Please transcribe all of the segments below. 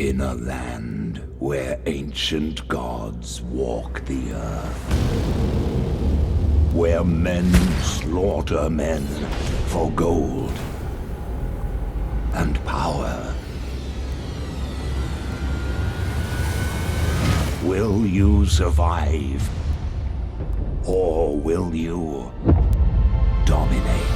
In a land where ancient gods walk the earth, where men slaughter men for gold and power. Will you survive? Or will you dominate?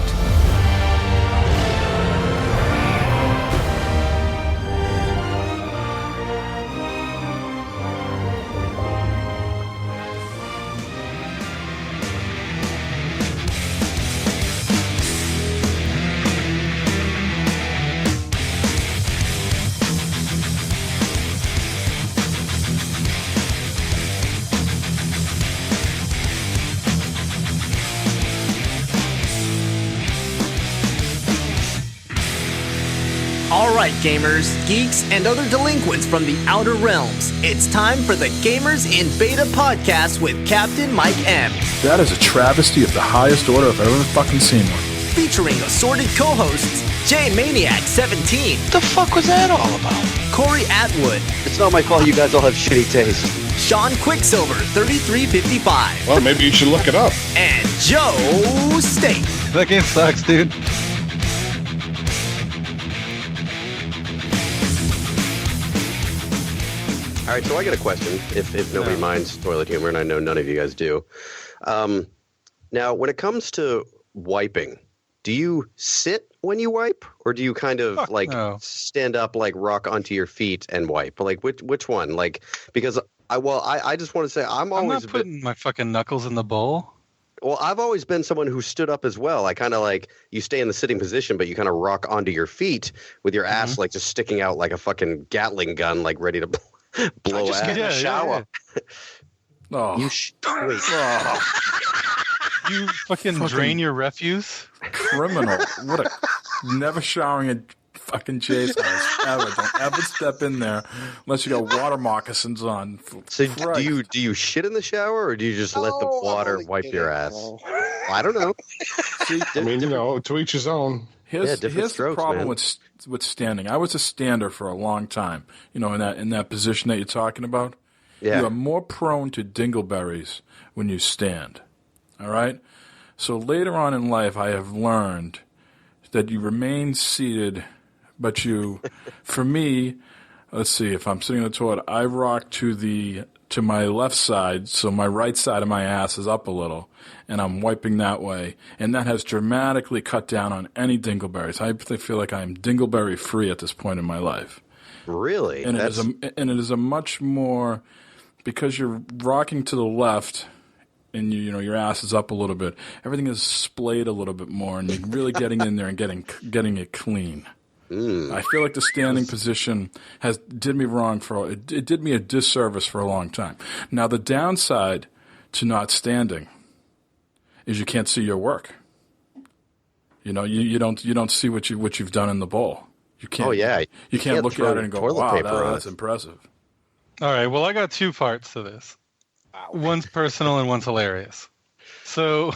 Alright gamers, geeks, and other delinquents from the outer realms, it's time for the Gamers in Beta podcast with Captain Mike M. That is a travesty of the highest order I've ever fucking seen one. Featuring assorted co-hosts, J-Maniac17. What the fuck was that all about? Corey Atwood. It's not my fault you guys all have shitty taste. Sean Quicksilver, 3355. Well, maybe you should look it up. And Joe State. That game sucks, dude. All right, so I got a question, if nobody minds toilet humor, and I know none of you guys do. Now, when it comes to wiping, do you sit when you wipe, or do you kind of stand up, like rock onto your feet and wipe? Like which one? Like, because I just want to say I'm not putting my fucking knuckles in the bowl. Well, I've always been someone who stood up as well. I kind of like, you stay in the sitting position, but you kind of rock onto your feet with your ass like just sticking out like a fucking Gatling gun, like ready to blow I just ass. get in the shower. Oh. You fucking drain your refuse? Criminal. What a... Never showering at fucking Jay's house. Ever. Don't ever step in there unless you got water moccasins on. So do you shit in the shower, or do you just let the water wipe your ass? I don't know. See, I mean, to each his own. Here's strokes, the problem man. with standing. I was a stander for a long time. You know, in that position that you're talking about. Yeah. You are more prone to dingleberries when you stand. All right? So later on in life, I have learned that you remain seated, but you, for me, let's see, if I'm sitting in the toilet, I rock to my left side, so my right side of my ass is up a little, and I'm wiping that way, and that has dramatically cut down on any dingleberries. I feel like I'm dingleberry free at this point in my life. Really? And it is a much more, because you're rocking to the left, and your ass is up a little bit. Everything is splayed a little bit more, and you're really getting in there and getting it clean. I feel like the standing position did me wrong it did me a disservice for a long time. Now the downside to not standing is you can't see your work. You don't see what you've done in the bowl. You can't. Oh yeah. You can't look at it and go, "Wow, that's impressive." All right, well, I got two parts to this. One's personal and one's hilarious. So,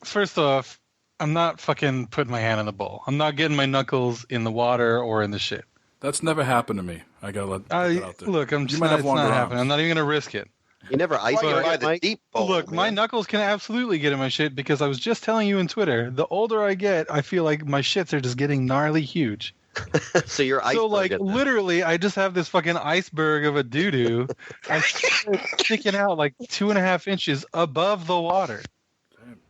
first off, I'm not fucking putting my hand in the bowl. I'm not getting my knuckles in the water or in the shit. That's never happened to me. I gotta let that out there. Look, it's not happening. I'm not even gonna risk it. You never ice the deep bowl. Look, my knuckles can absolutely get in my shit because I was just telling you on Twitter, the older I get, I feel like my shits are just getting gnarly huge. So you're iceberg. So like literally, I just have this fucking iceberg of a doo-doo sticking out like 2.5 inches above the water.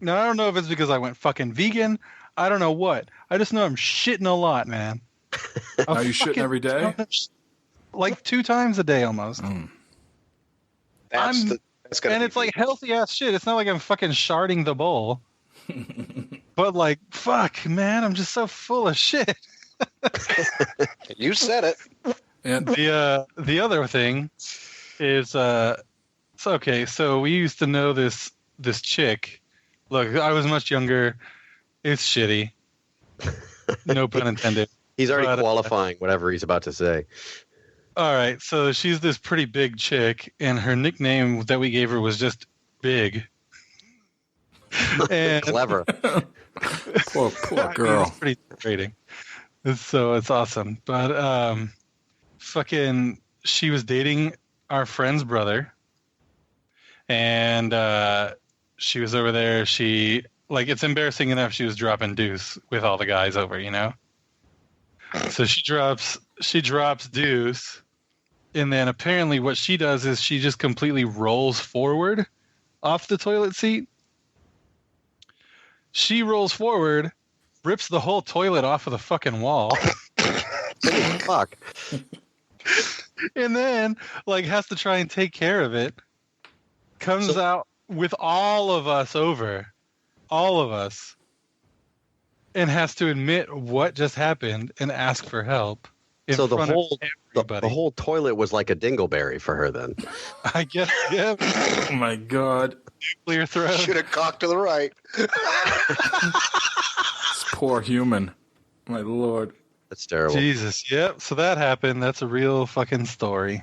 Now I don't know if it's because I went fucking vegan. I don't know what. I just know I'm shitting a lot, man. Are you shitting every day? Like 2 times a day almost. That's and it's like healthy ass shit. It's not like I'm fucking sharding the bowl. But like, fuck, man, I'm just so full of shit. You said it. And the other thing is okay, so we used to know this chick. Look, I was much younger. It's shitty. No pun intended. He's already qualifying whatever he's about to say. All right, so she's this pretty big chick, and her nickname that we gave her was just Big. And Clever. Poor girl. It's pretty frustrating. It's awesome. But fucking, she was dating our friend's brother, and she was over there. She like it's embarrassing enough. She was dropping deuce with all the guys over, you know. So she drops deuce, and then apparently what she does is she just completely rolls forward off the toilet seat. She rolls forward, rips the whole toilet off of the fucking wall. Fuck. And then, like, has to try and take care of it. Comes out with all of us over. All of us. And has to admit what just happened and ask for help. So the whole toilet was like a dingleberry for her then. I guess, yeah. Oh my god. Clear throat. Should have cocked to the right. This poor human. My lord. That's terrible. Jesus, yep. So that happened. That's a real fucking story.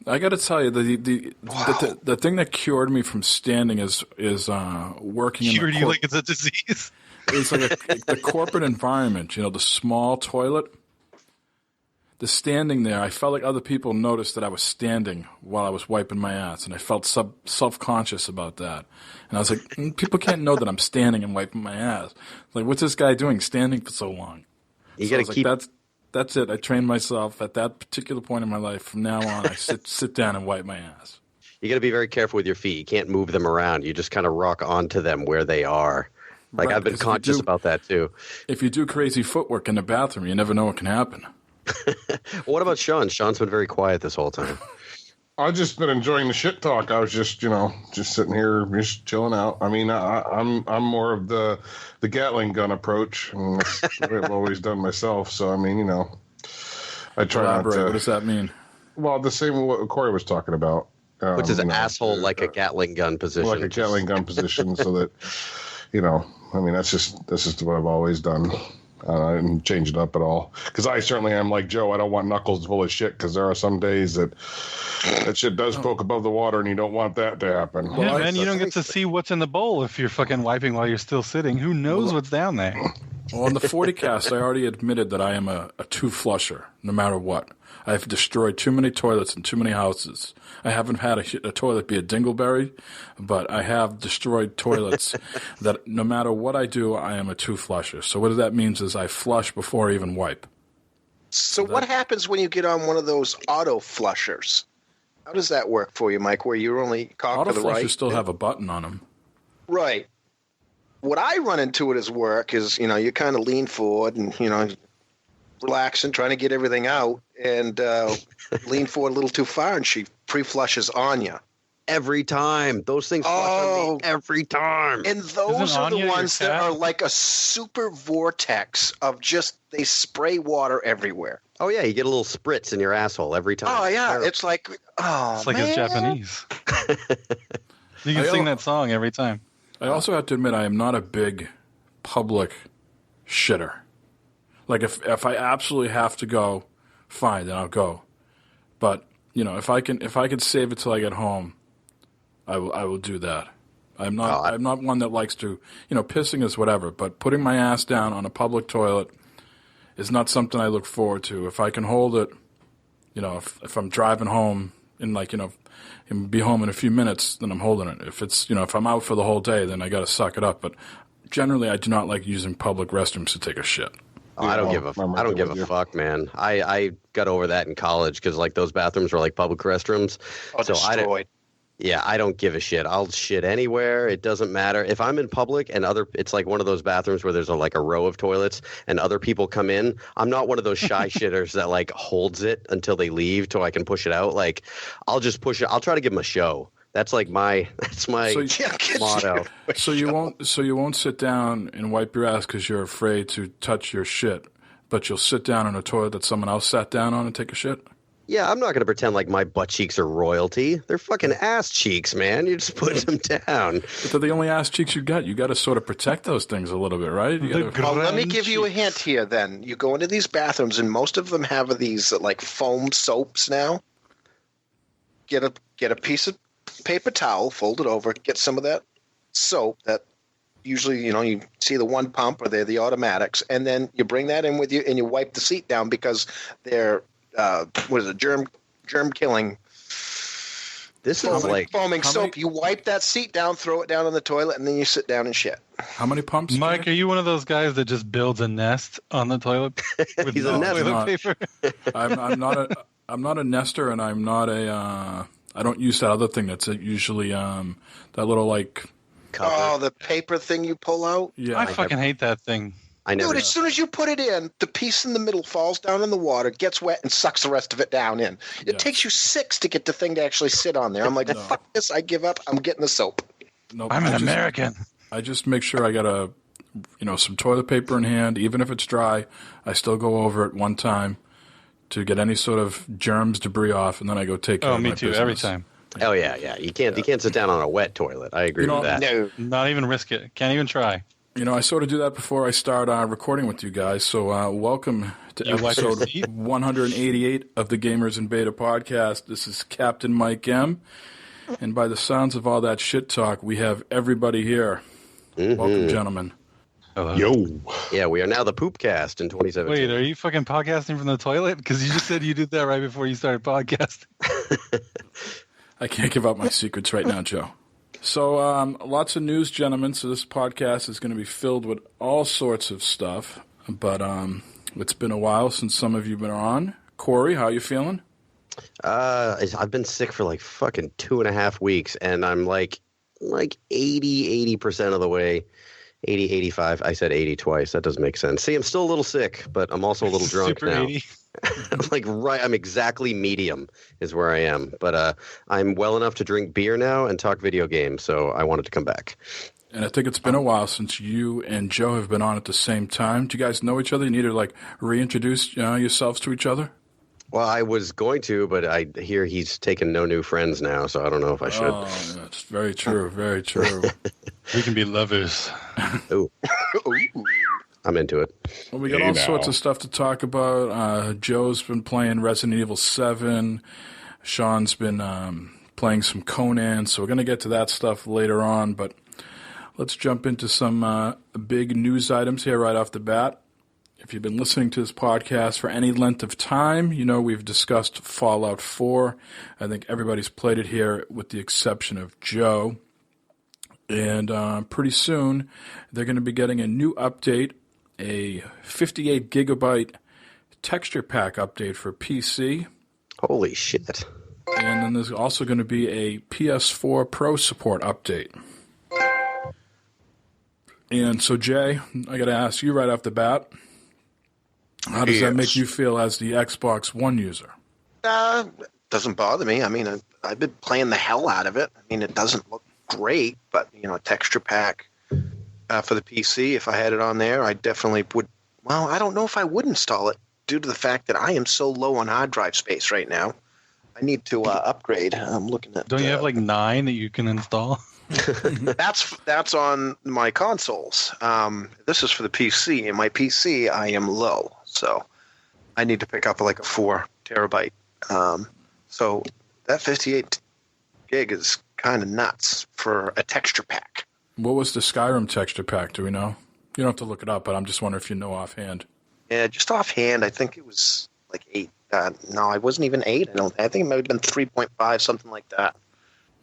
I got to tell you, the thing that cured me from standing is working in Cured you like it's a disease? It's like the corporate environment, you know, the small toilet. The standing there, I felt like other people noticed that I was standing while I was wiping my ass, and I felt self-conscious about that. And I was like, people can't know that I'm standing and wiping my ass. Like, what's this guy doing standing for so long? You So got to keep. that's it. I trained myself at that particular point in my life. From now on, I sit down and wipe my ass. You got to be very careful with your feet. You can't move them around. You just kind of rock onto them where they are. Like Right, I've been because conscious about that too. If you do crazy footwork in the bathroom, you never know what can happen. What about Sean? Sean's been very quiet this whole time. I've just been enjoying the shit talk. I was just sitting here, just chilling out. I mean, I'm more of the Gatling gun approach, and that's what I've always done myself. So I mean, I try not Elaborate. to. What does that mean? Well, the same what Corey was talking about. Which is an asshole like a Gatling gun position. Like a Gatling gun position, so that I mean, that's just what I've always done. I didn't change it up at all because I certainly am like Joe. I don't want knuckles full of shit because there are some days that shit does poke above the water, and you don't want that to happen. Yeah, man, you don't get to see what's in the bowl if you're fucking wiping while you're still sitting. Who knows what's down there? Well, on the 40 cast, I already admitted that I am a two-flusher, no matter what. I've destroyed too many toilets in too many houses. I haven't had a toilet be a dingleberry, but I have destroyed toilets that no matter what I do, I am a two-flusher. So what that means is I flush before I even wipe. So what happens when you get on one of those auto flushers? How does that work for you, Mike, where you only cock Auto to the right? flushers still have a button on them. Right. What I run into it as work is, you kind of lean forward and, relaxing, trying to get everything out, and lean forward a little too far, and she pre-flushes on you. Every time. Those things flush on me every time. And those Isn't are the Anya ones your that cat? are like a super vortex of just, they spray water everywhere. Oh, yeah. You get a little spritz in your asshole every time. Oh, yeah. Terrible. It's like, It's like it's Japanese. You can sing that song every time. I also have to admit I am not a big public shitter. Like if I absolutely have to go, fine, then I'll go. But if I can save it till I get home, I will do that. I'm not one that likes to pissing is whatever, but putting my ass down on a public toilet is not something I look forward to. If I can hold it, if I'm driving home and be home in a few minutes, then I'm holding it. If it's if I'm out for the whole day, then I got to suck it up. But generally, I do not like using public restrooms to take a shit. Oh, I don't give a fuck, man. I got over that in college because like those bathrooms were like public restrooms. Oh, destroyed. I don't give a shit. I'll shit anywhere. It doesn't matter if I'm in public and it's like one of those bathrooms where there's a row of toilets and other people come in. I'm not one of those shy shitters that like holds it until they leave till I can push it out. Like I'll just push it. I'll try to give them a show. That's my motto. So you won't sit down and wipe your ass because you're afraid to touch your shit, but you'll sit down on a toilet that someone else sat down on and take a shit? Yeah, I'm not going to pretend like my butt cheeks are royalty. They're fucking ass cheeks, man. You just put them down. But they're the only ass cheeks you got. You got to sort of protect those things a little bit, right? Well, let me give you a hint here then. You go into these bathrooms, and most of them have these like foam soaps now. Get a piece of paper towel, fold it over, get some of that soap, that usually, you see the one pump or they're the automatics, and then you bring that in with you and you wipe the seat down because they're germ killing. This is like foaming soap. You wipe that seat down, throw it down in the toilet, and then you sit down and shit. How many pumps? Mike, are you one of those guys that just builds a nest on the toilet with He's a nester. toilet paper? I'm not a nester, and I'm not a. I don't use that other thing that's usually that little like. cover. Oh, the paper thing you pull out? Yeah, I fucking hate that thing. I never. Dude, as soon as you put it in, the piece in the middle falls down in the water, gets wet, and sucks the rest of it down in. It takes you 6 to get the thing to actually sit on there. I'm like, fuck this, I give up. I'm getting the soap. Nope, I'm an American. I just make sure I got some toilet paper in hand, even if it's dry. I still go over it one time to get any sort of germs, debris off, and then I go take care of my me too, business. every time. Oh yeah. You can't sit down on a wet toilet. I agree with that. No. Not even risk it. Can't even try. I sort of do that before I start recording with you guys. So welcome to episode 188 of the Gamers in Beta podcast. This is Captain Mike M. And by the sounds of all that shit talk, we have everybody here. Mm-hmm. Welcome, gentlemen. Hello. Yo. Yeah, we are now the Poopcast in 2017. Wait, are you fucking podcasting from the toilet? Because you just said you did that right before you started podcasting. I can't give out my secrets right now, Joe. So lots of news, gentlemen. So this podcast is going to be filled with all sorts of stuff. But it's been a while since some of you have been on. Corey, how you feeling? I've been sick for like fucking 2.5 weeks, and I'm like 80% of the way. 80, 85. I said 80 twice. That doesn't make sense. See, I'm still a little sick, but I'm also a little drunk Super now. 80. I'm exactly medium is where I am. But I'm well enough to drink beer now and talk video games, so I wanted to come back. And I think it's been a while since you and Joe have been on at the same time. Do you guys know each other? You need to reintroduce yourselves to each other? Well, I was going to, but I hear he's taken no new friends now, so I don't know if I should. Oh, that's very true. Very true. We can be lovers. Ooh. I'm into it. Well, we got all sorts of stuff to talk about. Joe's been playing Resident Evil 7. Sean's been playing some Conan, so we're going to get to that stuff later on. But let's jump into some big news items here right off the bat. If you've been listening to this podcast for any length of time, we've discussed Fallout 4. I think everybody's played it here with the exception of Joe. And pretty soon, they're going to be getting a new update, a 58 gigabyte texture pack update for PC. Holy shit. And then there's also going to be a PS4 Pro support update. And so, Jay, I got to ask you right off the bat, how does that make you feel as the Xbox One user? Doesn't bother me. I mean, I've been playing the hell out of it. I mean, it doesn't look great, but, a texture pack for the PC, if I had it on there, I definitely would. Well, I don't know if I would install it due to the fact that I am so low on hard drive space right now. I need to upgrade. I'm looking at. Don't you have 9 that you can install? That's on my consoles. This is for the PC. In my PC, I am low, so I need to pick up a 4 terabyte. So that 58 gig is kind of nuts for a texture pack. What was the Skyrim texture pack? Do we know? You don't have to look it up, but I'm just wondering if you know offhand. Yeah, just offhand, I think it was 8. No, it wasn't even 8. I think it might have been 3.5, something like that.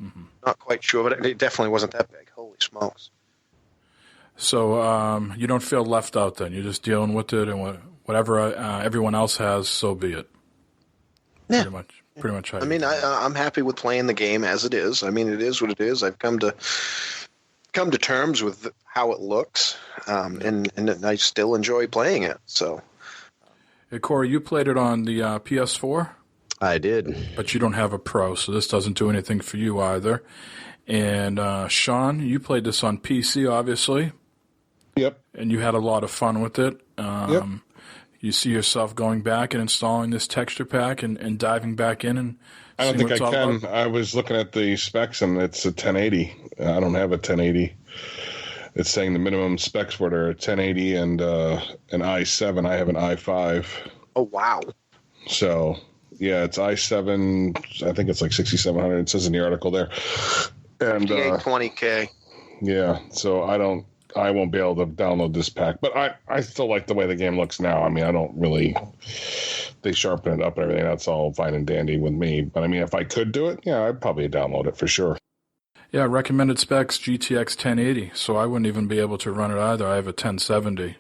Mm-hmm. Not quite sure, but it definitely wasn't that big. Holy smokes. So you don't feel left out then? You're just dealing with it, and whatever everyone else has, so be it. Yeah. Pretty much how I mean, I'm happy with playing the game as it is. I mean, it is what it is. I've come to terms with how it looks, and I still enjoy playing it. So, hey, Corey, you played it on the PS4? I did. But you don't have a Pro, so this doesn't do anything for you either. And Sean, you played this on PC, obviously. Yep. And you had a lot of fun with it. Yep. You see yourself going back and installing this texture pack and diving back in and I don't think I can. About? I was looking at the specs and it's a 1080. I don't have a 1080. It's saying the minimum specs for it are a 1080 and an i7. I have an i5. Oh, wow. So, yeah, it's i7. I think it's 6700. It says in the article there. And 20K. Yeah, so I don't I won't be able to download this pack. But I still like the way the game looks now. I mean, I don't really. They sharpen it up and everything. That's all fine and dandy with me. But I mean, if I could do it, yeah, I'd probably download it for sure. Yeah, recommended specs GTX 1080, so I wouldn't even be able to run it either. I have a 1070,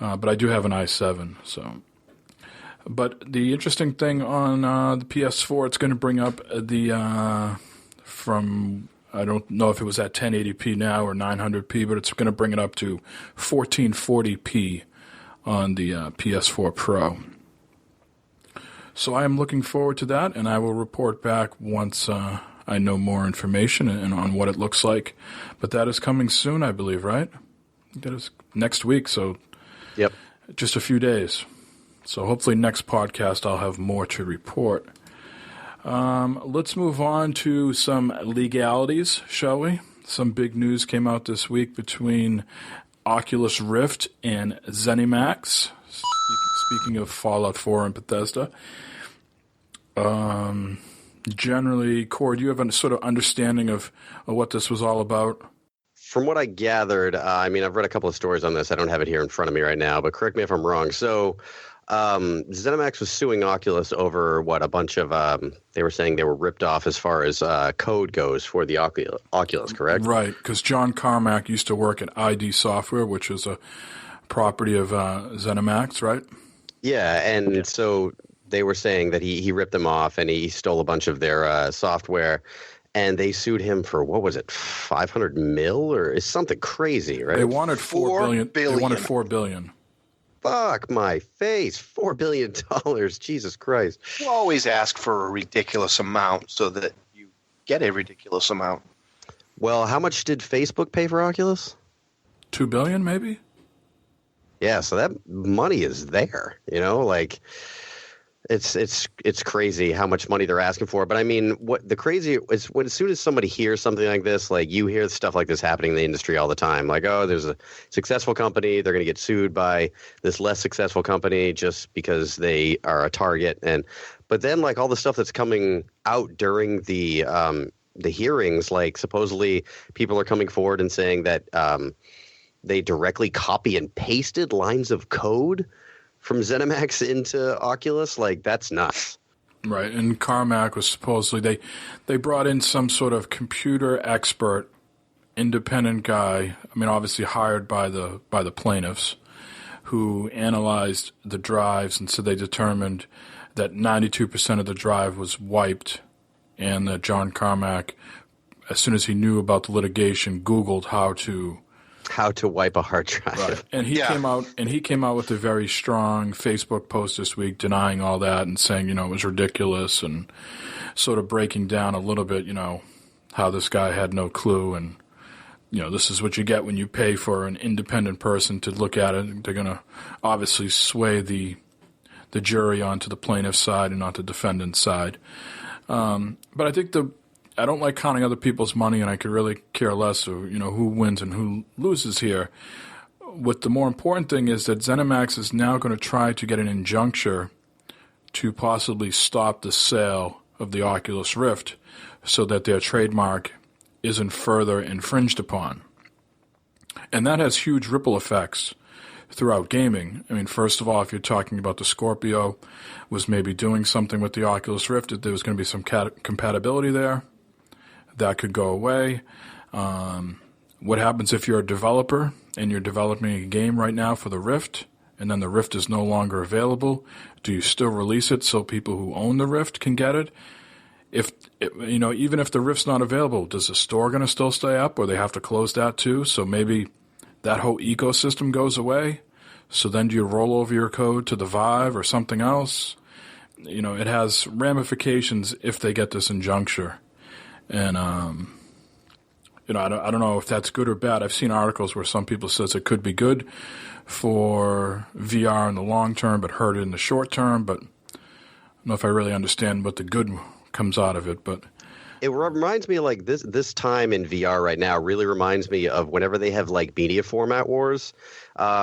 but I do have an i7. So, but the interesting thing on the PS4, it's going to bring up the from I don't know if it was at 1080p now or 900p, but it's going to bring it up to 1440p on the PS4 Pro. So I am looking forward to that, and I will report back once I know more information and on what it looks like. But that is coming soon, I believe, right? That is next week, so Yep. just a few days. So hopefully next podcast I'll have more to report. Let's move on to some legalities, shall we? Some big news came out this week between Oculus Rift and ZeniMax. Speaking of Fallout 4 and Bethesda. Generally, Cord, do you have a sort of understanding of what this was all about? From what I gathered, I mean, I've read a couple of stories on this. I don't have it here in front of me right now, but correct me if I'm wrong. So, ZeniMax was suing Oculus over a bunch of, they were saying they were ripped off as far as code goes for the Oculus, correct? Right, because John Carmack used to work at ID Software, which is a property of ZeniMax, right? Yeah, and so they were saying that he ripped them off and he stole a bunch of their software, and they sued him for, what was it, 500 mil or is something crazy, right? They wanted $4 billion. They wanted $4 billion. Fuck my face, $4 billion, Jesus Christ. You always ask for a ridiculous amount so that you get a ridiculous amount. Well, how much did Facebook pay for Oculus? $2 billion, maybe? Yeah, so that money is there, like it's crazy how much money they're asking for. But I mean, what the crazy is when as soon as somebody hears something like this, like you hear stuff like this happening in the industry all the time, like, oh, there's a successful company, they're going to get sued by this less successful company just because they are a target. But then like all the stuff that's coming out during the hearings, like supposedly people are coming forward and saying that they directly copy and pasted lines of code from ZeniMax into Oculus. Like, that's nuts. Right, and Carmack was supposedly, they brought in some sort of computer expert, independent guy, I mean, obviously hired by the plaintiffs, who analyzed the drives, and so they determined that 92% of the drive was wiped, and that John Carmack, as soon as he knew about the litigation, Googled how to wipe a hard drive. Right. And he came out with a very strong Facebook post this week denying all that and saying, it was ridiculous and sort of breaking down a little bit, how this guy had no clue and, this is what you get when you pay for an independent person to look at it. They're going to obviously sway the jury onto the plaintiff's side and not the defendant's side. But I think I don't like counting other people's money, and I could really care less of, who wins and who loses here. What the more important thing is that ZeniMax is now going to try to get an injunction to possibly stop the sale of the Oculus Rift so that their trademark isn't further infringed upon. And that has huge ripple effects throughout gaming. I mean, first of all, if you're talking about the Scorpio was maybe doing something with the Oculus Rift, if there was going to be some compatibility there, that could go away. What happens if you're a developer and you're developing a game right now for the Rift, and then the Rift is no longer available? Do you still release it so people who own the Rift can get it? Even if the Rift's not available, does the store going to still stay up, or they have to close that too? So maybe that whole ecosystem goes away. So then do you roll over your code to the Vive or something else? It has ramifications if they get this injunction. And, I don't know if that's good or bad. I've seen articles where some people says it could be good for VR in the long term, but hurt it in the short term. But I don't know if I really understand what the good comes out of it. But it reminds me of like this time in VR right now really reminds me of whenever they have like media format wars.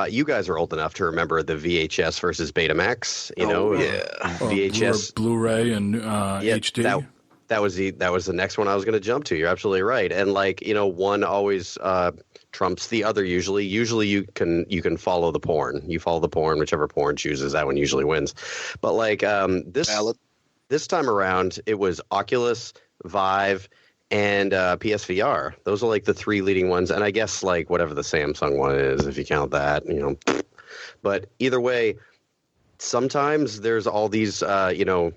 You guys are old enough to remember the VHS versus Betamax, VHS, Blu-ray and HD. That was the next one I was going to jump to. You're absolutely right. And like, you know, one always trumps the other usually. Usually you can follow the porn. You follow the porn, whichever porn chooses, that one usually wins. But like this time around, it was Oculus, Vive, and PSVR. Those are like the three leading ones. And I guess like whatever the Samsung one is, if you count that, you know. But either way, sometimes there's all these, you know,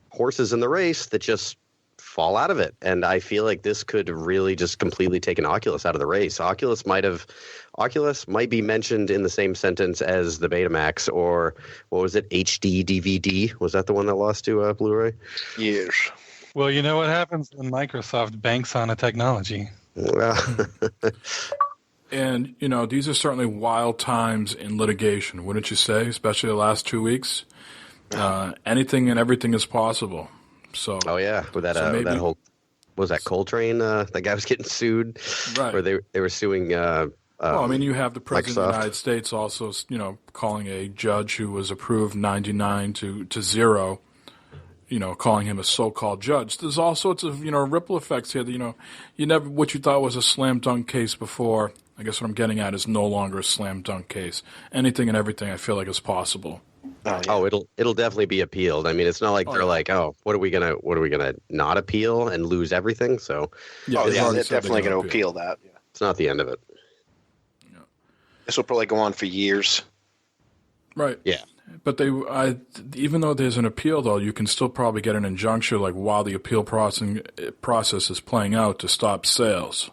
horses in the race that just fall out of it. And I feel like this could really just completely take an Oculus out of the race. Oculus might be mentioned in the same sentence as the Betamax, or what was it? HD DVD. Was that the one that lost to Blu-ray? Yes. Well, you know what happens when Microsoft banks on a technology. And, you know, these are certainly wild times in litigation, wouldn't you say? Especially the last 2 weeks. Anything and everything is possible. So, oh yeah, with that maybe, that whole, what was that Coltrane? That guy was getting sued, right? Or they were suing. Well, I mean, you have the president of the Microsoft. United States also, you know, calling a judge who was approved 99 to 0, you know, calling him a so-called judge. There's all sorts of, you know, ripple effects here. That, you know, what you thought was a slam dunk case before, I guess what I'm getting at is no longer a slam dunk case. Anything and everything I feel like is possible. Oh, it'll definitely be appealed. I mean, it's not like they're like, oh, what are we gonna not appeal and lose everything? So, Yeah, they've already they're said definitely they're going gonna to appeal that. Yeah. it's not the end of it. This will probably go on for years. Right. Yeah. But even though there's an appeal, though, you can still probably get an injunction, like while the appeal process is playing out, to stop sales.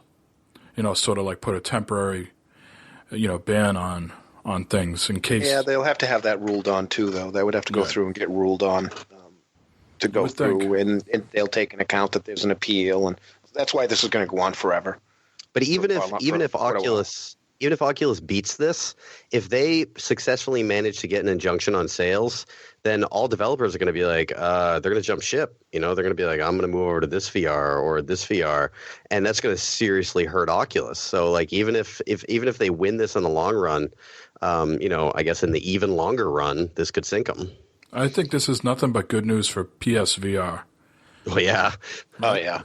You know, sort of like put a temporary, you know, ban on things in case. Yeah, they'll have to have that ruled on too, though. That would have to go through and get ruled on to go through, and they'll take into account that there's an appeal, and that's why this is going to go on forever. But even if Oculus beats this, if they successfully manage to get an injunction on sales, then all developers are going to be like, they're going to jump ship. You know, they're going to be like, I'm going to move over to this VR or this VR, and that's going to seriously hurt Oculus. So, like, even if they win this in the long run, you know, I guess in the even longer run, this could sink them. I think this is nothing but good news for PSVR. Oh yeah, Oh yeah.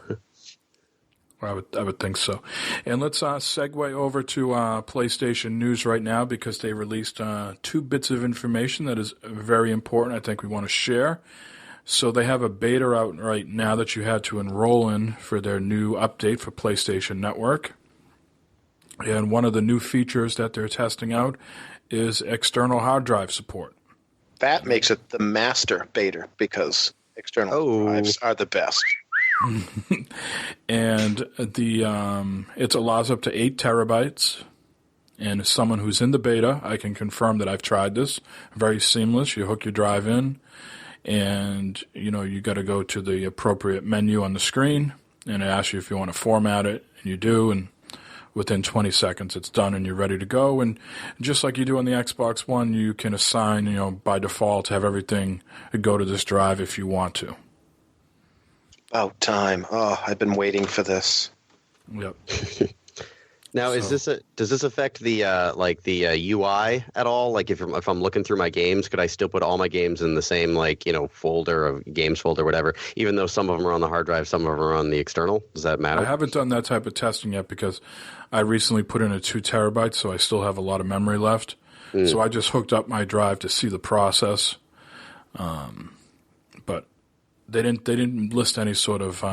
I would think so. And let's segue over to PlayStation News right now, because they released 2 bits of information that is very important. I think we want to share. So they have a beta out right now that you had to enroll in for their new update for PlayStation Network. And one of the new features that they're testing out is external hard drive support. That makes it the master beta because external drives are the best. And it allows up to 8 terabytes. And as someone who's in the beta, I can confirm that I've tried this. Very seamless. You hook your drive in, and you know you got to go to the appropriate menu on the screen, and it asks you if you want to format it, and you do, and within 20 seconds it's done and you're ready to go. And just like you do on the Xbox One, you can assign, you know, by default, have everything go to this drive if you want to. About time. Oh, I've been waiting for this. Yep. Now, does this affect the UI at all? Like, if I'm looking through my games, could I still put all my games in the same, like, you know, folder of games folder, whatever? Even though some of them are on the hard drive, some of them are on the external. Does that matter? I haven't done that type of testing yet because I recently put in a 2 terabytes, so I still have a lot of memory left. So I just hooked up my drive to see the process, but they didn't list any sort of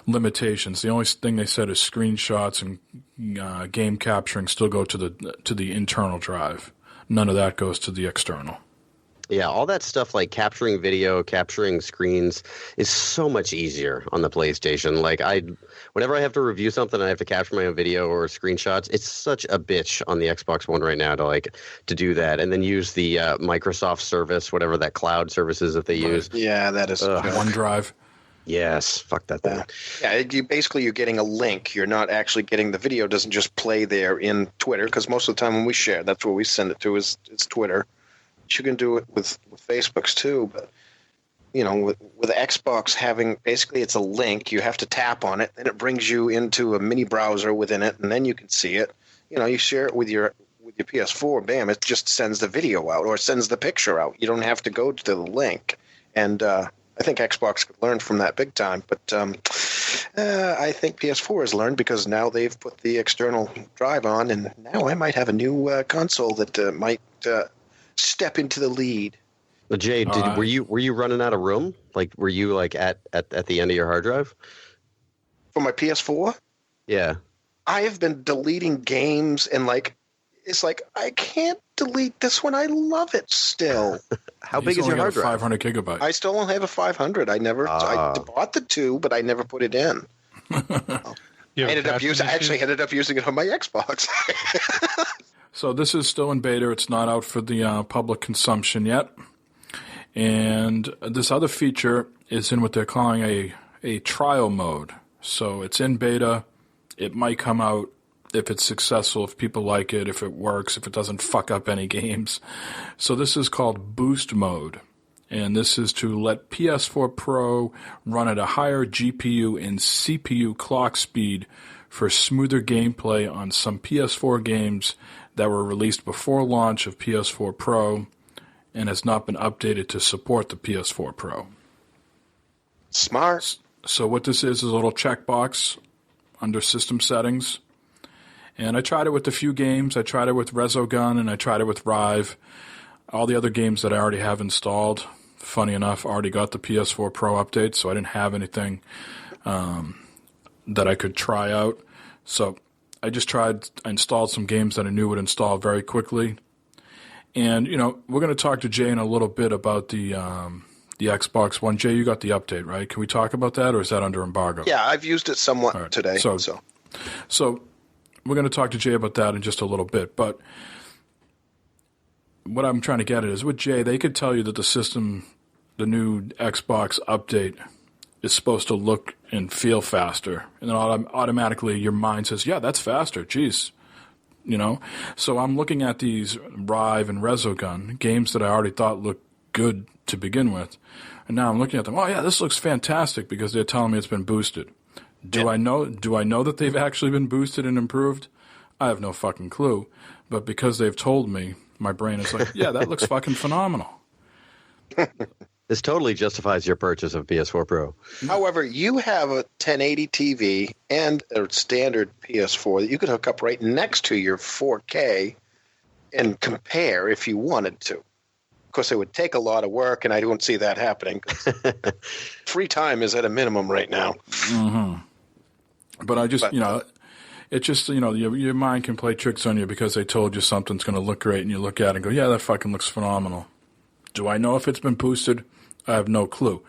limitations. The only thing they said is screenshots and game capturing still go to the internal drive. None of that goes to the external. Yeah, all that stuff like capturing video, capturing screens is so much easier on the PlayStation. Like, whenever I have to review something, I have to capture my own video or screenshots. It's such a bitch on the Xbox One right now to do that, and then use the Microsoft service, whatever that cloud service is that they use. Yeah, that is OneDrive. Yes, fuck that thing. Yeah, you're getting a link. You're not actually getting the video. Doesn't just play there in Twitter, because most of the time when we share, that's where we send it to is Twitter. You can do it with Facebooks too, but you know, with Xbox having basically it's a link. You have to tap on it, then it brings you into a mini browser within it, and then you can see it. You know, you share it with your PS4, bam, it just sends the video out or sends the picture out. You don't have to go to the link, and I think Xbox could learn from that big time, but I think PS4 has learned because now they've put the external drive on, and now I might have a new console that might step into the lead. Well, Jay, were you running out of room? Like, were you like at the end of your hard drive? For my PS4? Yeah. I have been deleting games and it's like I can't delete this one. I love it still. How big is your hard drive? 500 gigabytes. I still don't have a 500. I bought the 2, but I never put it in. I ended up using it on my Xbox. So this is still in beta. It's not out for the public consumption yet. And this other feature is in what they're calling a trial mode. So it's in beta. It might come out if it's successful, if people like it, if it works, if it doesn't fuck up any games. So this is called Boost Mode. And this is to let PS4 Pro run at a higher GPU and CPU clock speed for smoother gameplay on some PS4 games that were released before launch of PS4 Pro and has not been updated to support the PS4 Pro. Smart. So what this is a little checkbox under System Settings. And I tried it with a few games. I tried it with Resogun and I tried it with Rive. All the other games that I already have installed, funny enough, already got the PS4 Pro update, so I didn't have anything that I could try out. So I installed some games that I knew would install very quickly. And, we're going to talk to Jay in a little bit about the Xbox One. Jay, you got the update, right? Can we talk about that, or is that under embargo? Yeah, I've used it somewhat today. So we're going to talk to Jay about that in just a little bit. But what I'm trying to get at is with Jay, they could tell you that the new Xbox update is supposed to look and feel faster. And then automatically your mind says, yeah, that's faster. Jeez. So I'm looking at these Rive and Resogun, games that I already thought looked good to begin with. And now I'm looking at them, oh yeah, this looks fantastic because they're telling me it's been boosted. Do I know that they've actually been boosted and improved? I have no fucking clue. But because they've told me, my brain is like, yeah, that looks fucking phenomenal. This totally justifies your purchase of PS4 Pro. However, you have a 1080 TV and a standard PS4 that you could hook up right next to your 4K and compare if you wanted to. Of course, it would take a lot of work, and I don't see that happening. Free time is at a minimum right now. Mm-hmm. But it's just, your mind can play tricks on you because they told you something's going to look great, and you look at it and go, yeah, that fucking looks phenomenal. Do I know if it's been boosted? I have no clue.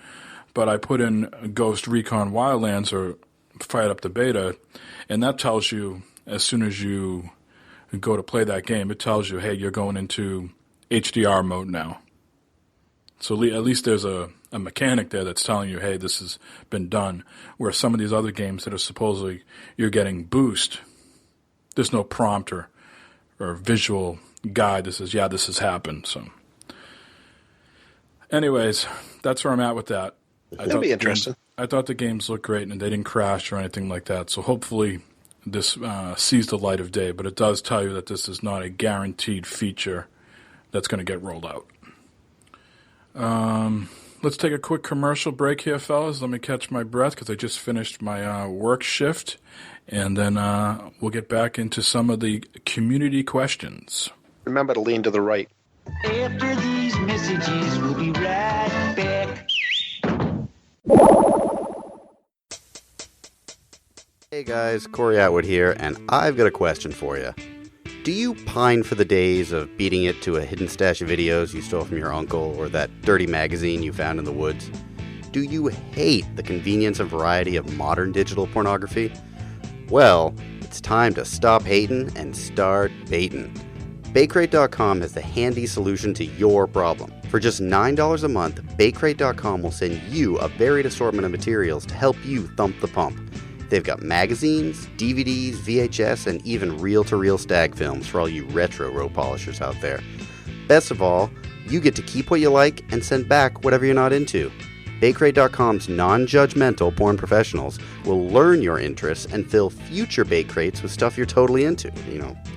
But I put in Ghost Recon Wildlands or fired up the beta, and that tells you, as soon as you go to play that game, it tells you, hey, you're going into HDR mode now. So at least there's a mechanic there that's telling you, hey, this has been done. Where some of these other games that are supposedly you're getting boost, there's no prompt or visual guide that says, yeah, this has happened. So anyways, that's where I'm at with that. That'll be interesting. I thought the games looked great and they didn't crash or anything like that. So hopefully this sees the light of day. But it does tell you that this is not a guaranteed feature that's going to get rolled out. Let's take a quick commercial break here, fellas. Let me catch my breath because I just finished my work shift. And then we'll get back into some of the community questions. Remember to lean to the right. After these messages, we'll be right back. Hey guys, Corey Atwood here, and I've got a question for you. Do you pine for the days of beating it to a hidden stash of videos you stole from your uncle or that dirty magazine you found in the woods? Do you hate the convenience and variety of modern digital pornography? Well, it's time to stop hating and start baiting. Bakerate.com has the handy solution to your problem. For just $9 a month, Bakerate.com will send you a varied assortment of materials to help you thump the pump. They've got magazines, DVDs, VHS, and even reel-to-reel stag films for all you retro road polishers out there. Best of all, you get to keep what you like and send back whatever you're not into. BakeRate.com's non-judgmental porn professionals will learn your interests and fill future bake crates with stuff you're totally into,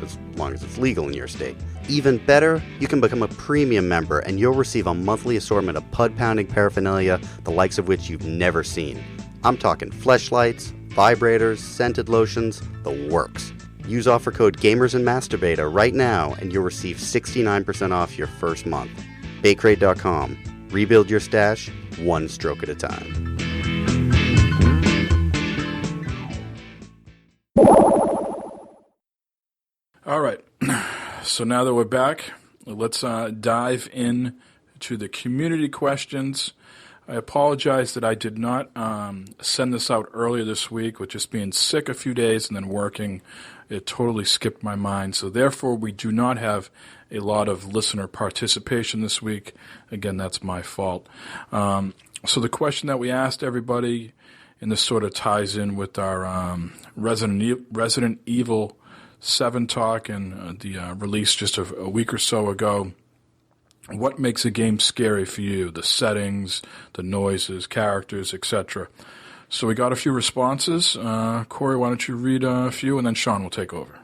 as long as it's legal in your state. Even better, you can become a premium member and you'll receive a monthly assortment of pud-pounding paraphernalia, the likes of which you've never seen. I'm talking fleshlights, vibrators, scented lotions, the works. Use offer code GamersAndMasturbator right now and you'll receive 69% off your first month. BakeRate.com. Rebuild your stash one stroke at a time. All right. So now that we're back, let's dive in to the community questions. I apologize that I did not send this out earlier this week, with just being sick a few days and then working. It totally skipped my mind. So therefore, we do not have a lot of listener participation this week. Again, that's my fault. So the question that we asked everybody, and this sort of ties in with our Resident Evil 7 talk and the release just a week or so ago. What makes a game scary for you? The settings, the noises, characters, etc. So we got a few responses. Corey, why don't you read a few, and then Sean will take over.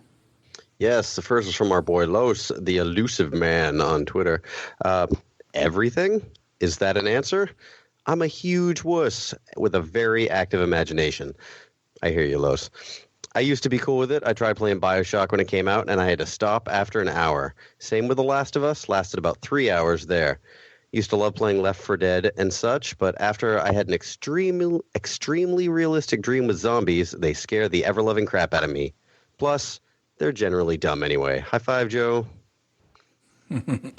Yes, the first is from our boy Los, the elusive man on Twitter. Everything? Is that an answer? I'm a huge wuss with a very active imagination. I hear you, Los. I used to be cool with it. I tried playing BioShock when it came out, and I had to stop after an hour. Same with The Last of Us, lasted about 3 hours there. Used to love playing Left 4 Dead and such, but after I had an extremely realistic dream with zombies, they scare the ever-loving crap out of me. Plus, they're generally dumb anyway. High five, Joe.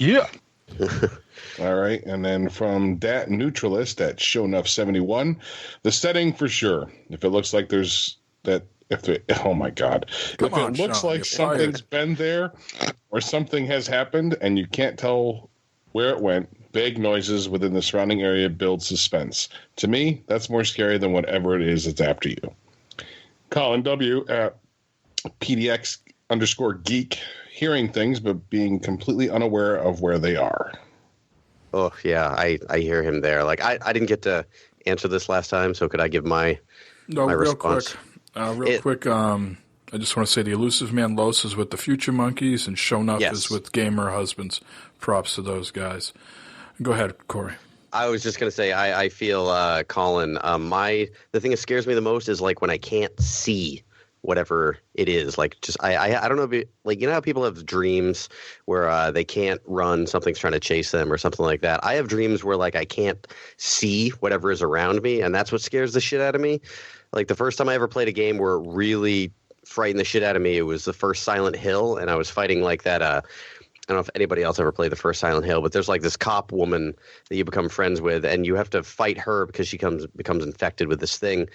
Yeah. All right, and then from Dat Neutralist at ShowNuff71, the setting for sure. If it looks like there's that, oh my God, Come on, it looks Sean, like you're something's fired. been there or something has happened and you can't tell where it went, vague noises within the surrounding area build suspense. To me, that's more scary than whatever it is that's after you. Colin W. at PDX_geek, hearing things but being completely unaware of where they are. Oh, yeah, I hear him there. Like, I didn't get to answer this last time, so could I give my response? Quick, I just want to say the elusive man Los is with the Future Monkeys, and Shown Up is with Gamer Husbands. Props to those guys. Go ahead, Corey. I was just going to say, I feel, Colin, the thing that scares me the most is, like, when I can't see whatever it is. Like, just, I don't know, like, you know how people have dreams where they can't run, something's trying to chase them or something like that? I have dreams where, like, I can't see whatever is around me, and that's what scares the shit out of me. Like, the first time I ever played a game where it really frightened the shit out of me, it was the first Silent Hill, and I was fighting, like, that, I don't know if anybody else ever played the first Silent Hill, but there's, like, this cop woman that you become friends with, and you have to fight her because she becomes infected with this thing.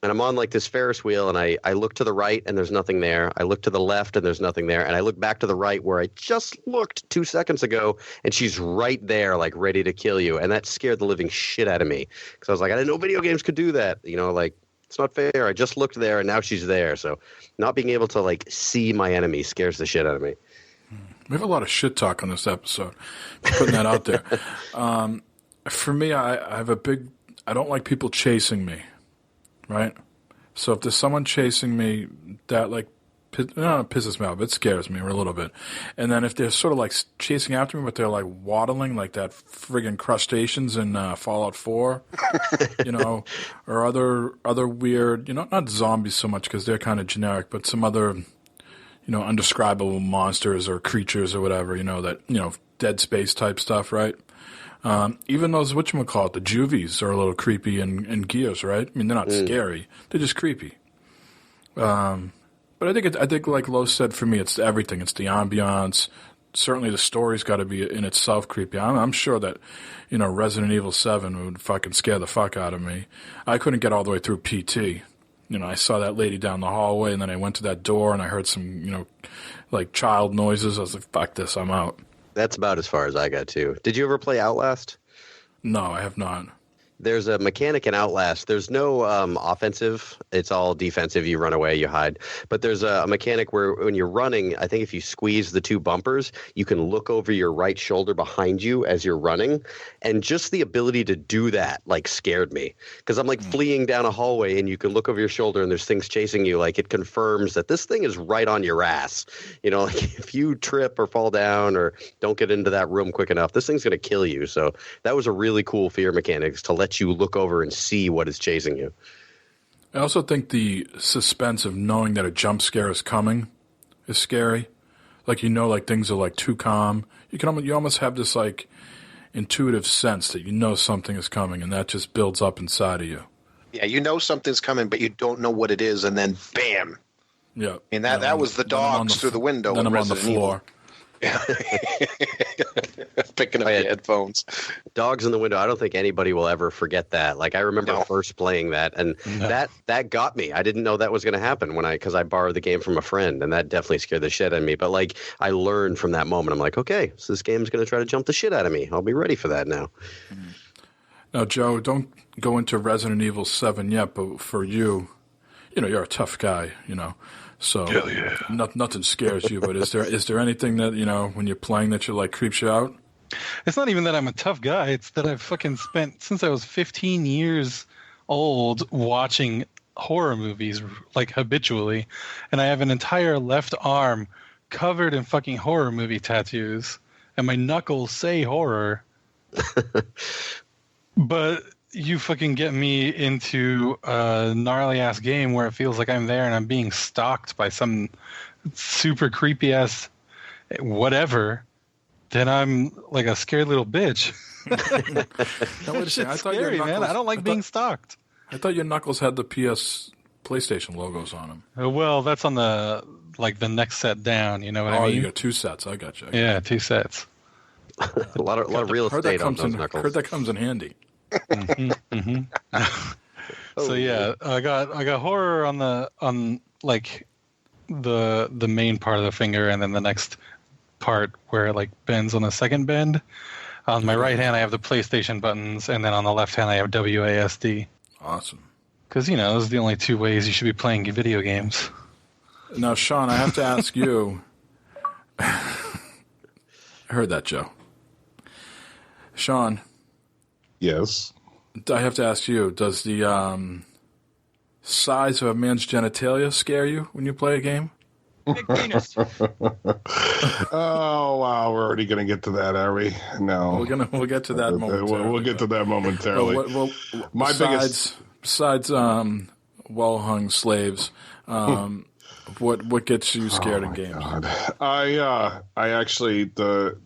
And I'm on, like, this Ferris wheel, and I look to the right, and there's nothing there. I look to the left, and there's nothing there. And I look back to the right where I just looked 2 seconds ago, and she's right there, like, ready to kill you. And that scared the living shit out of me. Because I was like, I didn't know video games could do that. You know, like, it's not fair. I just looked there, and now she's there. So not being able to, like, see my enemy scares the shit out of me. We have a lot of shit talk on this episode. Putting that out there. For me, I have I don't like people chasing me. Right? So if there's someone chasing me, that, like, pisses me off. It scares me a little bit. And then if they're sort of, like, chasing after me, but they're, like, waddling like that friggin' crustaceans in Fallout 4, you know, or other weird, you know, not zombies so much because they're kind of generic, but some other, you know, undescribable monsters or creatures or whatever, you know, that, you know, Dead Space type stuff, right? Even those, whatchamacallit, the juvies are a little creepy in Gears, right? I mean, they're not scary. They're just creepy. But I think like Lo said, for me, it's everything. It's the ambiance. Certainly the story's got to be in itself creepy. I'm sure that, you know, Resident Evil 7 would fucking scare the fuck out of me. I couldn't get all the way through PT. You know, I saw that lady down the hallway, and then I went to that door, and I heard some, you know, like child noises. I was like, fuck this, I'm out. That's about as far as I got, too. Did you ever play Outlast? No, I have not. There's a mechanic in Outlast. There's no offensive. It's all defensive. You run away, you hide. But there's a mechanic where when you're running, I think if you squeeze the two bumpers, you can look over your right shoulder behind you as you're running. And just the ability to do that, like, scared me. Because I'm, like, fleeing down a hallway, and you can look over your shoulder, and there's things chasing you. Like, it confirms that this thing is right on your ass. You know, like, if you trip or fall down or don't get into that room quick enough, this thing's going to kill you. So that was a really cool fear mechanic, to let you look over and see what is chasing you. I also think the suspense of knowing that a jump scare is coming is scary. Like, you know, like, things are, like, too calm. You almost have this, like, intuitive sense that you know something is coming, and that just builds up inside of you. Yeah, you know something's coming, but you don't know what it is, and then bam. Yeah. I mean, that was the dogs through the window. Then in I'm on the Resident Evil. floor. Yeah. Picking up your headphones. Dogs in the window. I don't think anybody will ever forget that. Like, I remember first playing that, and that got me. I didn't know that was going to happen because I borrowed the game from a friend, and that definitely scared the shit out of me. But, like, I learned from that moment. I'm like, okay, so this game's going to try to jump the shit out of me. I'll be ready for that now. Now, Joe, don't go into Resident Evil 7 yet, but for you, you know, you're a tough guy, you know. So nothing scares you, but is there anything that, you know, when you're playing that like creeps you out? It's not even that I'm a tough guy. It's that I've fucking spent since I was 15 years old watching horror movies like habitually, and I have an entire left arm covered in fucking horror movie tattoos, and my knuckles say horror. But you fucking get me into a gnarly ass game where it feels like I'm there and I'm being stalked by some super creepy ass whatever, then I'm like a scared little bitch. No, wait a second. I thought Scary, your knuckles, man. I don't like being stalked. I thought your knuckles had the PlayStation logos on them. Well, that's on the next set down. You know what I mean? Oh, you got two sets. I got you. Yeah, two sets. a lot of real estate on those knuckles. Heard that comes in handy. So yeah, I got horror on like the main part of the finger, and then the next part where it like bends on the second bend. On my right hand, I have the PlayStation buttons, and then on the left hand, I have WASD. Awesome. Because, you know, those are the only two ways you should be playing video games. Now, Sean, I have to ask you. I heard that, Joe. Sean. Yes. I have to ask you, does the size of a man's genitalia scare you when you play a game? Big penis. Oh wow, we're already going to get to that, are we? No, we'll get to that momentarily. We'll get to that momentarily. Well, besides well-hung slaves, what gets you scared in games? God. I actually the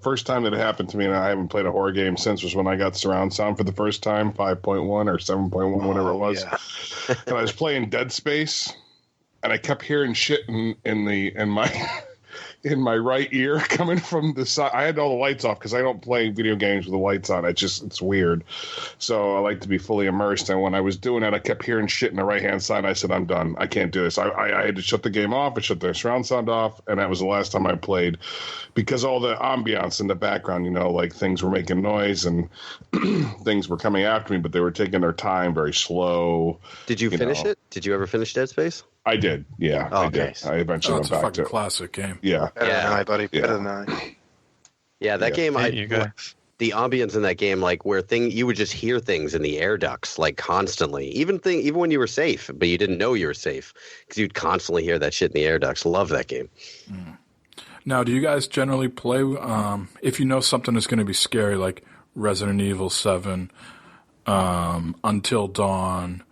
first time that it happened to me, and I haven't played a horror game since, was when I got surround sound for the first time, 5.1 or 7.1, whatever it was, and I was playing Dead Space. And I kept hearing shit in my right ear coming from the side. I had all the lights off because I don't play video games with the lights on. It's weird. So I like to be fully immersed. And when I was doing that, I kept hearing shit in the right hand side. I said, I'm done. I can't do this. I had to shut the game off. I shut the surround sound off, and that was the last time I played, because all the ambiance in the background, you know, like things were making noise and things were coming after me, but they were taking their time, very slow. Did you finish it? Did you ever finish Dead Space? I did, yeah. Oh, I did. I eventually went back to it. It's a fucking classic game. Yeah. Better than I, buddy. Yeah. Better than I. Yeah, that game, the ambience in that game, like where you would just hear things in the air ducts, like constantly, even when you were safe, but you didn't know you were safe, because you'd constantly hear that shit in the air ducts. Love that game. Now, do you guys generally play, if you know something is going to be scary, like Resident Evil 7, Until Dawn,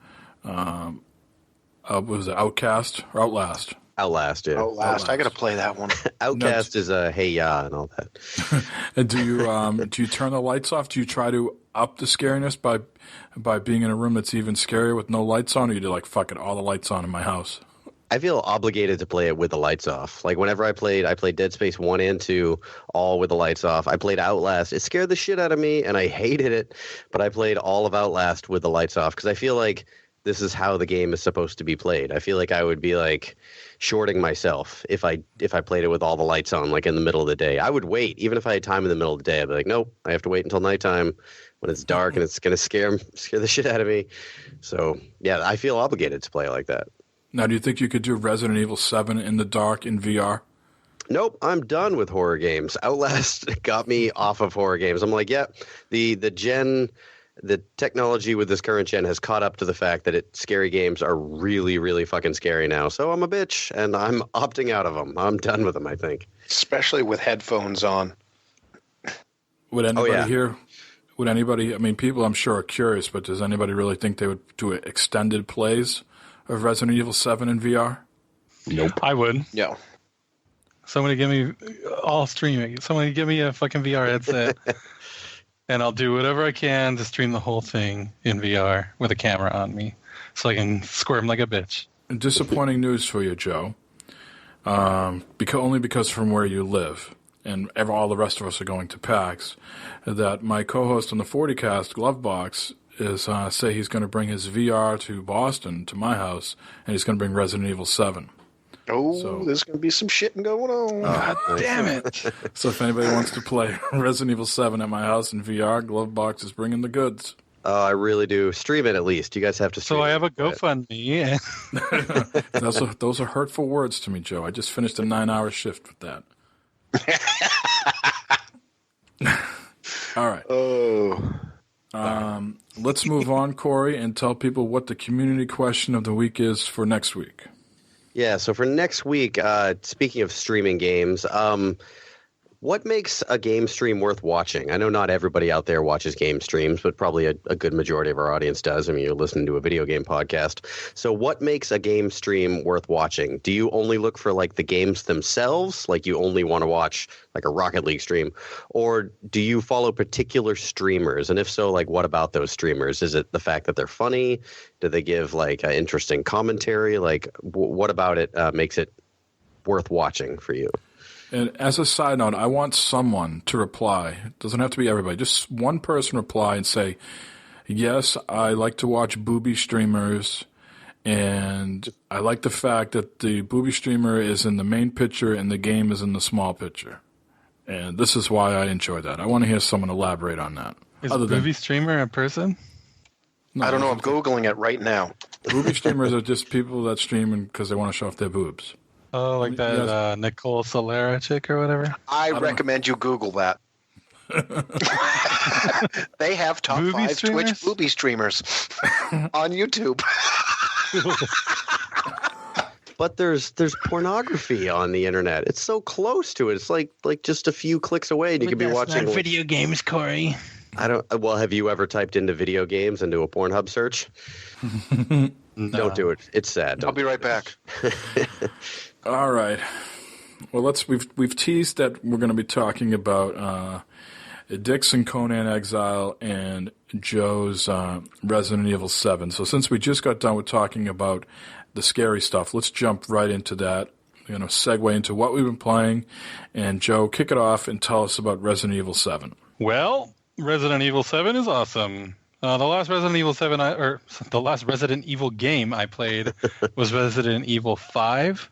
what was it, Outcast or Outlast? Outlast, yeah. Outlast. I got to play that one. Outcast is a hey ya and all that. And do you turn the lights off? Do you try to up the scariness by being in a room that's even scarier with no lights on, or you do like, fuck it, all the lights on in my house? I feel obligated to play it with the lights off. Like whenever I played Dead Space 1 and 2 all with the lights off. I played Outlast. It scared the shit out of me and I hated it, but I played all of Outlast with the lights off because I feel like this is how the game is supposed to be played. I feel like I would be like shorting myself if I played it with all the lights on, like in the middle of the day. I would wait, even if I had time in the middle of the day. I'd be like, nope, I have to wait until nighttime when it's dark and it's gonna scare the shit out of me. So yeah, I feel obligated to play like that. Now, do you think you could do Resident Evil 7 in the dark in VR? Nope, I'm done with horror games. Outlast got me off of horror games. I'm like, yeah, the technology with this current gen has caught up to the fact that scary games are really, really fucking scary now. So I'm a bitch, and I'm opting out of them. I'm done with them, I think. Especially with headphones on. Would anybody here? Would anybody? I mean, people I'm sure are curious, but does anybody really think they would do extended plays of Resident Evil 7 in VR? Nope. I would. Yeah. Somebody give me all streaming. Somebody give me a fucking VR headset, and I'll do whatever I can to stream the whole thing in VR with a camera on me, so I can squirm like a bitch. And disappointing news for you, Joe. Only because from where you live, and all the rest of us are going to PAX, that my co-host on the 40cast, Glovebox, is say he's going to bring his VR to Boston, to my house, and he's going to bring Resident Evil 7. Oh, there's going to be some shit going on. God damn it. So if anybody wants to play Resident Evil 7 at my house in VR, Glovebox is bringing the goods. Oh, I really do. Stream it at least. You guys have to stream it. So I have a GoFundMe. Those are hurtful words to me, Joe. I just finished a 9-hour shift with that. All right. Oh. Let's move on, Corey, and tell people what the community question of the week is for next week. Yeah, so for next week, speaking of streaming games, what makes a game stream worth watching? I know not everybody out there watches game streams, but probably a good majority of our audience does. I mean, you're listening to a video game podcast. So what makes a game stream worth watching? Do you only look for like the games themselves? Like you only want to watch like a Rocket League stream? Or do you follow particular streamers? And if so, like what about those streamers? Is it the fact that they're funny? Do they give like an interesting commentary? Like what about it makes it worth watching for you? And as a side note, I want someone to reply. It doesn't have to be everybody. Just one person reply and say, yes, I like to watch booby streamers, and I like the fact that the booby streamer is in the main picture and the game is in the small picture. And this is why I enjoy that. I want to hear someone elaborate on that. Is booby streamer a person? No, I don't know. I'm Googling it right now. Booby streamers are just people that stream because they want to show off their boobs. Oh, like that Nicole Solera chick or whatever? I recommend you Google that. They have top Booby 5 streamers? Twitch booby streamers on YouTube. But there's pornography on the internet. It's so close to it. It's like just a few clicks away, and you could be watching video games, Corey. Well, have you ever typed into video games into a Pornhub search? No. Don't do it. It's sad. I'll be right back. All right. Well, we've teased that we're going to be talking about Dick's Conan Exile and Joe's Resident Evil 7. So since we just got done with talking about the scary stuff, let's jump right into that. We're going to segue into what we've been playing. And Joe, kick it off and tell us about Resident Evil 7. Well, Resident Evil 7 is awesome. The last Resident Evil game I played was Resident Evil 5.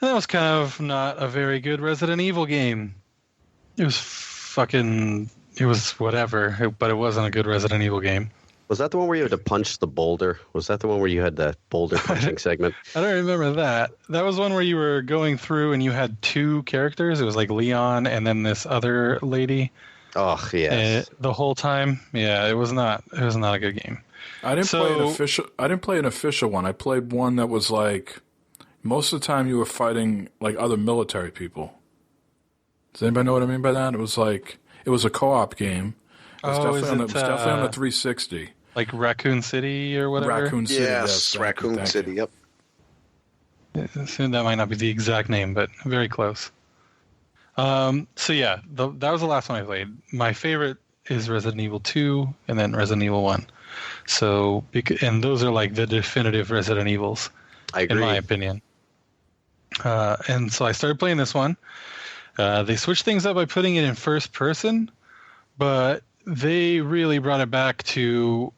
And that was kind of not a very good Resident Evil game. It was whatever, but it wasn't a good Resident Evil game. Was that the one where you had to punch the boulder? Was that the one where you had that boulder punching segment? I don't remember that. That was one where you were going through and you had two characters. It was like Leon and then this other lady. Oh, yes. The whole time. Yeah, it was not a good game. I didn't play an official one. I played one that was like most of the time you were fighting like other military people. Does anybody know what I mean by that? It was a co-op game. It was definitely on the 360. Like Raccoon City or whatever? Raccoon City. Yes, Raccoon City, yep. That might not be the exact name, but very close. So yeah, that was the last one I played. My favorite is Resident Evil 2 and then Resident Evil 1. So, and those are like the definitive Resident Evils, I agree. in my opinion. And so I started playing this one. They switched things up by putting it in first person, but they really brought it back to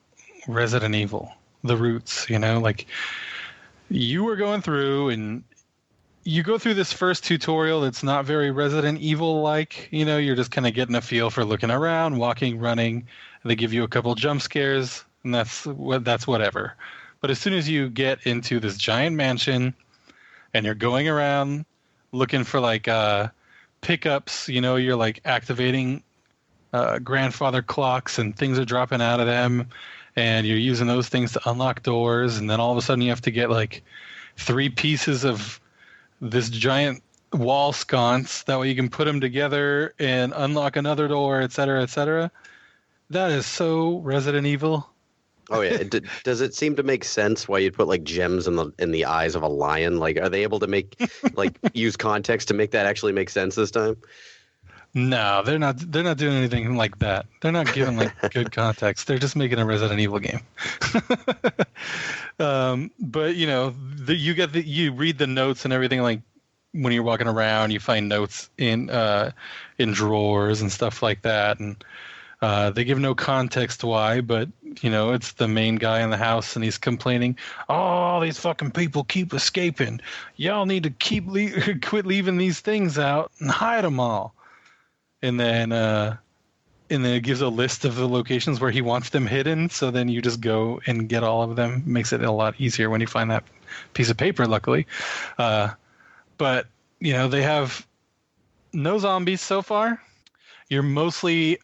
Resident Evil. the roots, like you were going through and you go through this first tutorial that's not very Resident Evil like, you're just kind of getting a feel for looking around, walking, running. They give you a couple jump scares, and that's whatever. But as soon as you get into this giant mansion and you're going around looking for like pickups, you're like activating grandfather clocks and things are dropping out of them, and you're using those things to unlock doors, and then all of a sudden you have to get like 3 pieces of this giant wall sconce, that way you can put them together and unlock another door, etc., etc. That is so Resident Evil. Oh yeah, does it seem to make sense why you'd put like gems in the eyes of a lion? Like, are they able to make use context to make that actually make sense this time? No, they're not doing anything like that. They're not giving like good context. They're just making a Resident Evil game. But you read the notes and everything, like when you're walking around, you find notes in drawers and stuff like that, and they give no context why, but it's the main guy in the house and he's complaining, "Oh, these fucking people keep escaping. Y'all need to quit leaving these things out and hide them all." And then it gives a list of the locations where he wants them hidden. So then you just go and get all of them. Makes it a lot easier when you find that piece of paper, luckily. But, they have no zombies so far. You're mostly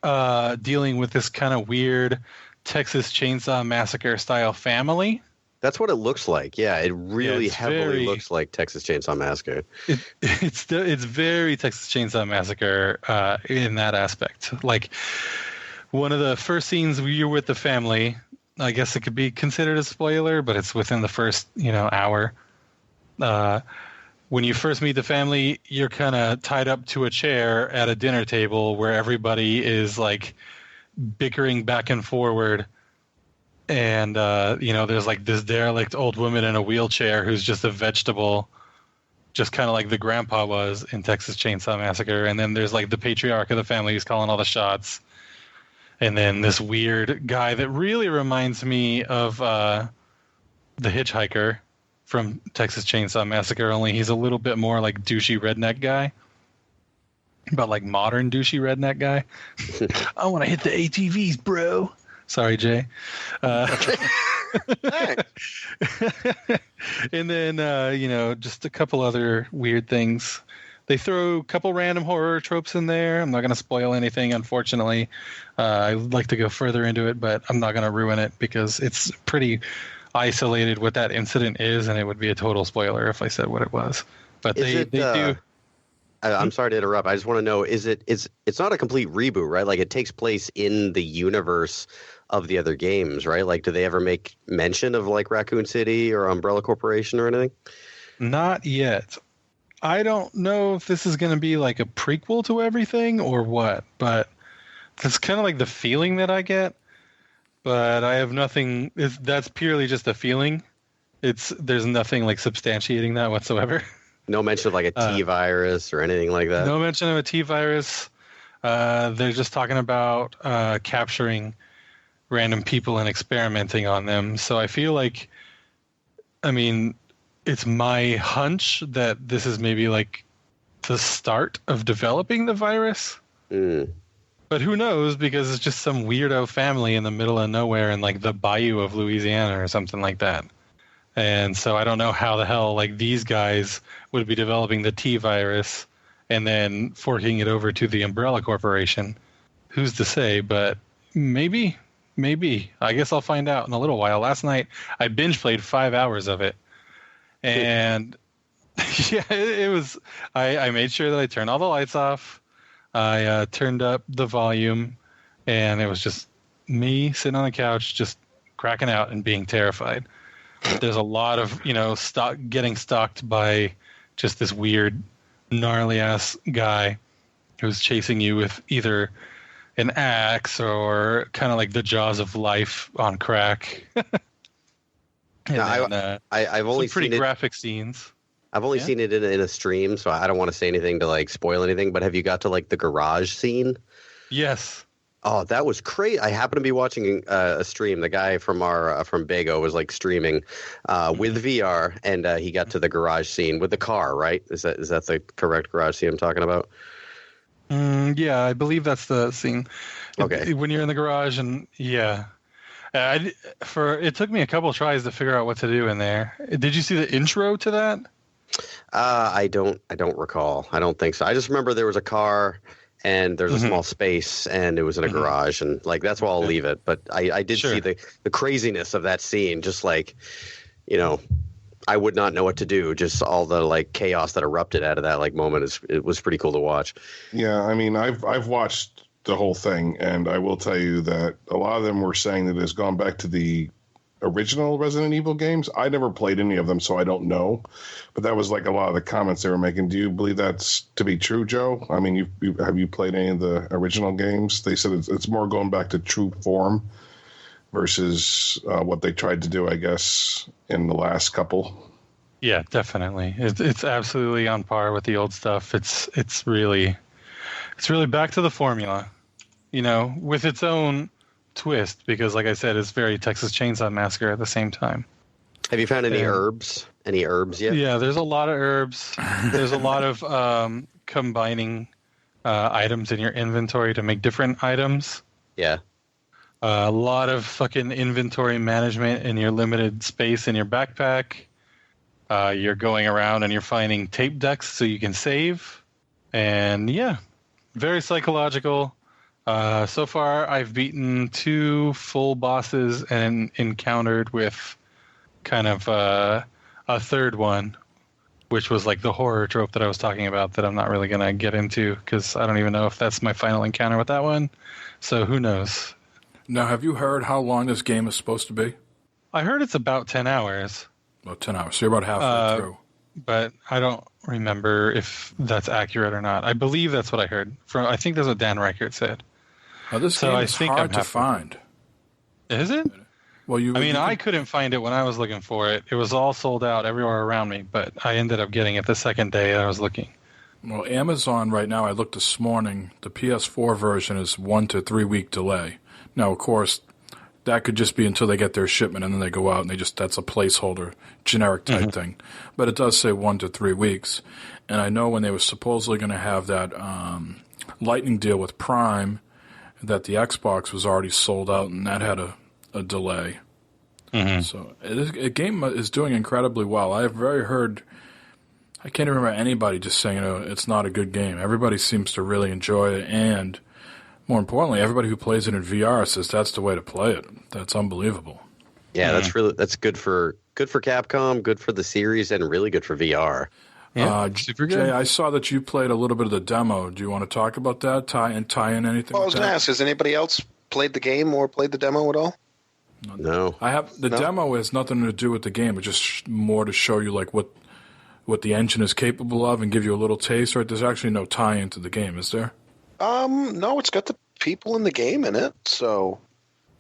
dealing with this kind of weird Texas Chainsaw Massacre style family. That's what it looks like. Yeah, it really heavily looks like Texas Chainsaw Massacre. It's very Texas Chainsaw Massacre in that aspect. Like one of the first scenes you're with the family, I guess it could be considered a spoiler, but it's within the first hour. When you first meet the family, you're kind of tied up to a chair at a dinner table where everybody is like bickering back and forward. And, there's like this derelict old woman in a wheelchair who's just a vegetable, just kind of like the grandpa was in Texas Chainsaw Massacre. And then there's like the patriarch of the family who's calling all the shots. And then this weird guy that really reminds me of the hitchhiker from Texas Chainsaw Massacre, only he's a little bit more like douchey redneck guy. But like modern douchey redneck guy. I want to hit the ATVs, bro. Sorry, Jay. And then, just a couple other weird things. They throw a couple random horror tropes in there. I'm not going to spoil anything, unfortunately. I'd like to go further into it, but I'm not going to ruin it because it's pretty isolated what that incident is, and it would be a total spoiler if I said what it was. But they do. I'm sorry to interrupt. I just want to know, it's not a complete reboot, right? Like it takes place in the universe of the other games, right? Like, do they ever make mention of like Raccoon City or Umbrella Corporation or anything? Not yet. I don't know if this is going to be like a prequel to everything or what, but that's kind of like the feeling that I get. But I have nothing. That's purely just a feeling. There's nothing like substantiating that whatsoever. No mention of like a T-virus or anything like that? No mention of a T-virus. They're just talking about capturing random people and experimenting on them. So I feel like, it's my hunch that this is maybe like the start of developing the virus. Mm. But who knows, because it's just some weirdo family in the middle of nowhere in like the bayou of Louisiana or something like that. And so I don't know how the hell like these guys would be developing the T-virus and then forking it over to the Umbrella Corporation. Who's to say? But maybe. I guess I'll find out in a little while. Last night I binge played 5 hours of it, and yeah, it was. I made sure that I turned all the lights off. I turned up the volume, and it was just me sitting on the couch, just cracking out and being terrified. There's a lot of getting stalked by just this weird, gnarly ass guy who's chasing you with either an axe or kind of like the jaws of life on crack. I've only pretty seen graphic scenes. I've only seen it in a stream, so I don't want to say anything to like spoil anything. But have you got to like the garage scene? Yes. Oh, that was crazy! I happened to be watching a stream. The guy from our from Bago was like streaming with VR, and he got to the garage scene with the car. Right? Is that the correct garage scene I'm talking about? Yeah, I believe that's the scene. Okay. When you're in the garage, and yeah, it took me a couple tries to figure out what to do in there. Did you see the intro to that? I don't recall. I don't think so. I just remember there was a car and there's a small space and it was in a garage, and like that's where I'll leave it. But I did see the craziness of that scene, just like, I would not know what to do. Just all the like chaos that erupted out of that like moment it was pretty cool to watch. Yeah, I mean, I've watched the whole thing, and I will tell you that a lot of them were saying that it's gone back to the original Resident Evil games. I never played any of them, so I don't know. But that was like a lot of the comments they were making. Do you believe that's to be true, Joe? I mean, have you played any of the original games? They said it's more going back to true form versus what they tried to do, I guess, in the last couple. Yeah, definitely. It's absolutely on par with the old stuff. It's really back to the formula, with its own twist, because like I said, it's very Texas Chainsaw Massacre at the same time. Have you found any herbs? Any herbs yet? Yeah, there's a lot of herbs. There's a lot of combining items in your inventory to make different items. Yeah. A lot of fucking inventory management in your limited space in your backpack. You're going around and you're finding tape decks so you can save. And yeah, very psychological. So far, I've beaten 2 full bosses and encountered with kind of a third one, which was like the horror trope that I was talking about that I'm not really going to get into because I don't even know if that's my final encounter with that one. So who knows? Now, have you heard how long this game is supposed to be? I heard it's about 10 hours. About 10 hours. So you're about halfway through. But I don't remember if that's accurate or not. I believe that's what I heard. I think that's what Dan Reichert said. Now, this game is hard to find. Is it? Well, I couldn't find it when I was looking for it. It was all sold out everywhere around me, but I ended up getting it the second day I was looking. Well, Amazon right now, I looked this morning, the PS4 version is 1 to 3 week delay. Now, of course, that could just be until they get their shipment and then they go out and that's a placeholder, generic type thing. But it does say 1 to 3 weeks. And I know when they were supposedly going to have that Lightning deal with Prime, that the Xbox was already sold out and that had a delay. So a game is doing incredibly well. I can't remember anybody just saying it's not a good game. Everybody seems to really enjoy it, and more importantly, everybody who plays it in VR says that's the way to play it. That's unbelievable. Yeah, that's good for Capcom, good for the series, and really good for VR. Yeah, super good. Jay, I saw that you played a little bit of the demo. Do you want to talk about that? Tie in anything? Well, I was going to ask, has anybody else played the game or played the demo at all? No. The demo has nothing to do with the game. It's just more to show you like what the engine is capable of and give you a little taste. Right? There's actually no tie-in to the game, is there? No, it's got the people in the game in it. So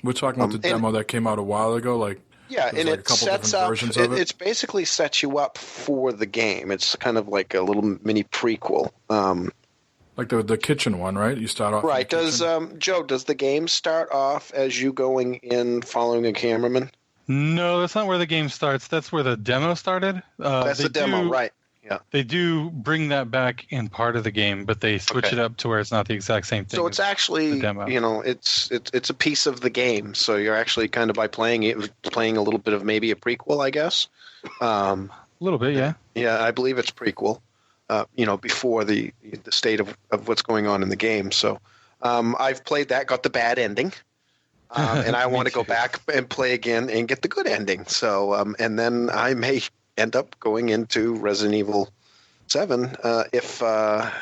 we're talking about the demo that came out a while ago, like. Yeah, and it sets up. It's basically sets you up for the game. It's kind of like a little mini prequel. Like the kitchen one, right? You start off. Right. Does Joe? Does the game start off as you going in following a cameraman? No, that's not where the game starts. That's where the demo started. That's the demo, right? Yeah. They do bring that back in part of the game, but they switch it up to where it's not the exact same thing. So it's actually, it's a piece of the game. So you're actually kind of by playing it, playing a little bit of maybe a prequel, I guess. A little bit, yeah. Yeah, I believe it's prequel. Before the state of what's going on in the game. So I've played that, got the bad ending, and I want to go back and play again and get the good ending. So and then I may end up going into Resident Evil 7 if I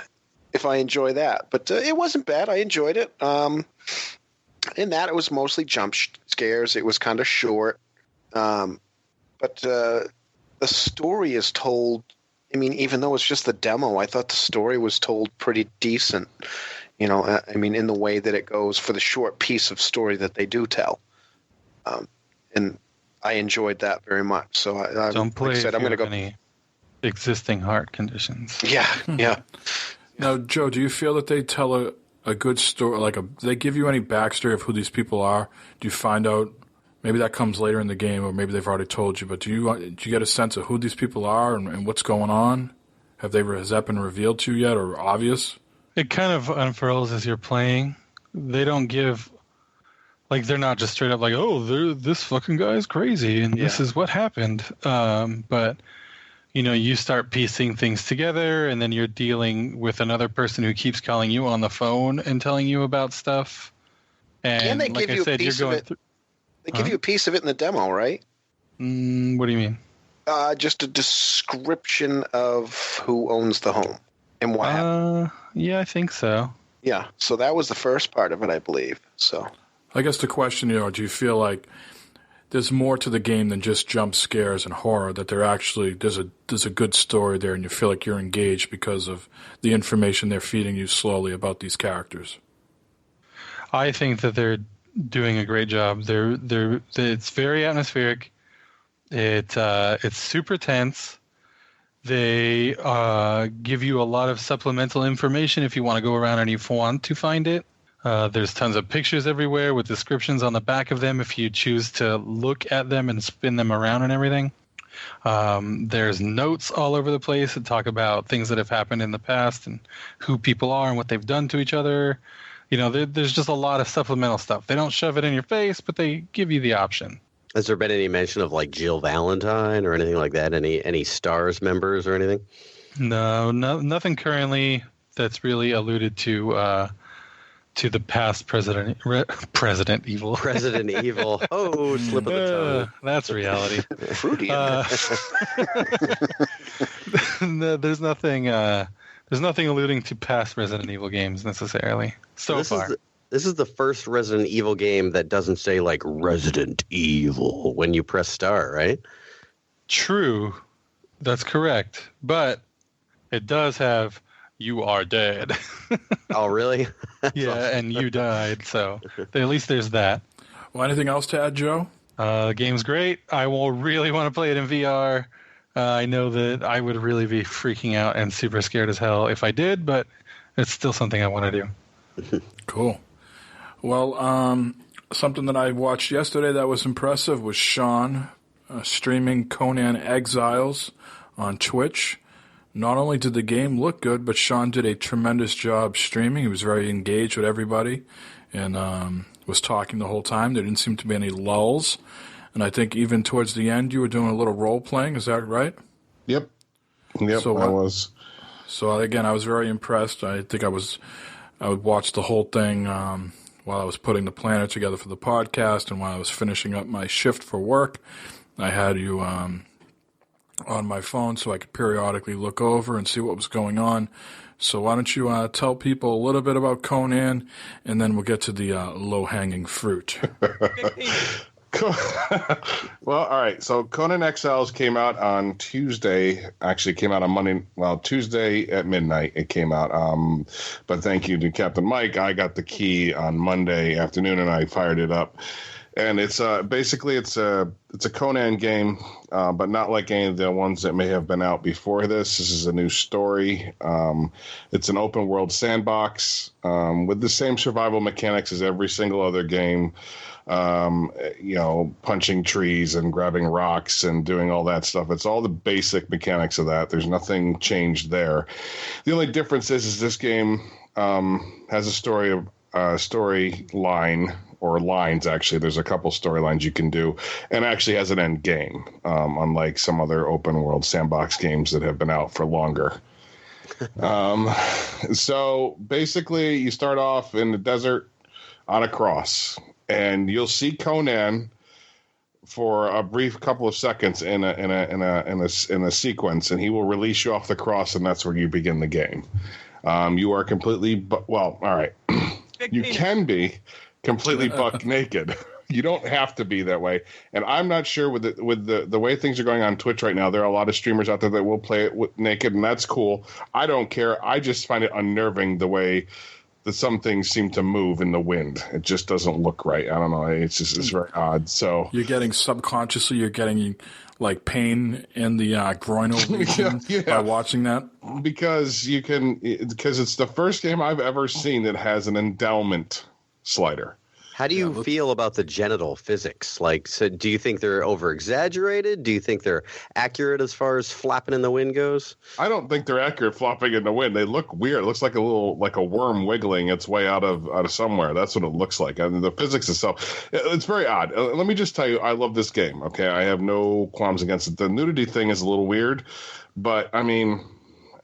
enjoy that. But it wasn't bad. I enjoyed it. In that, it was mostly jump scares. It was kind of short. But the story is told, I mean, even though it's just the demo, I thought the story was told pretty decent. In the way that it goes for the short piece of story that they do tell. And I enjoyed that very much. So don't play like I said, I'm going to go. Any existing heart conditions. Yeah. Now, Joe, do you feel that they tell a good story, like do they give you any backstory of who these people are? Do you find out? Maybe that comes later in the game, or maybe they've already told you. But do you get a sense of who these people are and what's going on? Has that been revealed to you yet, or obvious? It kind of unfurls as you're playing. They don't give, like, they're not just straight up like, oh, this fucking guy is crazy and this is what happened. But you start piecing things together, and then you're dealing with another person who keeps calling you on the phone and telling you about stuff. And they like give I you said, a piece you're of going it. through. They give you a piece of it in the demo, right? What do you mean? Just a description of who owns the home and what happened. Yeah, I think so. Yeah, so that was the first part of it, I believe. So, I guess the question, do you feel like there's more to the game than just jump scares and horror? That there's a good story there, and you feel like you're engaged because of the information they're feeding you slowly about these characters? I think that they're doing a great job. It's very atmospheric. It's super tense. They give you a lot of supplemental information if you want to go around and you want to find it. There's tons of pictures everywhere with descriptions on the back of them if you choose to look at them and spin them around and everything. There's notes all over the place that talk about things that have happened in the past and who people are and what they've done to each other. There's just a lot of supplemental stuff. They don't shove it in your face, but they give you the option. Has there been any mention of like Jill Valentine or anything like that? Any Stars members or anything? No, nothing currently that's really alluded to the past President Evil. President Evil. Oh, slip of the tongue. That's reality. Fruity. There's nothing. There's nothing alluding to past Resident Evil games necessarily so far. This is the first Resident Evil game that doesn't say like Resident Evil when you press star, right? True. That's correct. But it does have "You are dead." Oh, really? Yeah, and you died. So at least there's that. Well, anything else to add, Joe? The game's great. I will really want to play it in VR. I know that I would really be freaking out and super scared as hell if I did, but it's still something I want to do. Cool. Well, something that I watched yesterday that was impressive was Sean streaming Conan Exiles on Twitch. Not only did the game look good, but Sean did a tremendous job streaming. He was very engaged with everybody and was talking the whole time. There didn't seem to be any lulls. And I think even towards the end, you were doing a little role-playing. Is that right? Yep, So, I was. So, again, I was very impressed. I think I would watch the whole thing while I was putting the planner together for the podcast and while I was finishing up my shift for work. I had you on my phone so I could periodically look over and see what was going on. So why don't you tell people a little bit about Conan, and then we'll get to the low-hanging fruit. Well, all right. So Conan Exiles came out on Tuesday. Actually, came out on Monday. Well, Tuesday at midnight it came out. But thank you to Captain Mike. I got the key on Monday afternoon and I fired it up. And it's basically it's a Conan game, but not like any of the ones that may have been out before this. This is a new story. It's an open world sandbox with the same survival mechanics as every single other game. Punching trees and grabbing rocks and doing all that stuff. It's all the basic mechanics of that. There's nothing changed there. The only difference is this game has a storyline or lines. Actually, there's a couple storylines you can do, and actually has an end game, unlike some other open world sandbox games that have been out for longer. So basically, you start off in the desert on a cross. And you'll see Conan for a brief couple of seconds in a sequence, and he will release you off the cross, and that's where you begin the game. You are completely all right. You can be completely buck naked. You don't have to be that way. And I'm not sure with the way things are going on Twitch right now. There are a lot of streamers out there that will play it naked, and that's cool. I don't care. I just find it unnerving the way some things seem to move in the wind. It just doesn't look right. I don't know. It's very odd. So you're getting subconsciously, you're getting like pain in the groinal region by watching that. Because it's the first game I've ever seen that has an endowment slider. How do you feel about the genital physics? Like, so do you think they're over-exaggerated? Do you think they're accurate as far as flapping in the wind goes? I don't think they're accurate flopping in the wind. They look weird. It looks like a worm wiggling its way out of somewhere. That's what it looks like. I mean, the physics itself, it's very odd. Let me just tell you, I love this game. Okay, I have no qualms against it. The nudity thing is a little weird, but I mean,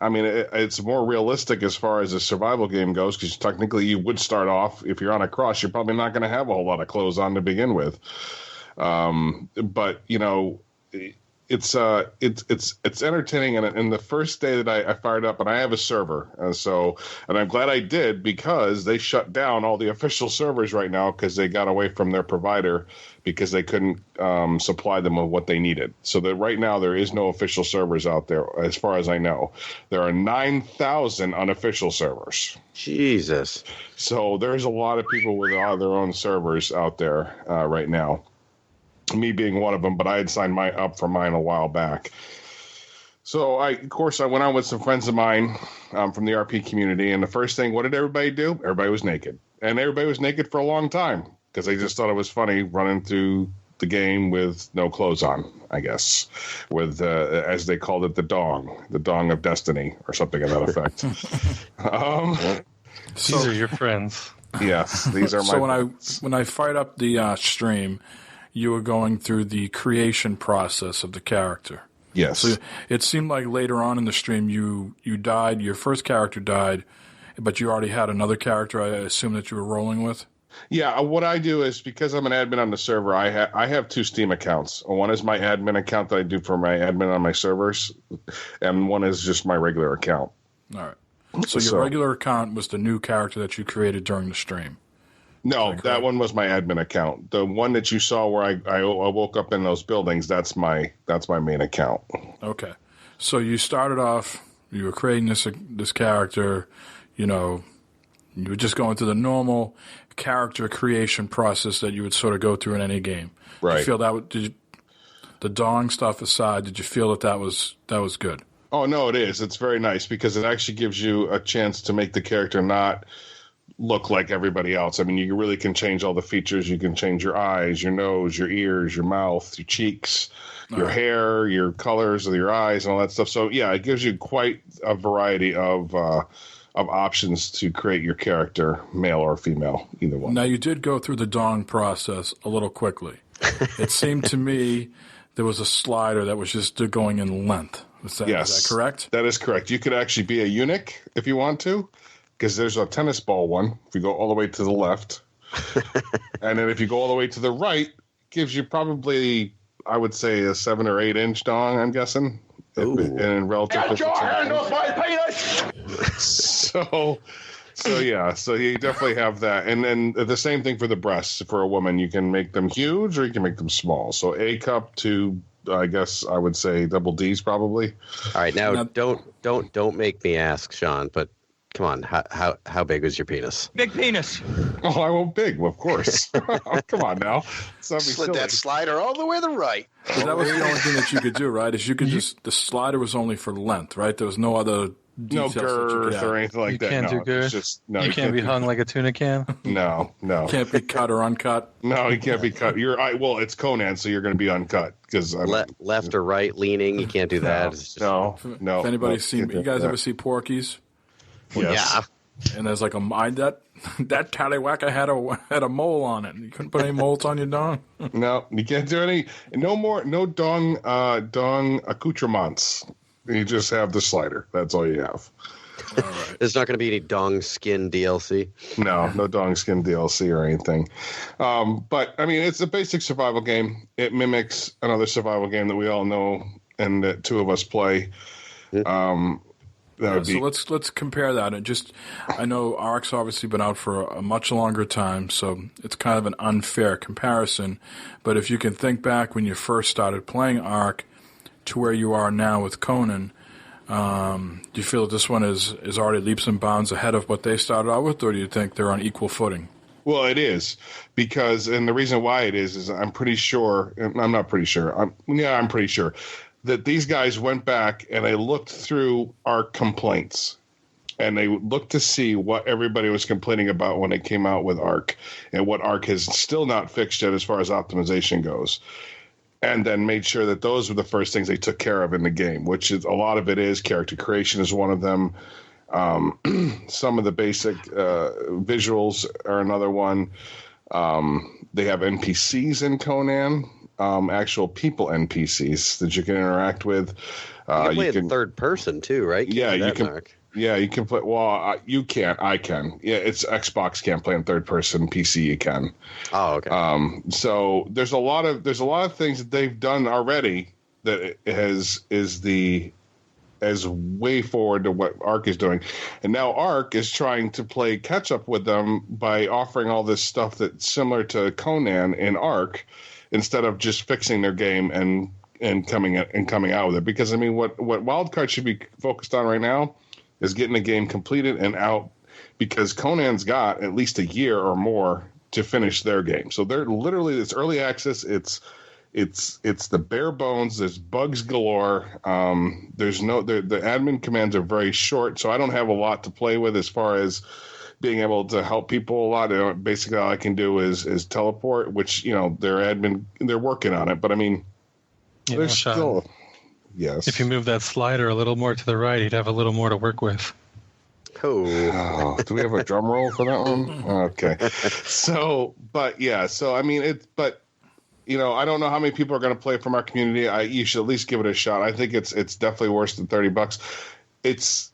it's more realistic as far as a survival game goes, because technically you would start off, if you're on a cross, you're probably not going to have a whole lot of clothes on to begin with. But it's entertaining. And the first day that I fired up, and I have a server, and I'm glad I did, because they shut down all the official servers right now because they got away from their provider because they couldn't supply them with what they needed. So that right now there is no official servers out there, as far as I know. There are 9,000 unofficial servers. Jesus. So there's a lot of people with their own servers out there right now. Me being one of them, but I had signed up for mine a while back. So I went on with some friends of mine from the RP community, and the first thing, what did everybody do? Everybody was naked. And everybody was naked for a long time, because they just thought it was funny running through the game with no clothes on, I guess, with, as they called it, the dong of destiny, or something of that effect. These are your friends. Yes, these are my friends. So when I fired up the stream, you were going through the creation process of the character. Yes. So it seemed like later on in the stream you died, your first character died, but you already had another character, I assume, that you were rolling with? Yeah, what I do is, because I'm an admin on the server, I have 2 Steam accounts. One is my admin account that I do for my admin on my servers, and one is just my regular account. All right. So your regular account was the new character that you created during the stream? No, that one was my admin account. The one that you saw where I woke up in those buildings, that's my main account. Okay. So you started off, you were creating this character, you were just going through the normal character creation process that you would sort of go through in any game. Right. Did you feel the dong stuff aside, did you feel that was good? Oh, no, it is. It's very nice, because it actually gives you a chance to make the character not look like everybody else. I mean, you really can change all the features. You can change your eyes, your nose, your ears, your mouth, your cheeks, your hair, your colors of your eyes, and all that stuff. So yeah, it gives you quite a variety of options to create your character, male or female, either one. Now, you did go through the dong process a little quickly. It seemed to me there was a slider that was just going in length. Is that correct? That is correct. You could actually be a eunuch if you want to, because there's a tennis ball one. If you go all the way to the left, and then if you go all the way to the right, it gives you probably, I would say, a 7 or 8 inch dong, I'm guessing. And relative. Get your hand off my penis! So yeah, so you definitely have that. And then the same thing for the breasts. For a woman, you can make them huge or you can make them small. So A cup to, I guess I would say, double D's probably. All right, now don't make me ask, Sean, but come on, how big was your penis? Big penis. Oh, I won't big, of course. Come on now. Slid that slider all the way to the right. But that was the only thing that you could do, right? Is you could the slider was only for length, right? There was no other details girth or anything like You that. can't do girth? It's just, no, You can't be hung like a tuna can? No. Can't be cut or uncut. No, you can't be cut. Well, it's Conan, so you're going to be uncut. Because left or right leaning, you can't do that. It's just, no. If anybody's seen, you guys ever see Porky's? Yes. Yeah. And there's like that tallywhacker had a mole on it. You couldn't put any moles on your dong. No, you can't do any. No dong accoutrements. You just have the slider. That's all you have. All right. There's not going to be any dong skin DLC. No dong skin DLC or anything. But I mean, it's a basic survival game. It mimics another survival game that we all know and that 2 of us play. So let's compare that. I know Ark's obviously been out for a much longer time, so it's kind of an unfair comparison. But if you can think back when you first started playing Ark to where you are now with Conan, Do you feel that this one is already leaps and bounds ahead of what they started out with, or do you think they're on equal footing? Well, it is because, and the reason why it is I'm pretty sure, I'm not pretty sure, I'm pretty sure that these guys went back and they looked through ARC complaints and they looked to see what everybody was complaining about when they came out with ARC and what ARC has still not fixed yet as far as optimization goes. And then made sure that those were the first things they took care of in the game, which is a lot of it is character creation is one of them. Some of the basic visuals are another one. They have NPCs in Conan, actual people NPCs that you can interact with. You can play it third person too, right? Yeah, you can. Mark. Yeah, you can play. Well, you can't. I can. Yeah, it's Xbox can't play in third person. PC you can. Oh, okay. So there's a lot of things that they've done already that is way forward to what ARC is doing, and now ARC is trying to play catch up with them by offering all this stuff that's similar to Conan in ARC, instead of just fixing their game and coming out with it. Because I mean, what Wildcard should be focused on right now is getting the game completed and out, because Conan's got at least a year or more to finish their game. So they're literally, it's early access. It's the bare bones. There's bugs galore. The admin commands are very short, so I don't have a lot to play with as far as being able to help people a lot. Basically, all I can do is teleport, which they're working on it. But I mean, there's still. Yes. If you move that slider a little more to the right, you'd have a little more to work with. Oh, do we have a drum roll for that one? Okay. So I mean, I don't know how many people are going to play from our community. You should at least give it a shot. I think it's definitely worse than $30. It's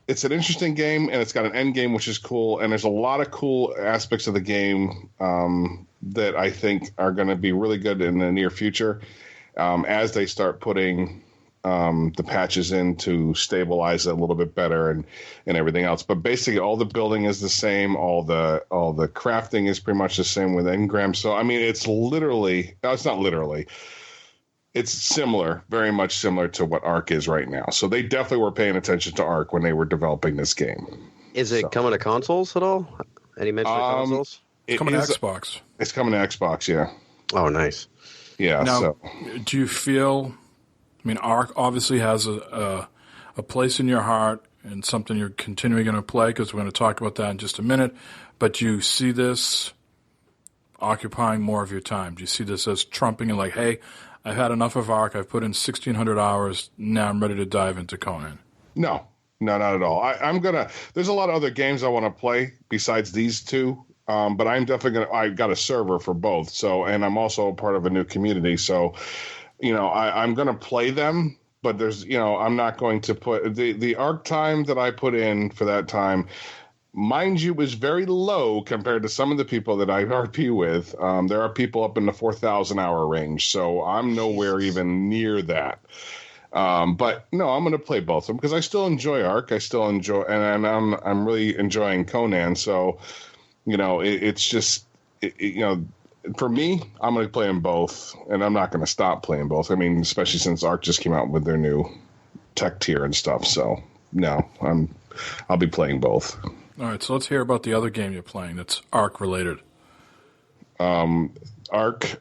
an interesting game, and it's got an end game, which is cool. And there's a lot of cool aspects of the game that I think are going to be really good in the near future. As they start putting the patches in to stabilize it a little bit better and everything else. But basically all the building is the same. All the crafting is pretty much the same with engrams. So, I mean, it's similar, very much similar to what ARC is right now. So they definitely were paying attention to ARC when they were developing this game. Is it coming to consoles at all? Any mention of consoles? It's coming to Xbox. It's coming to Xbox, yeah. Oh, nice. Yeah. Now, do you feel? I mean, ARC obviously has a place in your heart and something you're continually going to play, because we're going to talk about that in just a minute. But do you see this occupying more of your time? Do you see this as trumping and like, hey, I've had enough of ARC. I've put in 1,600 hours. Now I'm ready to dive into Conan. No, not at all. There's a lot of other games I want to play besides these two. But I'm definitely I got a server for both. So, and I'm also a part of a new community. So, I'm going to play them, but I'm not going to put the ARC time that I put in for that time, mind you, was very low compared to some of the people that I RP with. There are people up in the 4,000 hour range. So I'm nowhere even near that. But no, I'm going to play both of them because I still enjoy ARC. I still enjoy, and I'm really enjoying Conan. So, it's just, for me, I'm going to play them both, and I'm not going to stop playing both. I mean, especially since ARC just came out with their new tech tier and stuff. So, no, I'll be playing both. All right, so let's hear about the other game you're playing that's ARC related. ARC.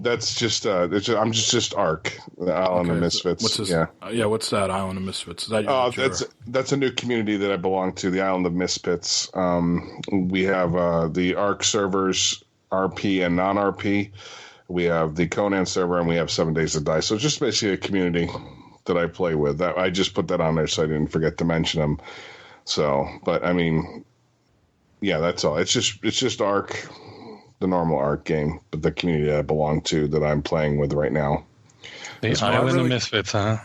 That's just. I'm just ARC. The Island of Misfits. What's this? Yeah. What's that? Island of Misfits. Is that that's a new community that I belong to. The Island of Misfits. We have the ARC servers, RP and non-RP. We have the Conan server, and we have 7 Days to Die. So it's just basically a community that I play with. I just put that on there so I didn't forget to mention them. So, but I mean, yeah, that's all. It's just ARC. The normal ARC game, but the community that I belong to that I'm playing with right now. The Island of Misfits, huh?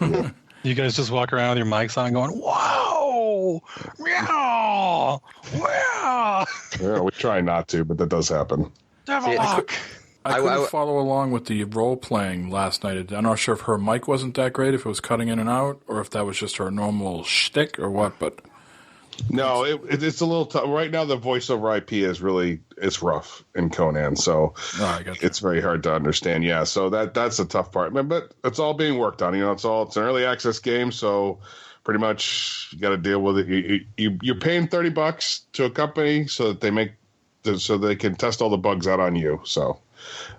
Yeah. You guys just walk around with your mics on going, wow, meow, wow. Yeah, we try not to, but that does happen. I couldn't follow along with the role-playing last night. I'm not sure if her mic wasn't that great, if it was cutting in and out, or if that was just her normal shtick or what, but No, it's a little tough. Right now, the voice over IP is it's rough in Conan, so it's very hard to understand. Yeah, so that's a tough part. But it's all being worked on. It's an early access game, so pretty much you got to deal with it. You're paying $30 to a company so that so they can test all the bugs out on you. So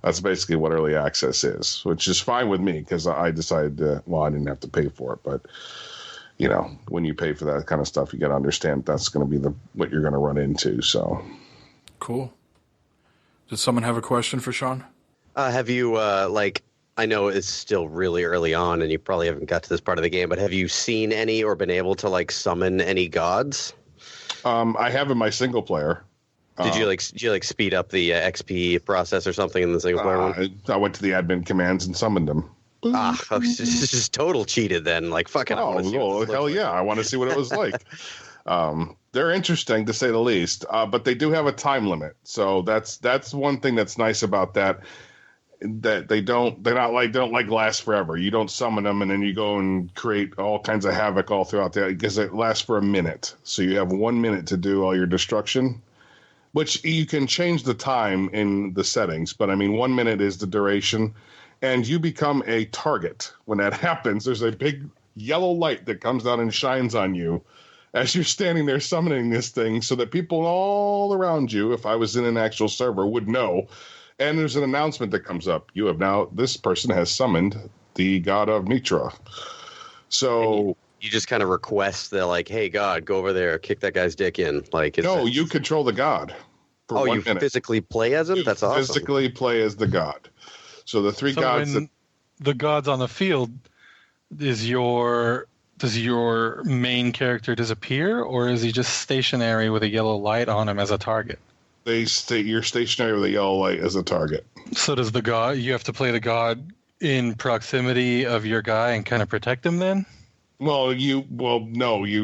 that's basically what early access is, which is fine with me because I decided I didn't have to pay for it, but. When you pay for that kind of stuff, you got to understand that's going to be what you're going to run into. So, cool. Does someone have a question for Sean? Have you I know it's still really early on, and you probably haven't got to this part of the game, but have you seen any or been able to summon any gods? I have in my single player. Did you speed up the XP process or something in the single player one? I went to the admin commands and summoned them. This is just total cheated then. Fucking. Hell yeah! I want to see what it was like. They're interesting to say the least, but they do have a time limit. So that's one thing that's nice about that. That they don't last forever. You don't summon them and then you go and create all kinds of havoc all throughout the because it lasts for a minute. So you have 1 minute to do all your destruction, which you can change the time in the settings. But 1 minute is the duration. And you become a target. When that happens, there's a big yellow light that comes down and shines on you as you're standing there summoning this thing so that people all around you, if I was in an actual server, would know. And there's an announcement that comes up. This person has summoned the god of Mitra. So you just kind of request that, hey, God, go over there, kick that guy's dick in. You control the god. For 1 minute. Physically play as him? That's awesome. Physically play as the god. So the three gods. The gods on the field, does your main character disappear, or is he just stationary with a yellow light on him as a target? You're stationary with a yellow light as a target. So does the god? You have to play the god in proximity of your guy and kind of protect him then? No, you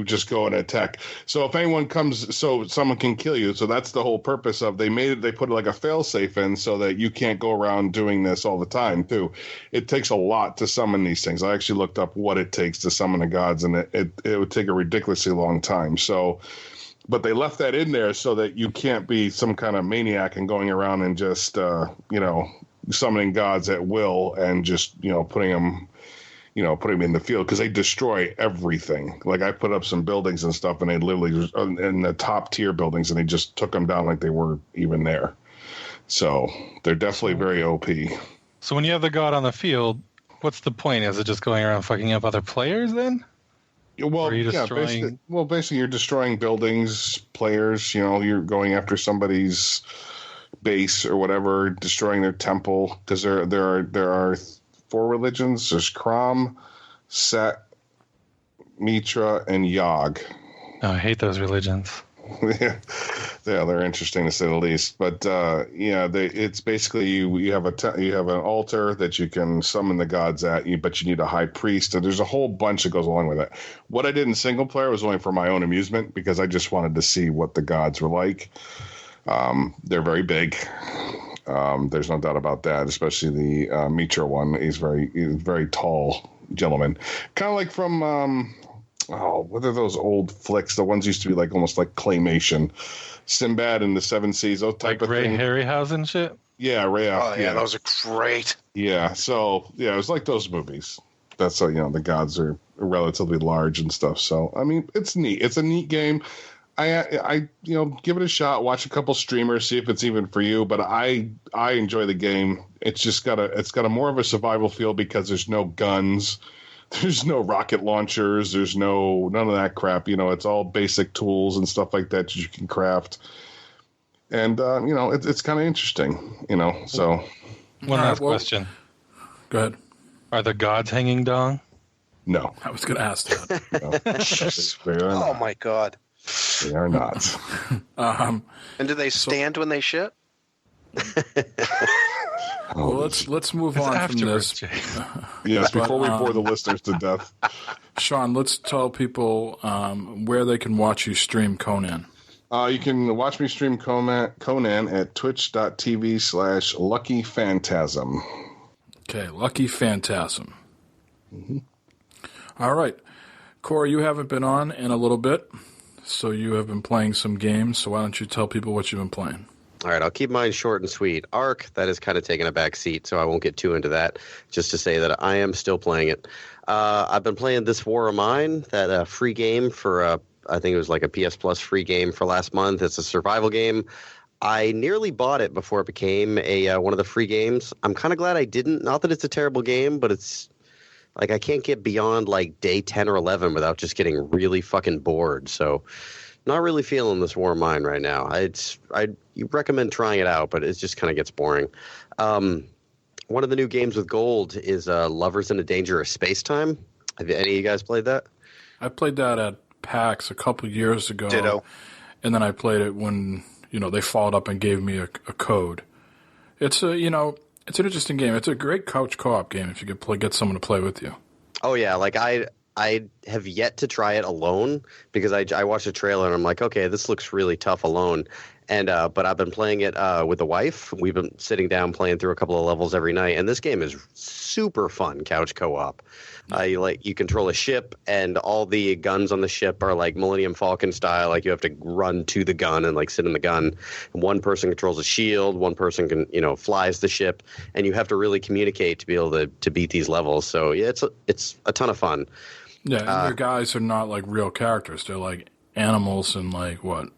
just go and attack. So if anyone comes, so someone can kill you. So that's the whole purpose of they put like a fail-safe in so that you can't go around doing this all the time too. It takes a lot to summon these things. I actually looked up what it takes to summon the gods, and it would take a ridiculously long time. So, but they left that in there so that you can't be some kind of maniac and going around and just summoning gods at will and just putting them in the field because they destroy everything. I put up some buildings and stuff, and they literally in the top tier buildings, and they just took them down like they were even there. So they're definitely very OP. So when you have the god on the field, what's the point? Is it just going around fucking up other players then? Well, basically you're destroying buildings, players. You're going after somebody's base or whatever, destroying their temple because there are 4 religions. There's Kram, Set, Mitra, and Yog. Oh, I hate those religions. yeah, they're interesting to say the least. But it's basically you have an altar that you can summon the gods at, but you need a high priest. And there's a whole bunch that goes along with it. What I did in single player was only for my own amusement because I just wanted to see what the gods were like. They're very big. There's no doubt about that, especially the Mitra one. He's very tall gentleman. Kind of like from, what are those old flicks? The ones used to be almost like claymation. Sinbad and the Seven Seas, those type of Ray thing. Harryhausen shit? Yeah, Ray. Oh, yeah, those are great. Yeah, so, it was like those movies. That's how, the gods are relatively large and stuff. So, it's neat. It's a neat game. I give it a shot, watch a couple streamers, see if it's even for you. But I enjoy the game. It's just got a more of a survival feel because there's no guns, there's no rocket launchers, there's none of that crap. It's all basic tools and stuff like that you can craft. And it's kind of interesting. So one last question. Go ahead. Are the gods hanging dong? No, I was going to ask that. No. Oh my god. They are not. And do they stand when they shit? Well, let's move on from this. Yes, before we bore the listeners to death. Sean, let's tell people where they can watch you stream Conan. You can watch me stream Conan at twitch.tv/LuckyPhantasm. Okay, Lucky Phantasm. Mm-hmm. All right. Corey, you haven't been on in a little bit. So you have been playing some games, so why don't you tell people what you've been playing? All right, I'll keep mine short and sweet. Ark, that has kind of taken a back seat, so I won't get too into that. Just to say that I am still playing it. I've been playing This War of Mine, that free game for, I think it was like a PS Plus free game for last month. It's a survival game. I nearly bought it before it became one of the free games. I'm kind of glad I didn't. Not that it's a terrible game, but it's like I can't get beyond like day 10 or 11 without just getting really fucking bored. So not really feeling This War of Mine right now. I'd recommend trying it out, but it just kind of gets boring. One of the new games with gold is Lovers in a Dangerous Spacetime. Have any of you guys played that? I played that at PAX a couple years ago. Ditto. And then I played it when, they followed up and gave me a code. It's it's an interesting game. It's a great couch co-op game if you could get someone to play with you. Oh yeah, like I have yet to try it alone because I watched a trailer and I'm like, okay, this looks really tough alone. And but I've been playing it with the wife. We've been sitting down playing through a couple of levels every night, and this game is super fun couch co-op. You control a ship, and all the guns on the ship are like Millennium Falcon style. Like you have to run to the gun and like sit in the gun. And one person controls a shield, one person can flies the ship, and you have to really communicate to be able to beat these levels. So yeah, it's a ton of fun. Yeah, and your guys are not like real characters. They're like animals and like what?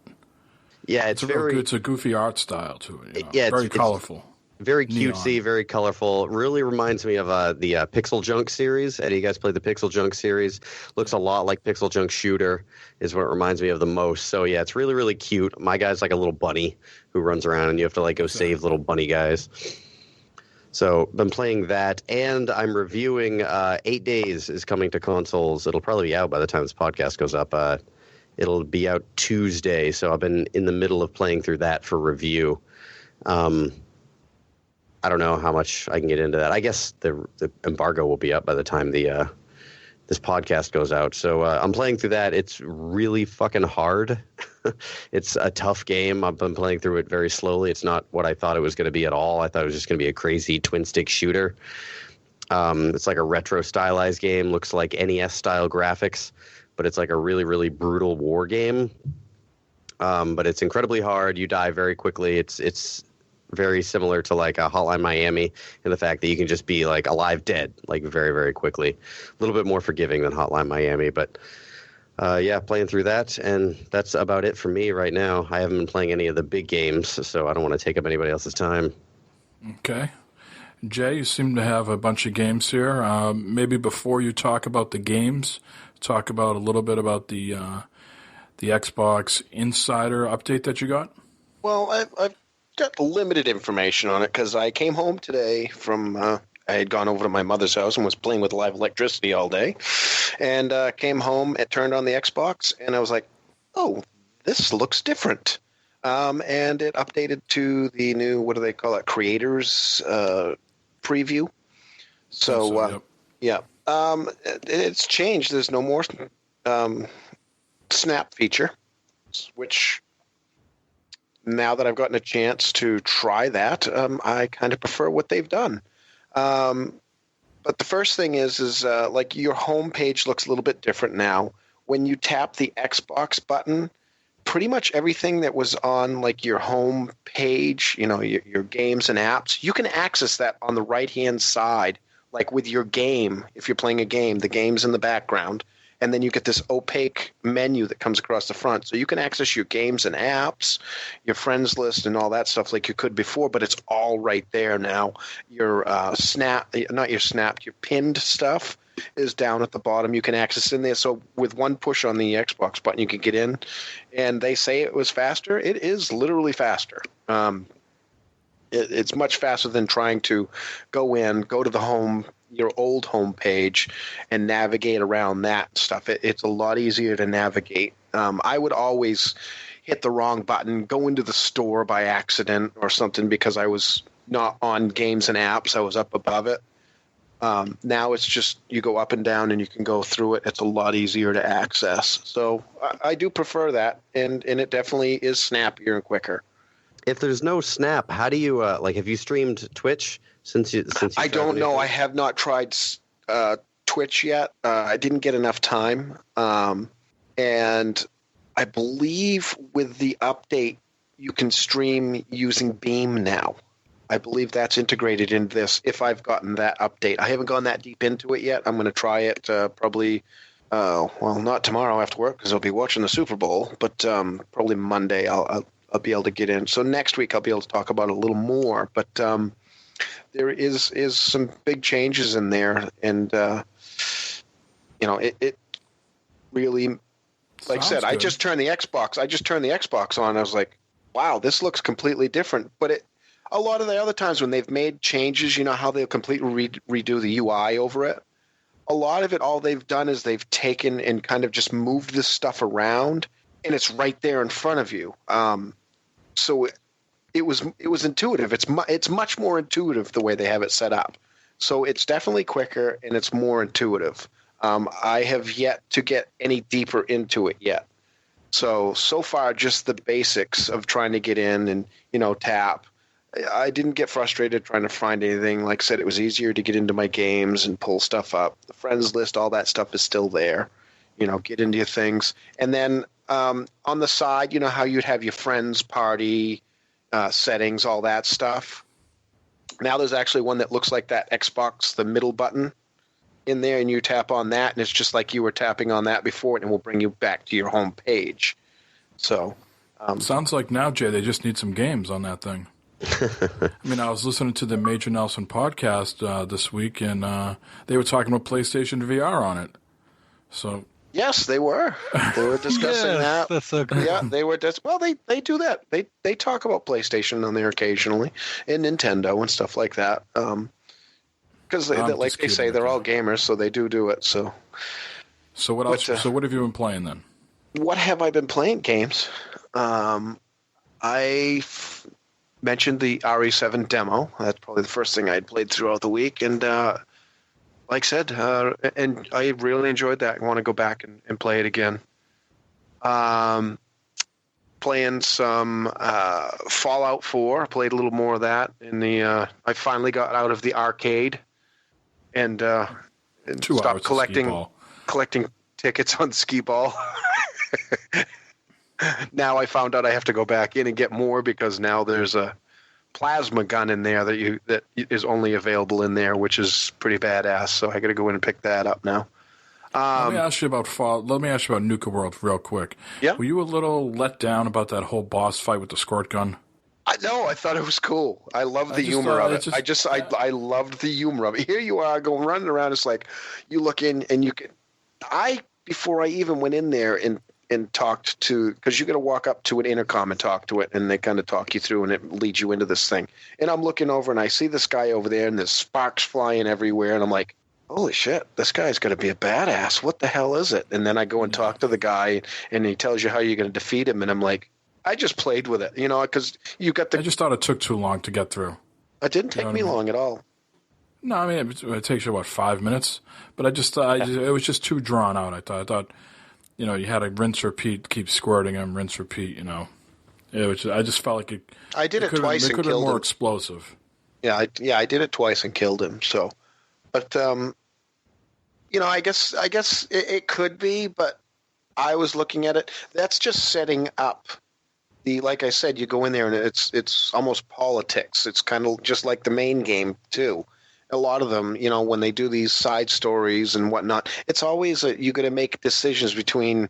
Yeah, it's very. It's a goofy art style to it. Yeah, very colorful. Very cutesy, Neon. very colorful. Really reminds me of the Pixel Junk series. Any of you guys played the Pixel Junk series? Looks a lot like Pixel Junk Shooter is what it reminds me of the most. So yeah, it's really, really cute. My guy's like a little bunny who runs around, and you have to like go save little bunny guys. So been playing that, and I'm reviewing 8 Days is coming to consoles. It'll probably be out by the time this podcast goes up. It'll be out Tuesday, so I've been in the middle of playing through that for review. I don't know how much I can get into that. I guess the embargo will be up by the time this podcast goes out. So I'm playing through that. It's really fucking hard. It's a tough game. I've been playing through it very slowly. It's not what I thought it was going to be at all. I thought it was just going to be a crazy twin-stick shooter. It's like a retro stylized game. Looks like NES-style graphics, but it's like a really, really brutal war game. But it's incredibly hard. You die very quickly. It's very similar to like a Hotline Miami in the fact that you can just be like alive dead like very, very quickly. A little bit more forgiving than Hotline Miami, but yeah, playing through that, and that's about it for me right now. I haven't been playing any of the big games, so I don't want to take up anybody else's time. Okay. Jay, you seem to have a bunch of games here. Maybe before you talk about the games, talk about a little bit about the Xbox Insider update that you got. Well, I've got limited information on it because I came home today from I had gone over to my mother's house and was playing with live electricity all day, and came home and turned on the Xbox, and I was like, oh, this looks different. And it updated to the new, what do they call it, creators preview. So, yep. Yeah, it's changed. There's no more snap feature, which now that I've gotten a chance to try that, I kind of prefer what they've done. But the first thing is like your home page looks a little bit different now. When you tap the Xbox button, pretty much everything that was on like your home page, your games and apps, you can access that on the right-hand side, like with your game. If you're playing a game, the game's in the background, and then you get this opaque menu that comes across the front. So you can access your games and apps, your friends list, and all that stuff like you could before, but it's all right there now. Your your pinned stuff is down at the bottom. You can access in there. So with one push on the Xbox button, you can get in. And they say it was faster. It is literally faster. It's much faster than trying to go to the your old home page and navigate around that stuff. It's a lot easier to navigate. I would always hit the wrong button, go into the store by accident or something because I was not on games and apps. I was up above it. Now it's just you go up and down and you can go through it. It's a lot easier to access. So I do prefer that, and it definitely is snappier and quicker. If there's no snap, how do you have you streamed Twitch since you I don't know. I have not tried Twitch yet. I didn't get enough time, and I believe with the update, you can stream using Beam now. I believe that's integrated into this. If I've gotten that update, I haven't gone that deep into it yet. I'm going to try it probably. Well, not tomorrow after work because I'll be watching the Super Bowl, but probably Monday I'll be able to get in. So next week I'll be able to talk about it a little more. But there is some big changes in there, and it really, like I said, Sounds I good. just turned the Xbox on. I was like, wow, this looks completely different. But a lot of the other times when they've made changes, you know how they'll completely redo the UI over it. A lot of it, all they've done is they've taken and kind of just moved this stuff around, and it's right there in front of you. So it was intuitive. It's much more intuitive the way they have it set up. So it's definitely quicker and it's more intuitive. I have yet to get any deeper into it yet. So far, just the basics of trying to get in and tap. I didn't get frustrated trying to find anything. Like I said, it was easier to get into my games and pull stuff up. The friends list, all that stuff is still there. Get into your things. And then on the side, how you'd have your friends party settings, all that stuff. Now there's actually one that looks like that Xbox, the middle button in there, and you tap on that, and it's just like you were tapping on that before, and it will bring you back to your home page. So Sounds like now, Jay, they just need some games on that thing. I mean, I was listening to the Major Nelson podcast this week, and they were talking about PlayStation VR on it. So yes, they were. They were discussing Yes, that. that's so cool. Yeah, they were. They do that. They talk about PlayStation on there occasionally, and Nintendo and stuff like that. Because like just they say, kidding, they're okay. all gamers, so they do it. So what else? But, So what have you been playing then? what have I been playing? Games. I mentioned the RE7 demo. That's probably the first thing I'd played throughout the week, and like I said, and I really enjoyed that. I want to go back and play it again. Playing some Fallout 4. I played a little more of that in the. I finally got out of the arcade and 2 hours stopped of skee-ball. collecting tickets on skee ball. Now I found out I have to go back in and get more because now there's a plasma gun in there that is only available in there, which is pretty badass. So I got to go in and pick that up now. Let me ask you about Nuka World real quick. Yeah. Were you a little let down about that whole boss fight with the squirt gun? I thought it was cool. I love the just humor thought of it it. just- I loved the humor of it. Here you are going running around. It's like you look in and you can. Before I even went in there and talked to, because you got to walk up to an intercom and talk to it, and they kind of talk you through, and it leads you into this thing. And I'm looking over and I see this guy over there, and there's sparks flying everywhere, and I'm like, holy shit, this guy's going to be a badass. What the hell is it? And then I go and talk to the guy, and he tells you how you're going to defeat him, and I'm like, I just played with it, because you got I just thought it took too long to get through. It didn't take me long at all. No, I mean it takes you 5 minutes, but it was just too drawn out. I thought, you had to rinse, repeat, keep squirting him, rinse, repeat. I just felt like it. I did it twice It and could have been killed more him. explosive. Yeah, I did it twice and killed him. So, but I guess it could be, but I was looking at it. That's just setting up like I said, you go in there and it's almost politics. It's kind of just like the main game too. A lot of them, when they do these side stories and whatnot, it's always you got to make decisions between,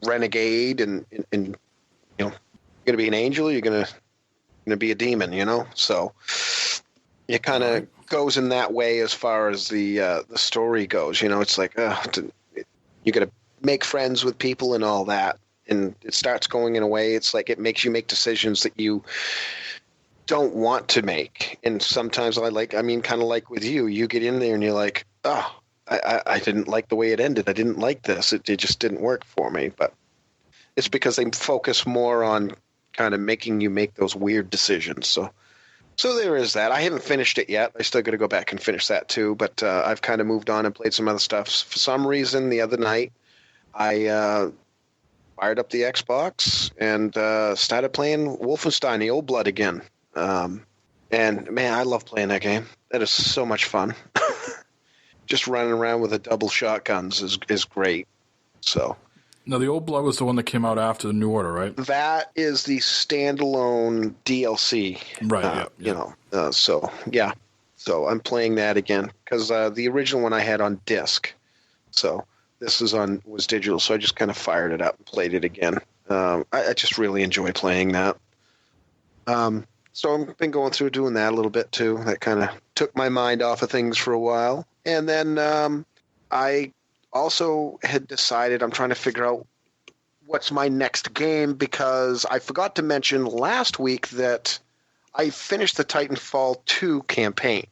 renegade and you're going to be an angel, you're going to be a demon, So it kind of goes in that way as far as the story goes. It's like you got to make friends with people and all that. And it starts going in a way, it's like it makes you make decisions that you don't want to make. And sometimes kind of like with you get in there and you're like, oh, I didn't like the way it ended. I didn't like this. It just didn't work for me. But it's because they focus more on kind of making you make those weird decisions. So there is that. I haven't finished it yet. I still got to go back and finish that too. But I've kind of moved on and played some other stuff. For some reason, the other night, I fired up the Xbox and started playing Wolfenstein: The Old Blood again. And man, I love playing that game. That is so much fun. Just running around with the double shotguns is great. So No, the Old Blood was the one that came out after the New Order, right? That is the standalone DLC. Right. Yeah. So I'm playing that again because the original one I had on disc. So this was digital. So I just kind of fired it up and played it again. I just really enjoy playing that. So I've been going through doing that a little bit too. That kind of took my mind off of things for a while. And then I also had decided I'm trying to figure out what's my next game because I forgot to mention last week that I finished the Titanfall 2 campaign.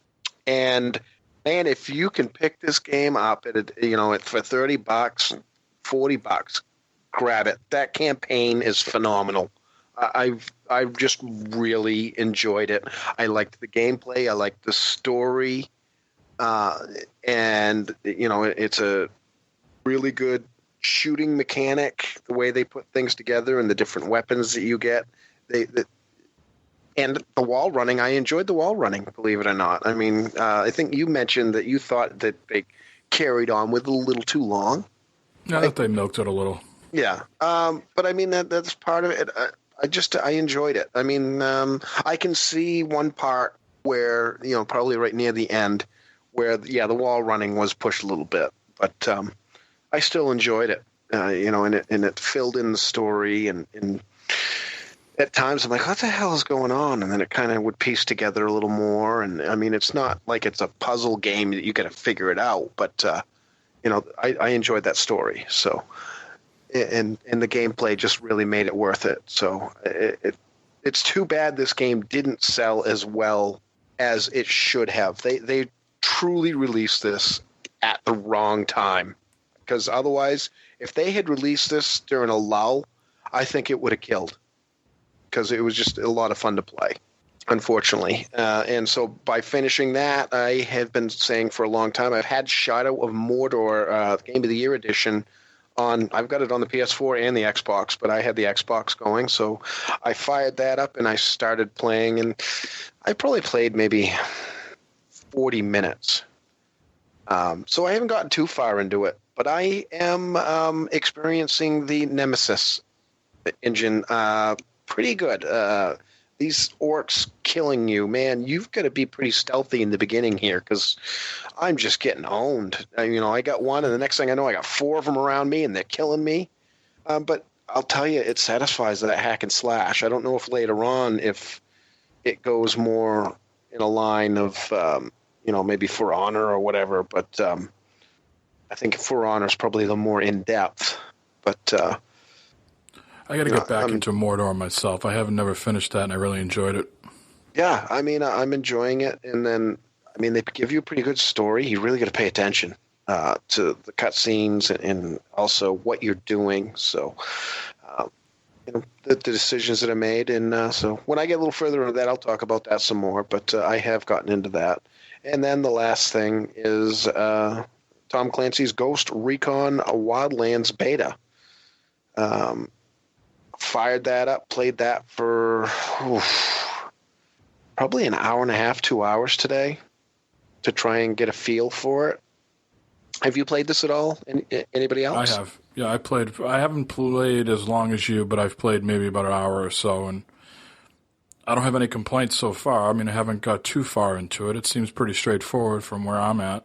And man, if you can pick this game up at for $30, $40, grab it. That campaign is phenomenal. I've just really enjoyed it. I liked the gameplay. I liked the story, and it's a really good shooting mechanic. The way they put things together and the different weapons that you get. And the wall running. I enjoyed the wall running. Believe it or not. I mean, I think you mentioned that you thought that they carried on with it a little too long. I thought they milked it a little. Yeah, but I mean that's part of it. I enjoyed it. I mean, I can see one part where probably right near the end, where the wall running was pushed a little bit, but I still enjoyed it. And it filled in the story, and at times I'm like, what the hell is going on? And then it kind of would piece together a little more. And I mean, it's not like it's a puzzle game that you got to figure it out, but I enjoyed that story. So. And the gameplay just really made it worth it. So it's too bad this game didn't sell as well as it should have. They truly released this at the wrong time. Because otherwise, if they had released this during a lull, I think it would have killed. Because it was just a lot of fun to play, unfortunately. And so by finishing that, I have been saying for a long time, I've had Shadow of Mordor, Game of the Year edition, I've got it on the PS4 and the Xbox, but I had the Xbox going, so I fired that up and I started playing, and I probably played maybe 40 minutes. So I haven't gotten too far into it, but I am experiencing the Nemesis engine pretty good. These orcs killing you, man, you've got to be pretty stealthy in the beginning here because I'm just getting owned. I got one, and the next thing I know, I got 4 of them around me, and they're killing me. But I'll tell you, it satisfies that hack and slash. I don't know if later on, if it goes more in a line of, maybe For Honor or whatever. But I think For Honor is probably the more in-depth. But I got to get back into Mordor myself. I haven't never finished that, and I really enjoyed it. Yeah, I mean, I'm enjoying it. And then, I mean, they give you a pretty good story. You really got to pay attention to the cutscenes and also what you're doing. So, the decisions that are made. And so when I get a little further into that, I'll talk about that some more. But I have gotten into that. And then the last thing is Tom Clancy's Ghost Recon Wildlands beta. Fired that up, played that for probably an hour and a half, 2 hours today to try and get a feel for it. Have you played this at all? Anybody else? I have. Yeah, I haven't played as long as you, but I've played maybe about an hour or so, and I don't have any complaints so far. I mean, I haven't got too far into it. It seems pretty straightforward from where I'm at.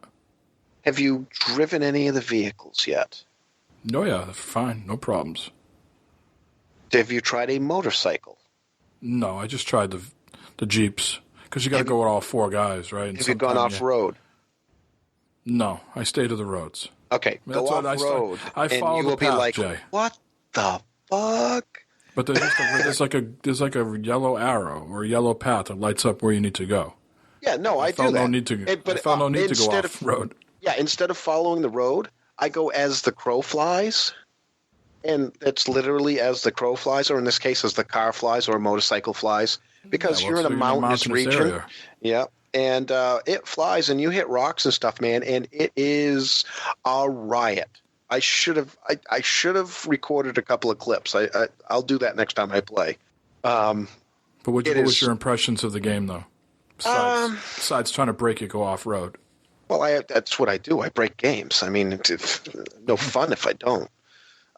Have you driven any of the vehicles yet? Oh, yeah, fine. No problems. Have you tried a motorcycle? No, I just tried the Jeeps, because you got to go with all 4 guys, right? And have you gone off-road? No, I stay to the roads. Okay, go off-road, I follow and you will the path, be like, Jay. what the fuck? But there's like a yellow arrow or a yellow path that lights up where you need to go. Yeah, no, I do that. I felt no need to go off-road. Yeah, instead of following the road, I go as the crow flies. And it's literally as the crow flies, or in this case, as the car flies or motorcycle flies, because you're in a mountainous region. Area. Yeah, and it flies, and you hit rocks and stuff, man, and it is a riot. I should have recorded a couple of clips. I'll do that next time I play. But what was your impressions of the game, though? Besides trying to break it, go off road. Well, that's what I do. I break games. I mean, it's no fun if I don't.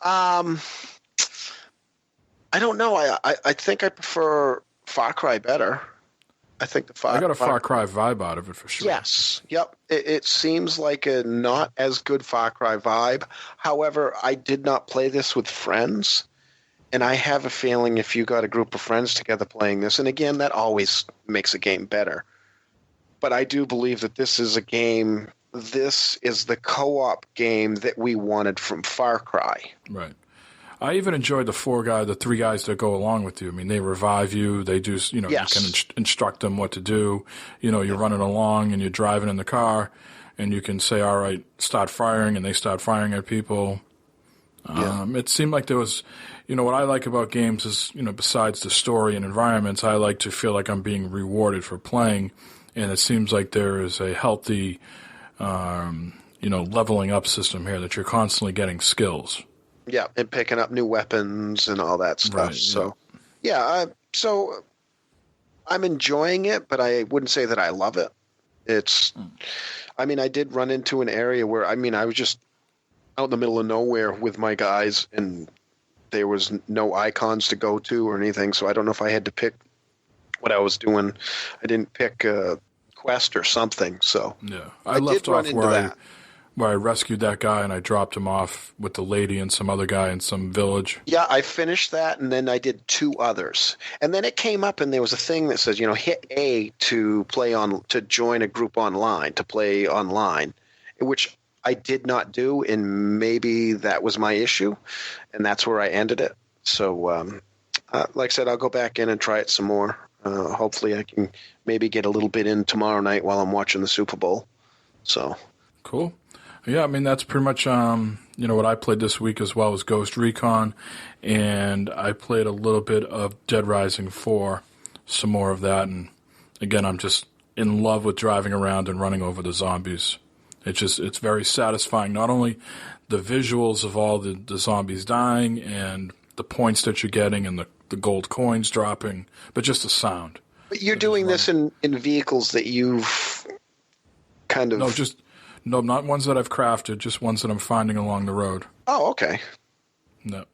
I don't know. I think I prefer Far Cry better. I think the I got a Far Cry vibe out of it for sure. Yes. Yep. It seems like a not as good Far Cry vibe. However, I did not play this with friends. And I have a feeling if you got a group of friends together playing this, and again, that always makes a game better. But I do believe that this is a game, this is the co-op game that we wanted from Far Cry. Right. I even enjoyed the three guys that go along with you. I mean, they revive you. They do, you can instruct them what to do. You're running along and you're driving in the car, and you can say, all right, start firing, and they start firing at people. It seemed like there was, what I like about games is, besides the story and environments, I like to feel like I'm being rewarded for playing, and it seems like there is a healthy, leveling up system here that you're constantly getting skills. Yeah, and picking up new weapons and all that stuff. Right, so, so I'm enjoying it, but I wouldn't say that I love it. I did run into an area where, I was just out in the middle of nowhere with my guys, and there was no icons to go to or anything, so I don't know if I had to pick what I was doing. I didn't pick a quest or something, so. Yeah, I left off where I rescued that guy and I dropped him off with the lady and some other guy in some village. Yeah, I finished that, and then I did 2 others. And then it came up, and there was a thing that says, hit A to to join a group online, to play online, which I did not do, and maybe that was my issue, and that's where I ended it. So, like I said, I'll go back in and try it some more. Hopefully I can maybe get a little bit in tomorrow night while I'm watching the Super Bowl. So cool. Yeah, that's pretty much what I played this week as well as Ghost Recon, and I played a little bit of Dead Rising 4, some more of that, and again, I'm just in love with driving around and running over the zombies. It's very satisfying, not only the visuals of all the zombies dying and the points that you're getting and the gold coins dropping, but just the sound. But you're doing this in vehicles that you've kind of... No, not ones that I've crafted, just ones that I'm finding along the road. Oh, okay. No.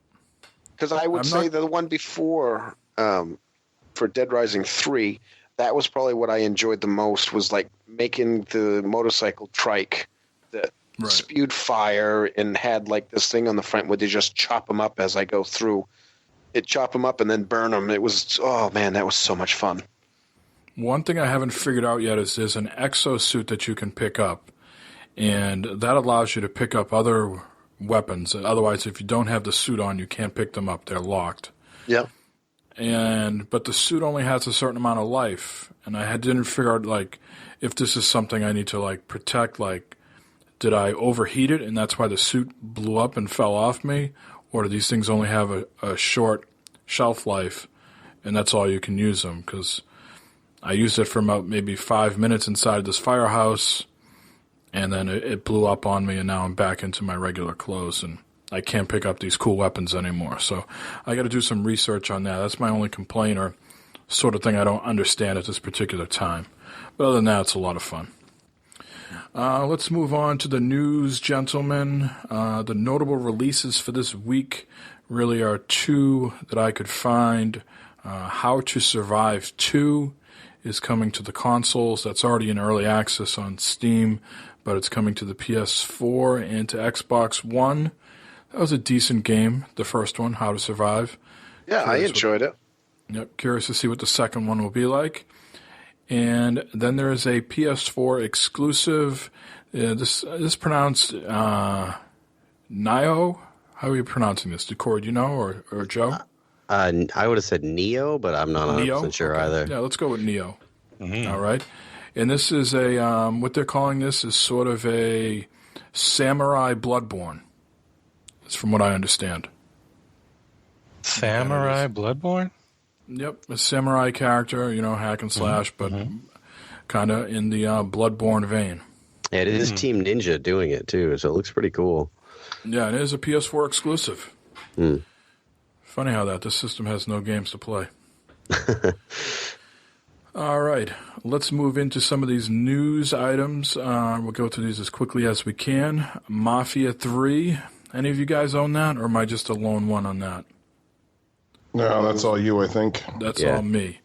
Because I would say the one before, for Dead Rising 3, that was probably what I enjoyed the most, was like making the motorcycle trike that spewed fire and had like this thing on the front where they just chop them up as I go through. It chop them up and then burn them. It was, oh man, that was so much fun. One thing I haven't figured out yet is there's an exosuit that you can pick up, and that allows you to pick up other weapons. Otherwise, if you don't have the suit on, you can't pick them up. They're locked. Yeah. But the suit only has a certain amount of life, and I didn't figure out if this is something I need to protect. Did I overheat it, and that's why the suit blew up and fell off me, or do these things only have a short shelf life, and that's all you can use them? Because I used it for about maybe 5 minutes inside this firehouse, and then it blew up on me, and now I'm back into my regular clothes, and I can't pick up these cool weapons anymore. So I got to do some research on that. That's my only complaint, or sort of thing I don't understand at this particular time. But other than that, it's a lot of fun. Let's move on to the news, gentlemen. The notable releases for this week really are 2 that I could find. How to Survive 2 is coming to the consoles. That's already in early access on Steam, but it's coming to the PS4 and to Xbox One. That was a decent game, the first one, How to Survive. Yeah, I enjoyed it. Yep, curious to see what the second one will be like. And then there is a PS4 exclusive. This is pronounced Nio. How are you pronouncing this? Decord, or Joe? I would have said Neo, but I'm not 100% sure either. Yeah, let's go with Neo. Mm-hmm. All right. And this is what they're calling this is sort of a samurai Bloodborne. That's from what I understand. Samurai Bloodborne? Yep, a samurai character, hack and slash, but kind of in the Bloodborne vein. Yeah, it is Team Ninja doing it, too, so it looks pretty cool. Yeah, it is a PS4 exclusive. Funny how this system has no games to play. All right, let's move into some of these news items. We'll go through these as quickly as we can. Mafia 3 Any of you guys own that, or am I just a lone one on that? No, that's all you, I think. That's all me.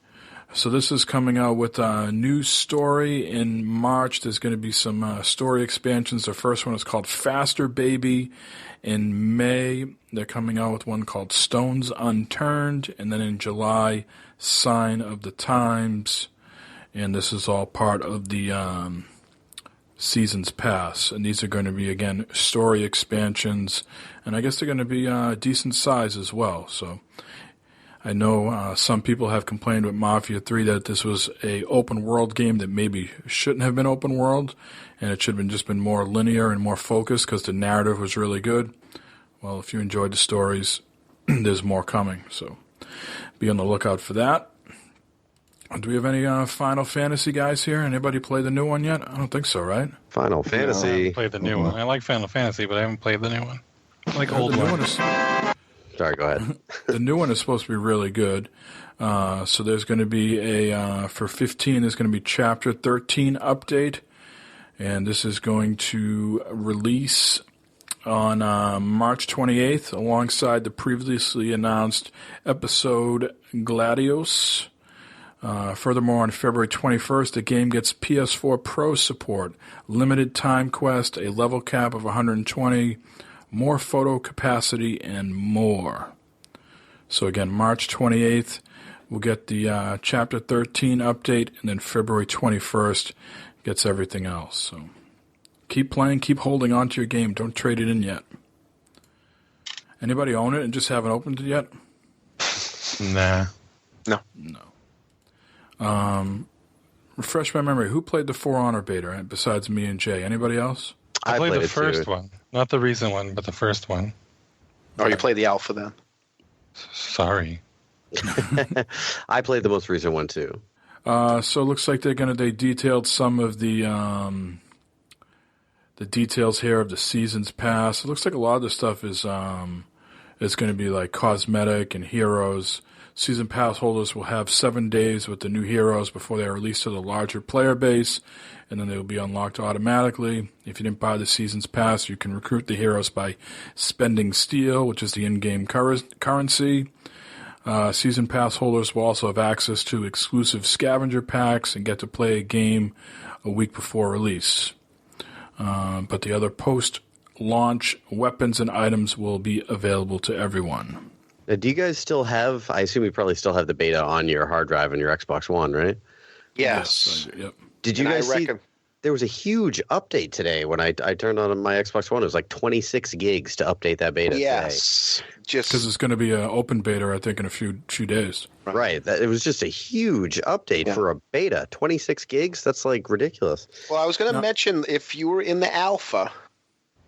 So this is coming out with a new story in March. There's going to be some story expansions. The first one is called Faster Baby. In May, they're coming out with one called Stones Unturned. And then in July, Sign of the Times. And this is all part of the Seasons Pass. And these are going to be, again, story expansions. And I guess they're going to be decent size as well. So I know some people have complained with Mafia 3 that this was a open world game that maybe shouldn't have been open world, and it should have just been more linear and more focused because the narrative was really good. Well, if you enjoyed the stories, there's more coming, so be on the lookout for that. Do we have any Final Fantasy guys here? Anybody play the new one yet? I don't think so, right? Final I Fantasy. haven't played the new one. I like Final Fantasy, but I haven't played the new one. I like old The new ones. one is... Sorry, go ahead. The new one is supposed to be really good. So there's going to be for 15, there's going to be Chapter 13 update. And this is going to release on March 28th alongside the previously announced episode Gladios. Furthermore, on February 21st, the game gets PS4 Pro support, limited time quest, a level cap of 120, more photo capacity, and more. So again, March 28th, we'll get the Chapter 13 update, and then February 21st gets everything else. So keep playing, keep holding on to your game. Don't trade it in yet. Anybody own it and just haven't opened it yet? Nah. No. Refresh my memory. Who played the For Honor beta besides me and Jay? Anybody else? I played the it first too. one. Not the recent one, but the first one. Oh, you played the alpha then? Sorry. I played the most recent one too. So it looks like they detailed some of the details here of the Seasons Pass. It looks like a lot of the stuff is going to be like cosmetic and heroes. Season Pass holders will have 7 days with the new heroes before they are released to the larger player base, and then they will be unlocked automatically. If you didn't buy the Seasons Pass, you can recruit the heroes by spending steel, which is the in-game currency. Season Pass holders will also have access to exclusive scavenger packs and get to play a game a week before release. But the other post-launch weapons and items will be available to everyone. Now, do you guys still have, I assume you probably still have the beta on your hard drive and your Xbox One, right? Yes. Yep. Did you And guys I see, reckon- there was a huge update today when I turned on my Xbox One. It was like 26 gigs to update that beta Yes. Because Just it's going to be an open beta, I think, in a few days. today. Right. It was just a huge update Yeah. for a beta. 26 gigs? That's like ridiculous. well, I was going to mention if you were in the alpha,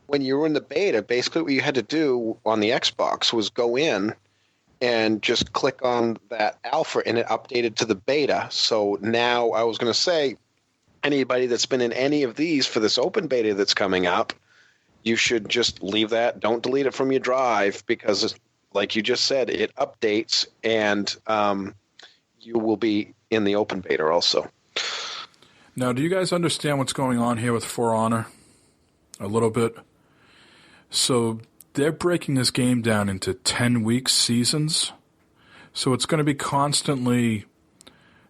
when you were in the beta, basically what you had to do on the Xbox was go in and just click on that alpha and it updated to the beta. So now I was going to say, anybody that's been in any of these for this open beta that's coming up, you should just leave that. Don't delete it from your drive because, like you just said, it updates and you will be in the open beta also. Now, do you guys understand what's going on here with For Honor? A little bit. So they're breaking this game down into 10-week seasons. So it's going to be constantly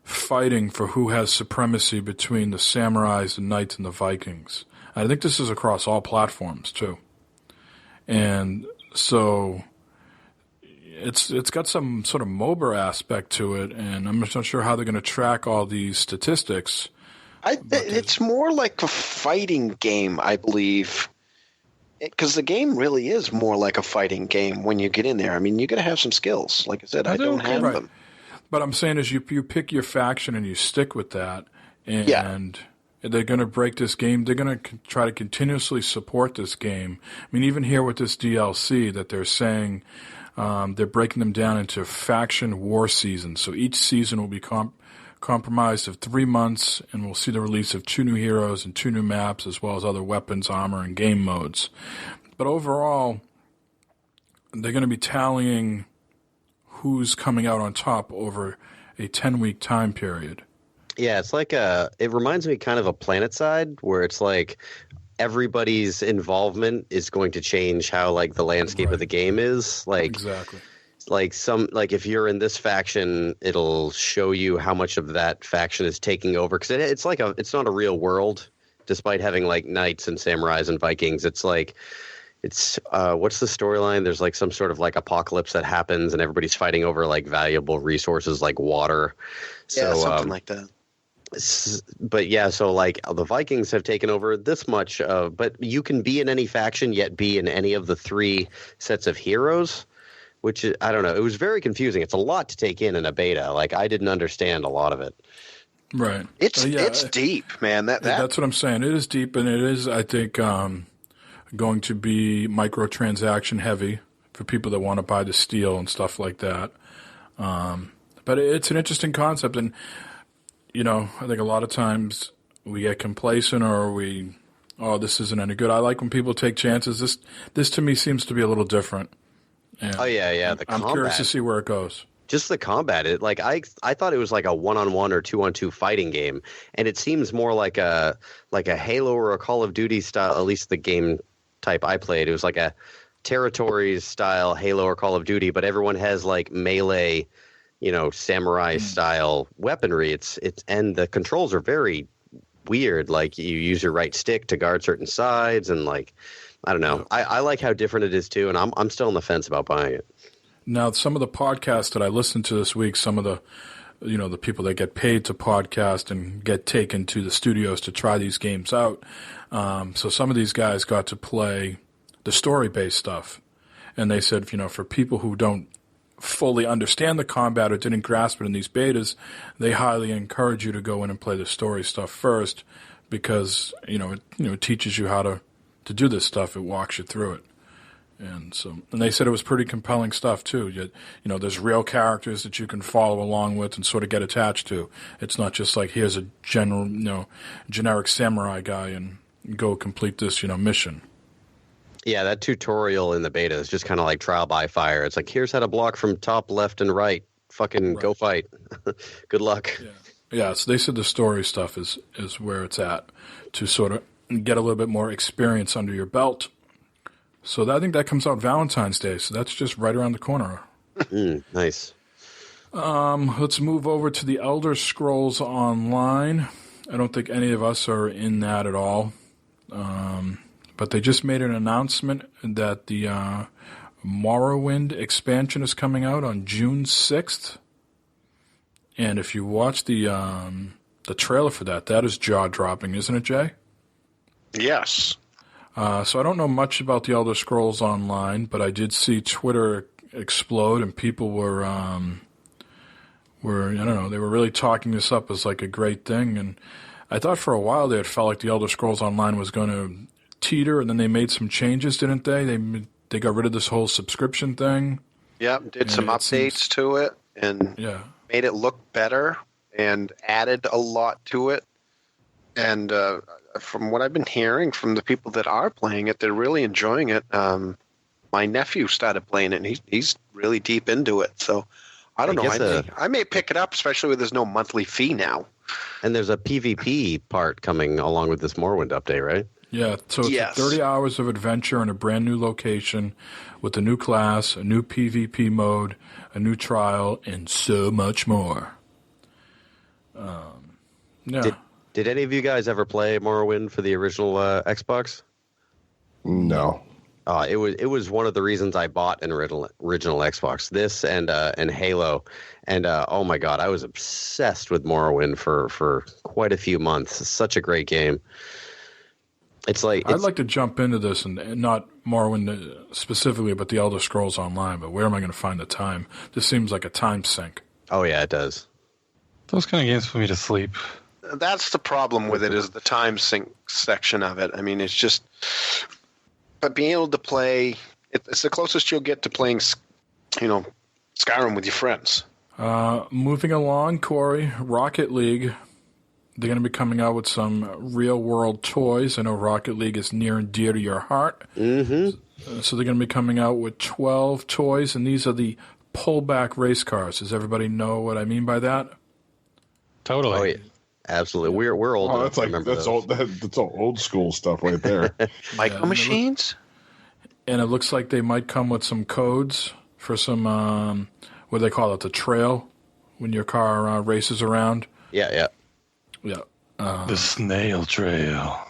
fighting for who has supremacy between the samurais, the knights, and the Vikings. I think this is across all platforms, too. And so it's got some sort of MOBA aspect to it, and I'm just not sure how they're going to track all these statistics. It's more like a fighting game, I believe. Because the game really is more like a fighting game when you get in there. I mean, you got to have some skills. Like I said, I don't have Right. them. But I'm saying is you pick your faction and you stick with that, and they're going to break this game. They're going to try to continuously support this game. I mean, even here with this DLC that they're saying they're breaking them down into faction war seasons. So each season will be comprised of 3 months, and we'll see the release of 2 new heroes and 2 new maps, as well as other weapons, armor, and game modes. But overall, they're going to be tallying who's coming out on top over a 10-week time period. Yeah, it's like it reminds me kind of a PlanetSide where it's like everybody's involvement is going to change how like the landscape of the game is. Like Exactly. like if you're in this faction, it'll show you how much of that faction is taking over, because it's not a real world, despite having like knights and samurais and Vikings. It's like what's the storyline? There's like some sort of like apocalypse that happens, and everybody's fighting over like valuable resources like water. Yeah, something like that. But yeah, so like the Vikings have taken over this much but you can be in any faction yet be in any of the 3 sets of heroes, which is, I don't know, it was very confusing. It's a lot to take in a beta. Like I didn't understand a lot of it. Right. It's deep, man. That's what I'm saying. It is deep, and it is, I think, going to be microtransaction heavy for people that want to buy the steel and stuff like that. But it's an interesting concept, and you know, I think a lot of times we get complacent, or this isn't any good. I like when people take chances. This to me seems to be a little different. And oh yeah. I'm curious to see where it goes. Just the combat, I thought it was like a 1-on-1 or 2-on-2 fighting game, and it seems more like a Halo or a Call of Duty style. At least the game type I played, it was like a territories style Halo or Call of Duty, but everyone has like melee, samurai style weaponry. It's and the controls are very weird. Like you use your right stick to guard certain sides, and like I don't know. I like how different it is too, and I'm still on the fence about buying it. Now, some of the podcasts that I listened to this week, some of the the people that get paid to podcast and get taken to the studios to try these games out. So some of these guys got to play the story-based stuff, and they said, for people who don't fully understand the combat or didn't grasp it in these betas, they highly encourage you to go in and play the story stuff first, because it teaches you how to do this stuff. It walks you through it. And they said it was pretty compelling stuff too. There's real characters that you can follow along with and sort of get attached to. It's not just like, here's a generic samurai guy and go complete this, mission. Yeah, that tutorial in the beta is just kind of like trial by fire. It's like, here's how to block from top, left, and right. Fucking go fight. Good luck. Yeah. So they said the story stuff is where it's at, to sort of get a little bit more experience under your belt. So I think that comes out Valentine's Day. So that's just right around the corner. Nice. Let's move over to the Elder Scrolls Online. I don't think any of us are in that at all. But they just made an announcement that the Morrowind expansion is coming out on June 6th. And if you watch the trailer for that is jaw-dropping, isn't it, Jay? Yes. So I don't know much about the Elder Scrolls Online, but I did see Twitter explode, and people were I don't know, they were really talking this up as like a great thing. And I thought for a while they had felt like the Elder Scrolls Online was going to teeter, and then they made some changes, didn't they? They got rid of this whole subscription thing. Yep, did some updates to it, and made it look better, and added a lot to it. And from what I've been hearing from the people that are playing it, they're really enjoying it. My nephew started playing it, and he's really deep into it. So I don't know. I may pick it up, especially when there's no monthly fee now. And there's a PvP part coming along with this Morrowind update, right? Yeah, so it's 30 hours of adventure in a brand new location with a new class, a new PvP mode, a new trial, and so much more. Did any of you guys ever play Morrowind for the original Xbox? No. It was one of the reasons I bought an original Xbox. This and Halo, and oh my god, I was obsessed with Morrowind for quite a few months. It's such a great game. I'd like to jump into this, and not Morrowind specifically, but the Elder Scrolls Online. But where am I going to find the time? This seems like a time sink. Oh yeah, it does. Those kind of games put me to sleep. That's the problem with it, is the time sync section of it. I mean, it's just, but being able to play, it's the closest you'll get to playing, Skyrim with your friends. Moving along, Corey, Rocket League. They're going to be coming out with some real-world toys. I know Rocket League is near and dear to your heart. Mm-hmm. So they're going to be coming out with 12 toys, and these are the pullback race cars. Does everybody know what I mean by that? Totally. Oh, yeah. Absolutely. We're old. Oh, enough that's to like remember that's those. that's all old school stuff right there. Micro machines? And it looks like they might come with some codes for some, what do they call it, the trail, when your car races around. Yeah. Yeah. The snail trail.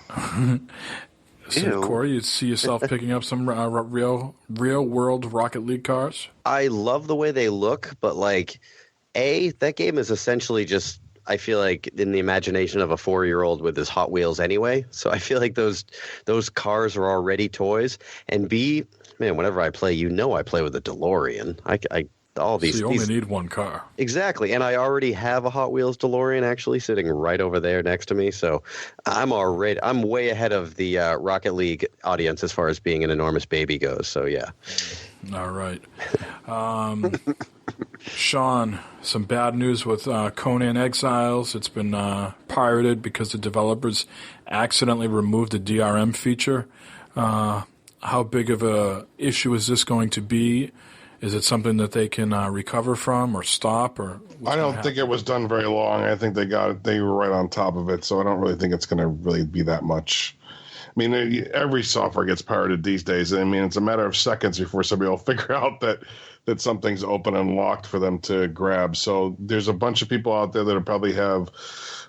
So, Corey, you see yourself picking up some real world Rocket League cars? I love the way they look, but like, that game is essentially just, I feel like, in the imagination of a 4-year-old with his Hot Wheels anyway. So I feel like those cars are already toys. And B, man, whenever I play, I play with a DeLorean. All these. So you only need one car. Exactly, and I already have a Hot Wheels DeLorean actually sitting right over there next to me. So I'm way ahead of the Rocket League audience as far as being an enormous baby goes. So yeah. All right. Sean, some bad news with Conan Exiles. It's been pirated because the developers accidentally removed the DRM feature. How big of a issue is this going to be? Is it something that they can recover from or stop? Or I don't think it was done very long. I think they were right on top of it, so I don't really think it's going to really be that much. I mean, every software gets pirated these days. I mean, it's a matter of seconds before somebody will figure out that something's open and locked for them to grab. So there's a bunch of people out there that probably have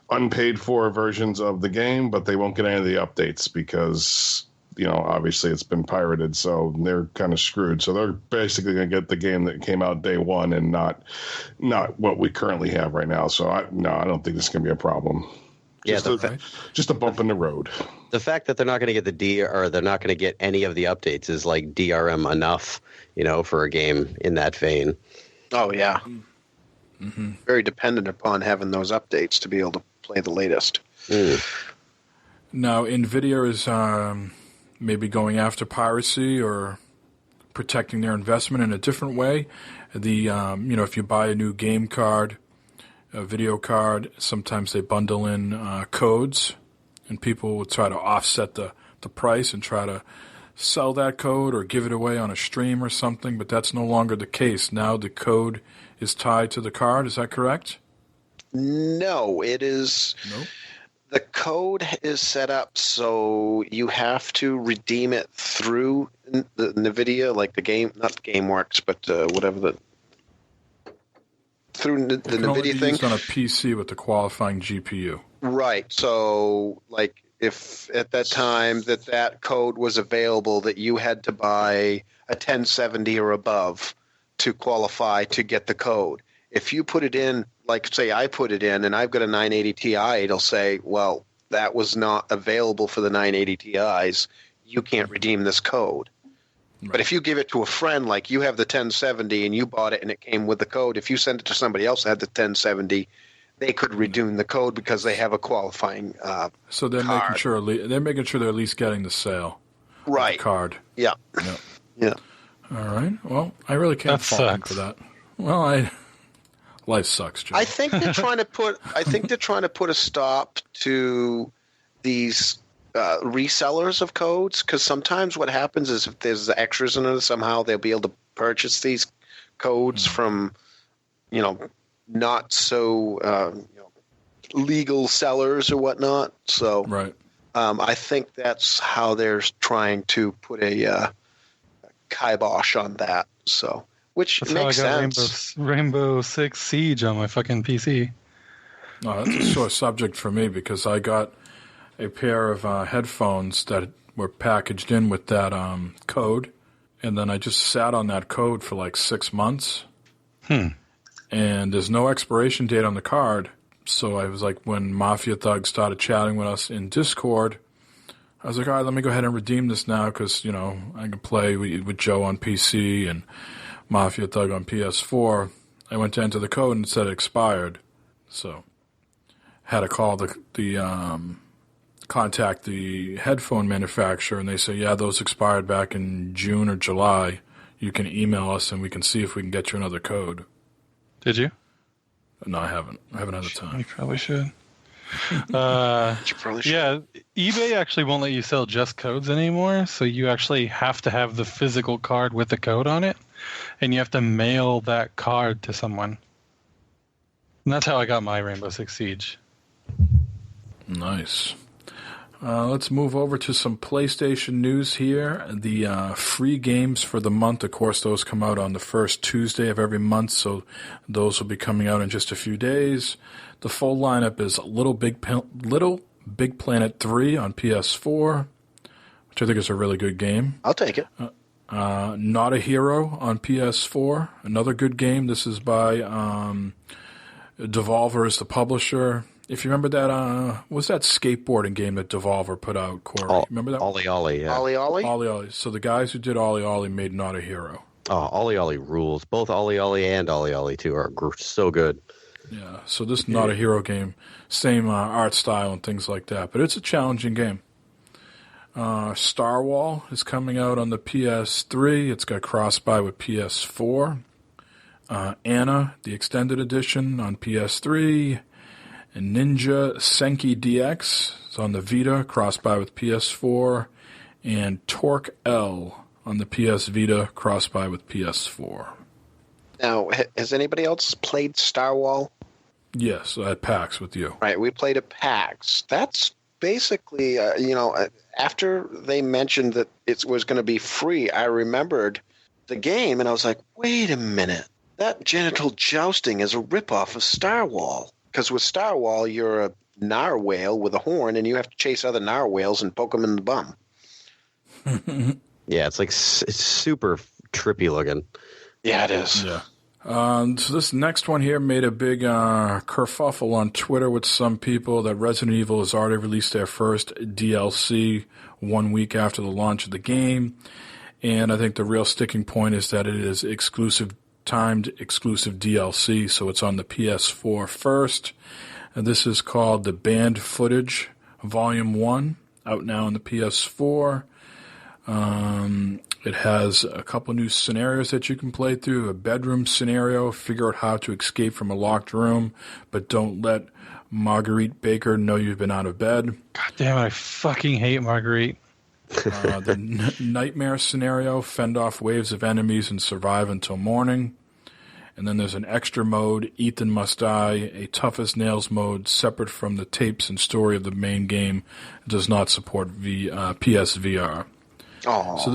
unpaid for versions of the game, but they won't get any of the updates because, obviously it's been pirated, so they're kind of screwed. So they're basically going to get the game that came out day one and not what we currently have right now. So I don't think this is going to be a problem. Just a bump in the road. The fact that they're not going to get they're not going to get any of the updates is like DRM enough, for a game in that vein. Oh yeah. Mm-hmm. Very dependent upon having those updates to be able to play the latest. Now, NVIDIA is maybe going after piracy or protecting their investment in a different way. If you buy a new game card, a video card, sometimes they bundle in codes, and people will try to offset the price and try to sell that code or give it away on a stream or something, but that's no longer the case. Now the code is tied to the card. Is that correct? No, it is. Nope. The code is set up so you have to redeem it through the NVIDIA, like the game, not the GameWorks, but whatever through the NVIDIA thing. It's on a PC with the qualifying GPU. Right. So, like, if at that time that code was available, that you had to buy a 1070 or above to qualify to get the code. If you put it in, like, say I put it in and I've got a 980 Ti, it'll say, well, that was not available for the 980 Ti's. You can't redeem this code. Right. But if you give it to a friend, like you have the 1070 and you bought it and it came with the code, if you send it to somebody else that had the 1070, they could redeem the code because they have a qualifying So they're card. making sure they're at least getting the sale. Right. The card. Yeah. Yep. Yeah. All right. Well, I really can't fault them for that. Well, life sucks, Joe. I think they're trying to put a stop to these resellers of codes, because sometimes what happens is if there's extras in it, somehow they'll be able to purchase these codes from, not so legal sellers or whatnot. So right. I think that's how they're trying to put a kibosh on that. So. Which That's makes how I got sense. Rainbow Six Siege on my fucking PC. No, that's a sore subject for me because I got a pair of headphones that were packaged in with that code, and then I just sat on that code for like 6 months. And there's no expiration date on the card, so I was like, when Mafia Thug started chatting with us in Discord, I was like, all right, let me go ahead and redeem this now because, I can play with Joe on PC and Mafia Thug on PS4. I went to enter the code and it said it expired. So had to call contact the headphone manufacturer, and they say, yeah, those expired back in June or July. You can email us and we can see if we can get you another code. Did you? No, I haven't. I haven't had the time. You probably should. You probably should. Yeah, eBay actually won't let you sell just codes anymore, so you actually have to have the physical card with the code on it, and you have to mail that card to someone. And that's how I got my Rainbow Six Siege. Nice. Let's move over to some PlayStation news here. The free games for the month, of course, those come out on the first Tuesday of every month, so those will be coming out in just a few days. The full lineup is Little Big Planet 3 on PS4, which I think is a really good game. I'll take it. Not a Hero on PS4, another good game. This is by Devolver as the publisher. If you remember that, what was that skateboarding game that Devolver put out, Corey? Remember that? Ollie Ollie, yeah. Ollie Ollie? Ollie Ollie. So the guys who did Ollie Ollie made Not a Hero. Oh, Ollie Ollie rules. Both Ollie Ollie and Ollie Ollie 2 are so good. Yeah, so this is Not a Hero game. Same art style and things like that, but it's a challenging game. Star Wall is coming out on the PS3. It's got cross-buy with PS4. Anna, the extended edition on PS3. And Ninja Senki DX is on the Vita, cross-buy with PS4. And Torque L on the PS Vita, cross-buy with PS4. Now, has anybody else played Star Wall? Yes, at PAX with you. Right, we played at PAX. That's basically, after they mentioned that it was going to be free, I remembered the game, and I was like, wait a minute. That genital jousting is a ripoff of Star Wall. Because with Star Wall, you're a narwhal with a horn, and you have to chase other narwhals and poke them in the bum. Yeah, it's super trippy looking. Yeah, it is. Yeah. So this next one here made a big kerfuffle on Twitter with some people that Resident Evil has already released their first DLC 1 week after the launch of the game. And I think the real sticking point is that it is timed exclusive DLC, so it's on the PS4 first. And this is called The Banned Footage Volume 1, out now on the PS4. It has a couple new scenarios that you can play through. A bedroom scenario, figure out how to escape from a locked room, but don't let Marguerite Baker know you've been out of bed. God damn it, I fucking hate Marguerite. The nightmare scenario, fend off waves of enemies and survive until morning. And then there's an extra mode, Ethan Must Die, a tough as nails mode separate from the tapes and story of the main game. It does not support PSVR. Oh. So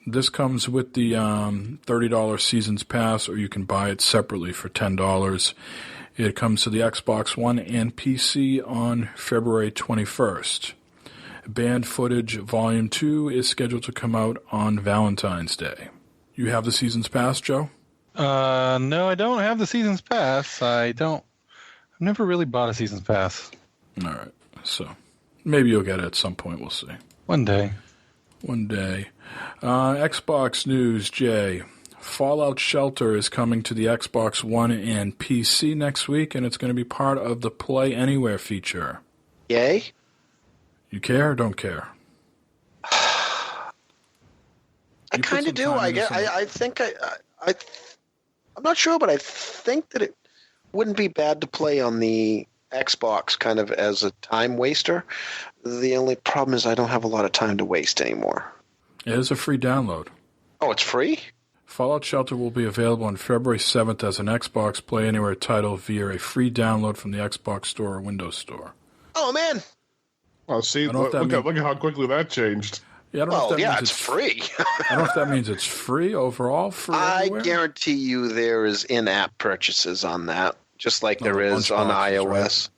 this comes with the $30 Seasons Pass, or you can buy it separately for $10. It comes to the Xbox One and PC on February 21st. Banned Footage Volume 2 is scheduled to come out on Valentine's Day. You have the Seasons Pass, Joe? No, I don't have the Seasons Pass. I've never really bought a Seasons Pass. All right. So maybe you'll get it at some point. We'll see. One day. Xbox news, Jay. Fallout Shelter is coming to the Xbox One and PC next week, and it's going to be part of the Play Anywhere feature. Yay? You care or don't care? I kind of do. I think I'm not sure, but I think that it wouldn't be bad to play on the Xbox kind of as a time waster. The only problem is I don't have a lot of time to waste anymore. It is a free download. Oh, it's free? Fallout Shelter will be available on February 7th as an Xbox Play Anywhere title via a free download from the Xbox Store or Windows Store. Oh, man. Oh, see, look at how quickly that changed. Yeah, I don't know if that means it's free. I don't know if that means it's free overall for everywhere. I guarantee you there is in-app purchases on that, just like there is on iOS. Right?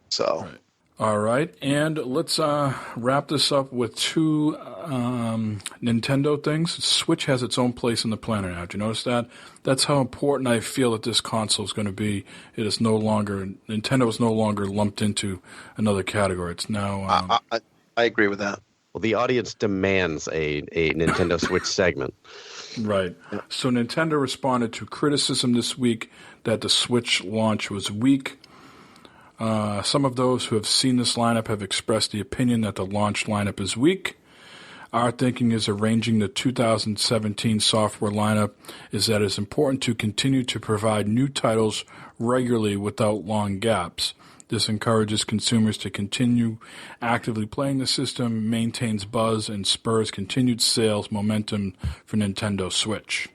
So, right. All right, and let's wrap this up with two Nintendo things. Switch has its own place in the planet now. Do you notice that? That's how important I feel that this console is going to be. It is no longer Nintendo is no longer lumped into another category. It's now. I agree with that. Well, the audience demands a Nintendo Switch segment. Right. So Nintendo responded to criticism this week that the Switch launch was weak. Some of those who have seen this lineup have expressed the opinion that the launch lineup is weak. Our thinking is arranging the 2017 software lineup is that it's important to continue to provide new titles regularly without long gaps. This encourages consumers to continue actively playing the system, maintains buzz, and spurs continued sales momentum for Nintendo Switch.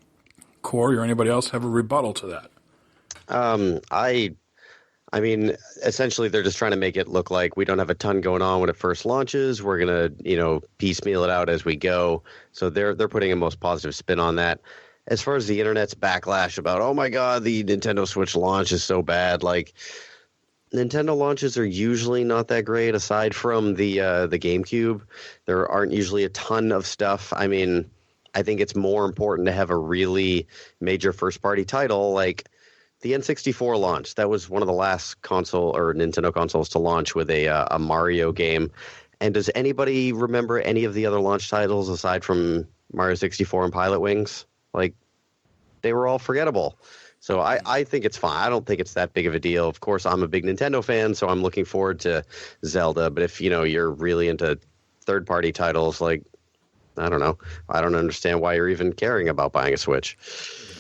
Corey or anybody else have a rebuttal to that? I mean, essentially, they're just trying to make it look like we don't have a ton going on when it first launches. We're gonna, piecemeal it out as we go. So they're putting a most positive spin on that. As far as the internet's backlash about, oh my God, the Nintendo Switch launch is so bad. Like, Nintendo launches are usually not that great. Aside from the GameCube, there aren't usually a ton of stuff. I mean, I think it's more important to have a really major first-party title like the N64 launch. That was one of the last console or Nintendo consoles to launch with a Mario game. And does anybody remember any of the other launch titles aside from Mario 64 and Pilot Wings? Like, they were all forgettable. So I think it's fine. I don't think it's that big of a deal. Of course, I'm a big Nintendo fan, so I'm looking forward to Zelda. But if, you're really into third-party titles, like, I don't know. I don't understand why you're even caring about buying a Switch.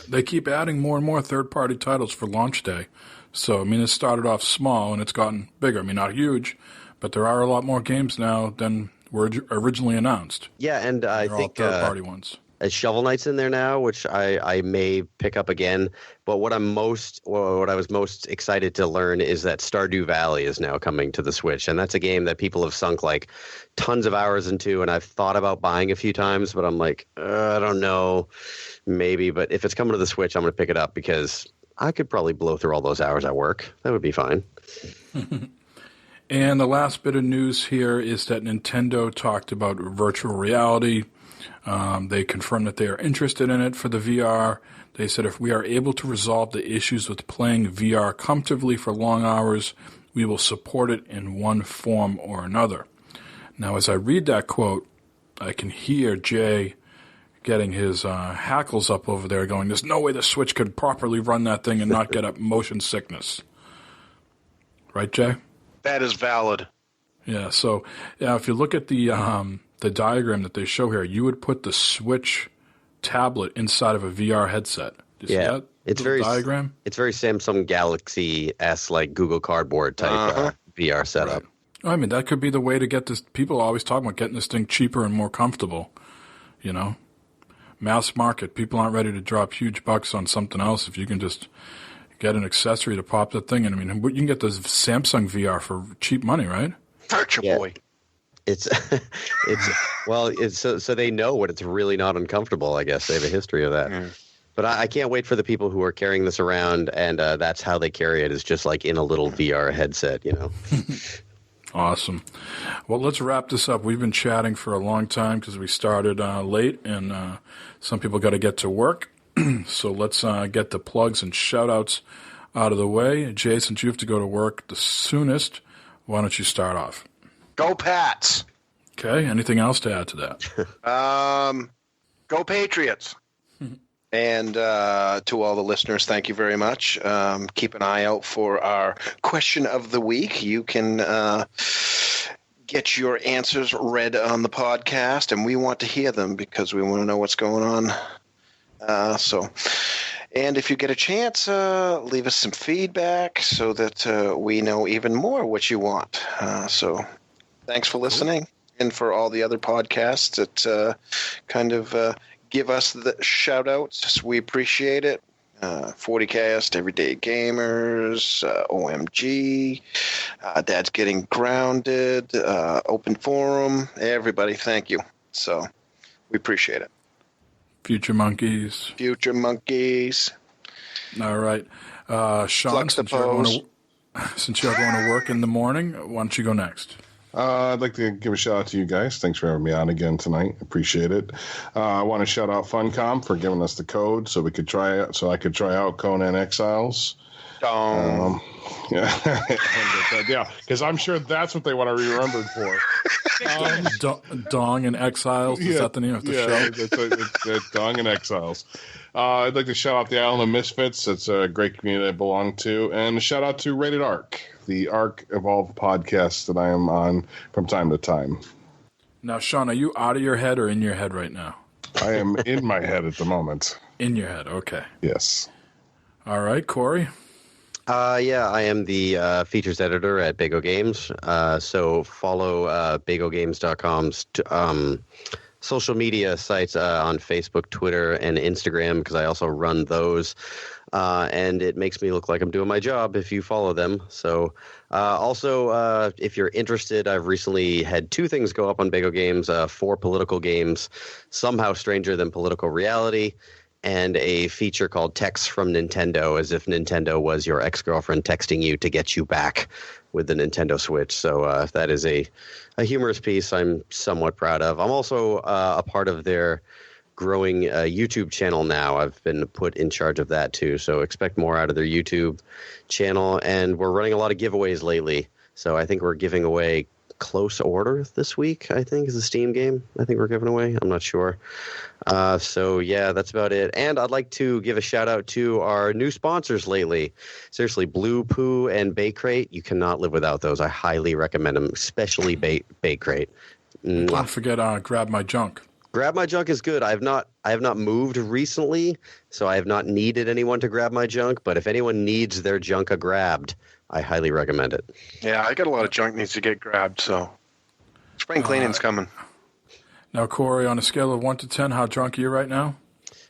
They keep adding more and more third-party titles for launch day. So, I mean, it started off small and it's gotten bigger. I mean, not huge, but there are a lot more games now than were originally announced. Yeah, and I think third-party ones. Shovel Knight's in there now, which I may pick up again. But what I was most excited to learn is that Stardew Valley is now coming to the Switch, and that's a game that people have sunk like tons of hours into, and I've thought about buying a few times, but I'm like, I don't know, maybe. But if it's coming to the Switch, I'm going to pick it up because I could probably blow through all those hours at work. That would be fine. And the last bit of news here is that Nintendo talked about virtual reality. They confirmed that they are interested in it for the VR. They said if we are able to resolve the issues with playing VR comfortably for long hours, we will support it in one form or another. Now, as I read that quote, I can hear Jay getting his hackles up over there going, there's no way the Switch could properly run that thing and not get up motion sickness. Right, Jay? That is valid. Yeah, so if you look at the diagram that they show here, you would put the Switch tablet inside of a VR headset. Do you see that? It's very diagram. It's very Samsung Galaxy-esque, like Google Cardboard type VR setup. Right. I mean, that could be the way to get this. People always talk about getting this thing cheaper and more comfortable. Mass market. People aren't ready to drop huge bucks on something else. If you can just get an accessory to pop that thing in. I mean, you can get this Samsung VR for cheap money, right? Virtual Boy. So they know what it's really not uncomfortable. I guess they have a history of that. But I can't wait for the people who are carrying this around, and that's how they carry it, is just like in a little VR headset, Awesome. Well, let's wrap this up. We've been chatting for a long time because we started late, and some people got to get to work. So let's get the plugs and shout-outs out of the way. Jay, since you have to go to work the soonest, why don't you start off? Go Pats. Okay. Anything else to add to that? Go Patriots. And to all the listeners, thank you very much. Keep an eye out for our question of the week. You can get your answers read on the podcast, and we want to hear them because we want to know what's going on. And if you get a chance, leave us some feedback so that we know even more what you want. So thanks for listening, and for all the other podcasts that kind of give us the shout-outs. We appreciate it. 40Cast, Everyday Gamers, OMG, Dad's Getting Grounded, Open Forum. Everybody, thank you. So we appreciate it. Future Monkeys. All right. Sean, since you're going to work in the morning, why don't you go next? I'd like to give a shout out to you guys. Thanks for having me on again tonight. Appreciate it. I want to shout out Funcom for giving us the code so I could try out Conan Exiles. Yeah, because I'm sure that's what they want to be remembered for. Dong and Exiles. Is that the name of the show? It's Dong and Exiles. I'd like to shout out the Island of Misfits. It's a great community I belong to. And a shout out to Rated Arc, the Arc Evolved podcast that I am on from time to time. Now, Sean, are you out of your head or in your head right now? I am in my head at the moment. In your head, okay. Yes. All right, Corey? Yeah, I am the features editor at Bago Games. So follow BagoGames.com's social media sites on Facebook, Twitter, and Instagram, because I also run those. and it makes me look like I'm doing my job if you follow them. So also, if you're interested, I've recently had 2 things go up on Bago Games, 4 political games, Somehow Stranger Than Political Reality, and a feature called Texts from Nintendo, as if Nintendo was your ex-girlfriend texting you to get you back with the Nintendo Switch. So that is a humorous piece I'm somewhat proud of. I'm also a part of their growing YouTube channel now. I've been put in charge of that too, so expect more out of their YouTube channel. And we're running a lot of giveaways lately, so I think we're giving away Close Order this week, I think, is a Steam game I think we're giving away. I'm not sure. So yeah, that's about it. And I'd like to give a shout out to our new sponsors lately. Seriously, Blue Poo and Bake Crate, you cannot live without those. I highly recommend them, especially Bake Crate. Don't forget Grab My Junk. Grab My Junk is good. I have not moved recently, so I have not needed anyone to grab my junk, but if anyone needs their junk grabbed, I highly recommend it. Yeah, I got a lot of junk needs to get grabbed, so spring cleaning's coming. Now, Corey, on a scale of 1 to 10, how drunk are you right now?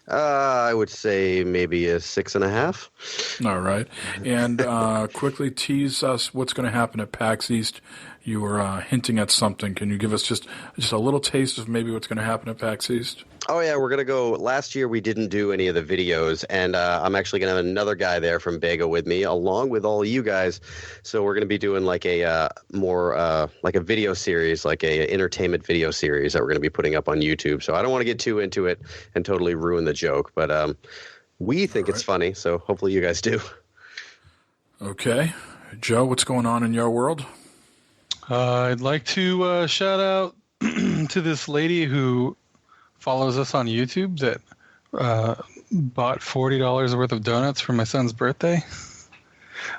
I would say maybe a 6.5. All right. And quickly tease us what's going to happen at PAX East. You were hinting at something. Can you give us just a little taste of maybe what's going to happen at PAX East? Oh, yeah, we're going to go. Last year, we didn't do any of the videos, and I'm actually going to have another guy there from Bago with me, along with all of you guys. So we're going to be doing like a more like a video series, like a entertainment video series that we're going to be putting up on YouTube. So I don't want to get too into it and totally ruin the joke, but we think it's funny, so hopefully you guys do. Okay. Joe, what's going on in your world? I'd like to shout out to this lady who follows us on YouTube that bought $40 worth of donuts for my son's birthday.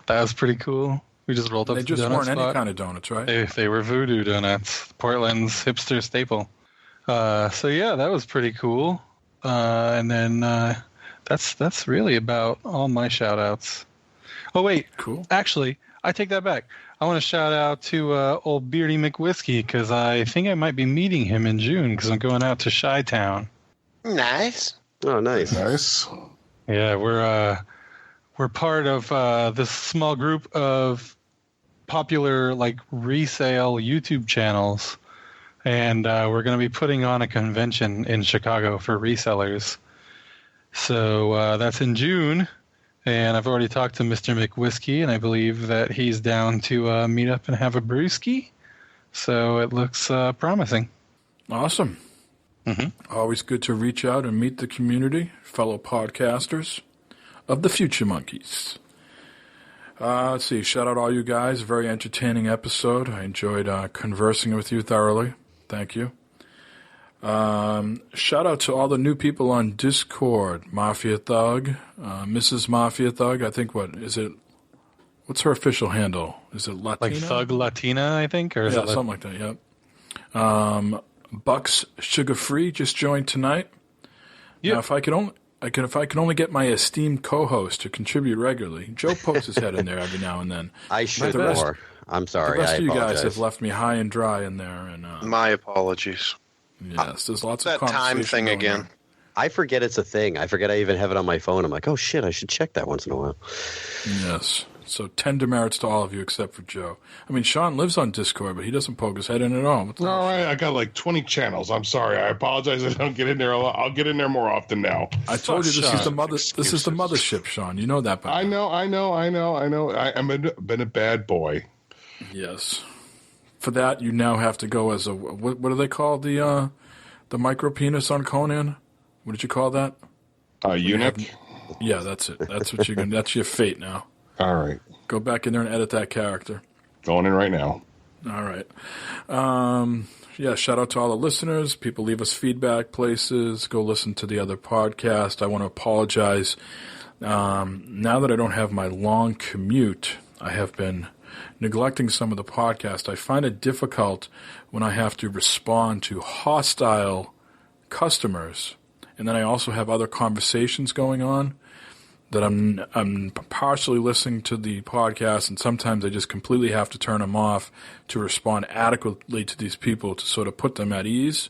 That was pretty cool. We just rolled up They to the just donut weren't spot. any kind of donuts, right? They were voodoo donuts, Portland's hipster staple. So yeah, that was pretty cool. And then that's really about all my shout outs. Oh wait, Cool. Actually, I take that back. I want to shout out to old Beardy McWhiskey because I think I might be meeting him in June because I'm going out to Chi-Town. Nice. Oh, nice. Nice. Yeah, we're part of this small group of popular like resale YouTube channels, and we're going to be putting on a convention in Chicago for resellers. So that's in June. And I've already talked to Mr. McWhiskey, and I believe that he's down to meet up and have a brewski. So it looks promising. Awesome. Mm-hmm. Always good to reach out and meet the community, fellow podcasters of the Future Monkeys. Let's see. Shout out all you guys. Very entertaining episode. I enjoyed conversing with you thoroughly. Thank you. Shout out to all the new people on Discord. Mafia Thug, Mrs. Mafia Thug. I think what's her official handle? Is it Latina? Like Thug Latina, I think? Or is Yeah, it something like that, yep. Bucks Sugar Free just joined tonight. Yep. Now, if I could only get my esteemed co-host to contribute regularly. Joe pokes his head in there every now and then. I should The rest- more. I'm sorry. The rest I of you apologize. guys have left me high and dry in there, and My apologies. yes, there's lots That of time conversation thing going again. on. I forget it's a thing. I forget I even have it on my phone. I'm like, oh shit, I should check that once in a while. Yes. So 10 demerits to all of you except for Joe. I mean, Sean lives on Discord, but he doesn't poke his head in at all. What's All right, I got like 20 channels. I'm sorry. I apologize. I don't get in there a lot. I'll get in there more often now. I told you this is the Sean. mother. This is the mothership, Sean. You know that. By I now. know. I've been a bad boy. Yes. For that, you now have to go as a what do they call the micro penis on Conan? What did you call that? Eunuch. Yeah, that's it. That's what you're gonna. That's your fate now. All right. Go back in there and edit that character. Going in right now. All right. Yeah, shout out to all the listeners. People leave us feedback places. Go listen to the other podcast. I want to apologize. Now that I don't have my long commute, I have been neglecting some of the podcast. I find it difficult when I have to respond to hostile customers. And then I also have other conversations going on that I'm partially listening to the podcast, and sometimes I just completely have to turn them off to respond adequately to these people to sort of put them at ease.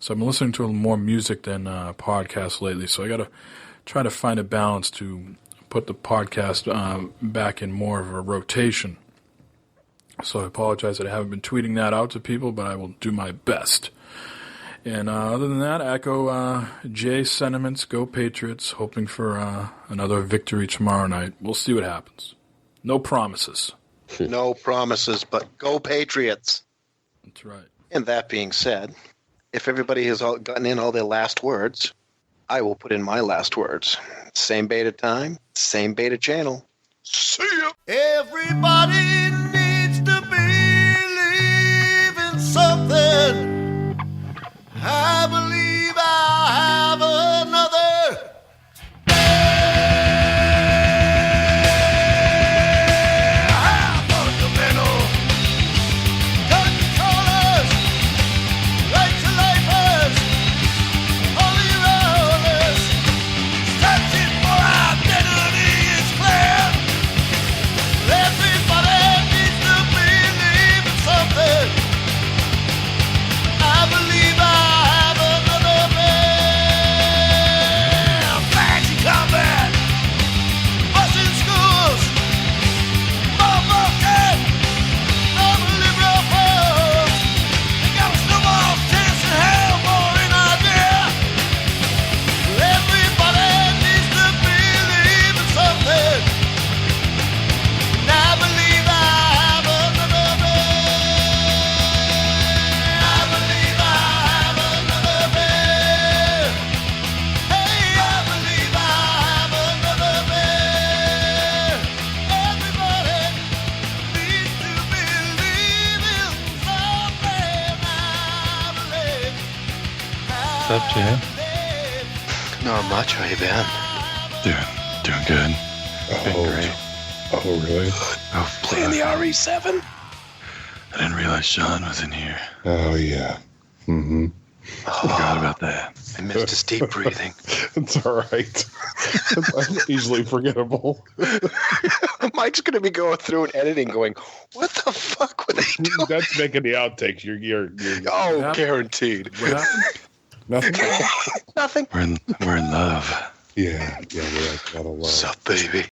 So I'm listening to more music than podcasts lately. So I got to try to find a balance to put the podcast back in more of a rotation. So I apologize that I haven't been tweeting that out to people, but I will do my best. And other than that, echo Jay's sentiments. Go Patriots. Hoping for another victory tomorrow night. We'll see what happens. No promises. No promises, but go Patriots. That's right. And that being said, if everybody has gotten in all their last words, I will put in my last words. Same beta time, same beta channel. See ya! Everybody needs to believe in something. I believe I have another. High fundamental. Controllers. Right to lifers. Holy rollers. Searching for identity is clear. Everybody needs to believe in something. I believe I have another man. Fashion combat. Busing schools. More broken. More liberal folks. They got a snowball chance in hell for an idea. Everybody needs to believe in something. And I believe I have another man. I believe I have another man. Hey, I believe I have another man. Everybody needs to believe in something. I believe. What's up, Jay? Not much, how you been? Doing good. Oh, Great. oh, really? Oh, Playing the RE7? I didn't realize Sean was in here. Oh, yeah. Mm-hmm. Forgot about that. I missed his deep breathing. It's all right. It's easily forgettable. Mike's going to be going through and editing going, what the fuck were they doing? That's making the outtakes. You're Oh, happened? guaranteed. What happened? nothing. Nothing. We're in love. Yeah, we're like a lot of love. What's up, baby?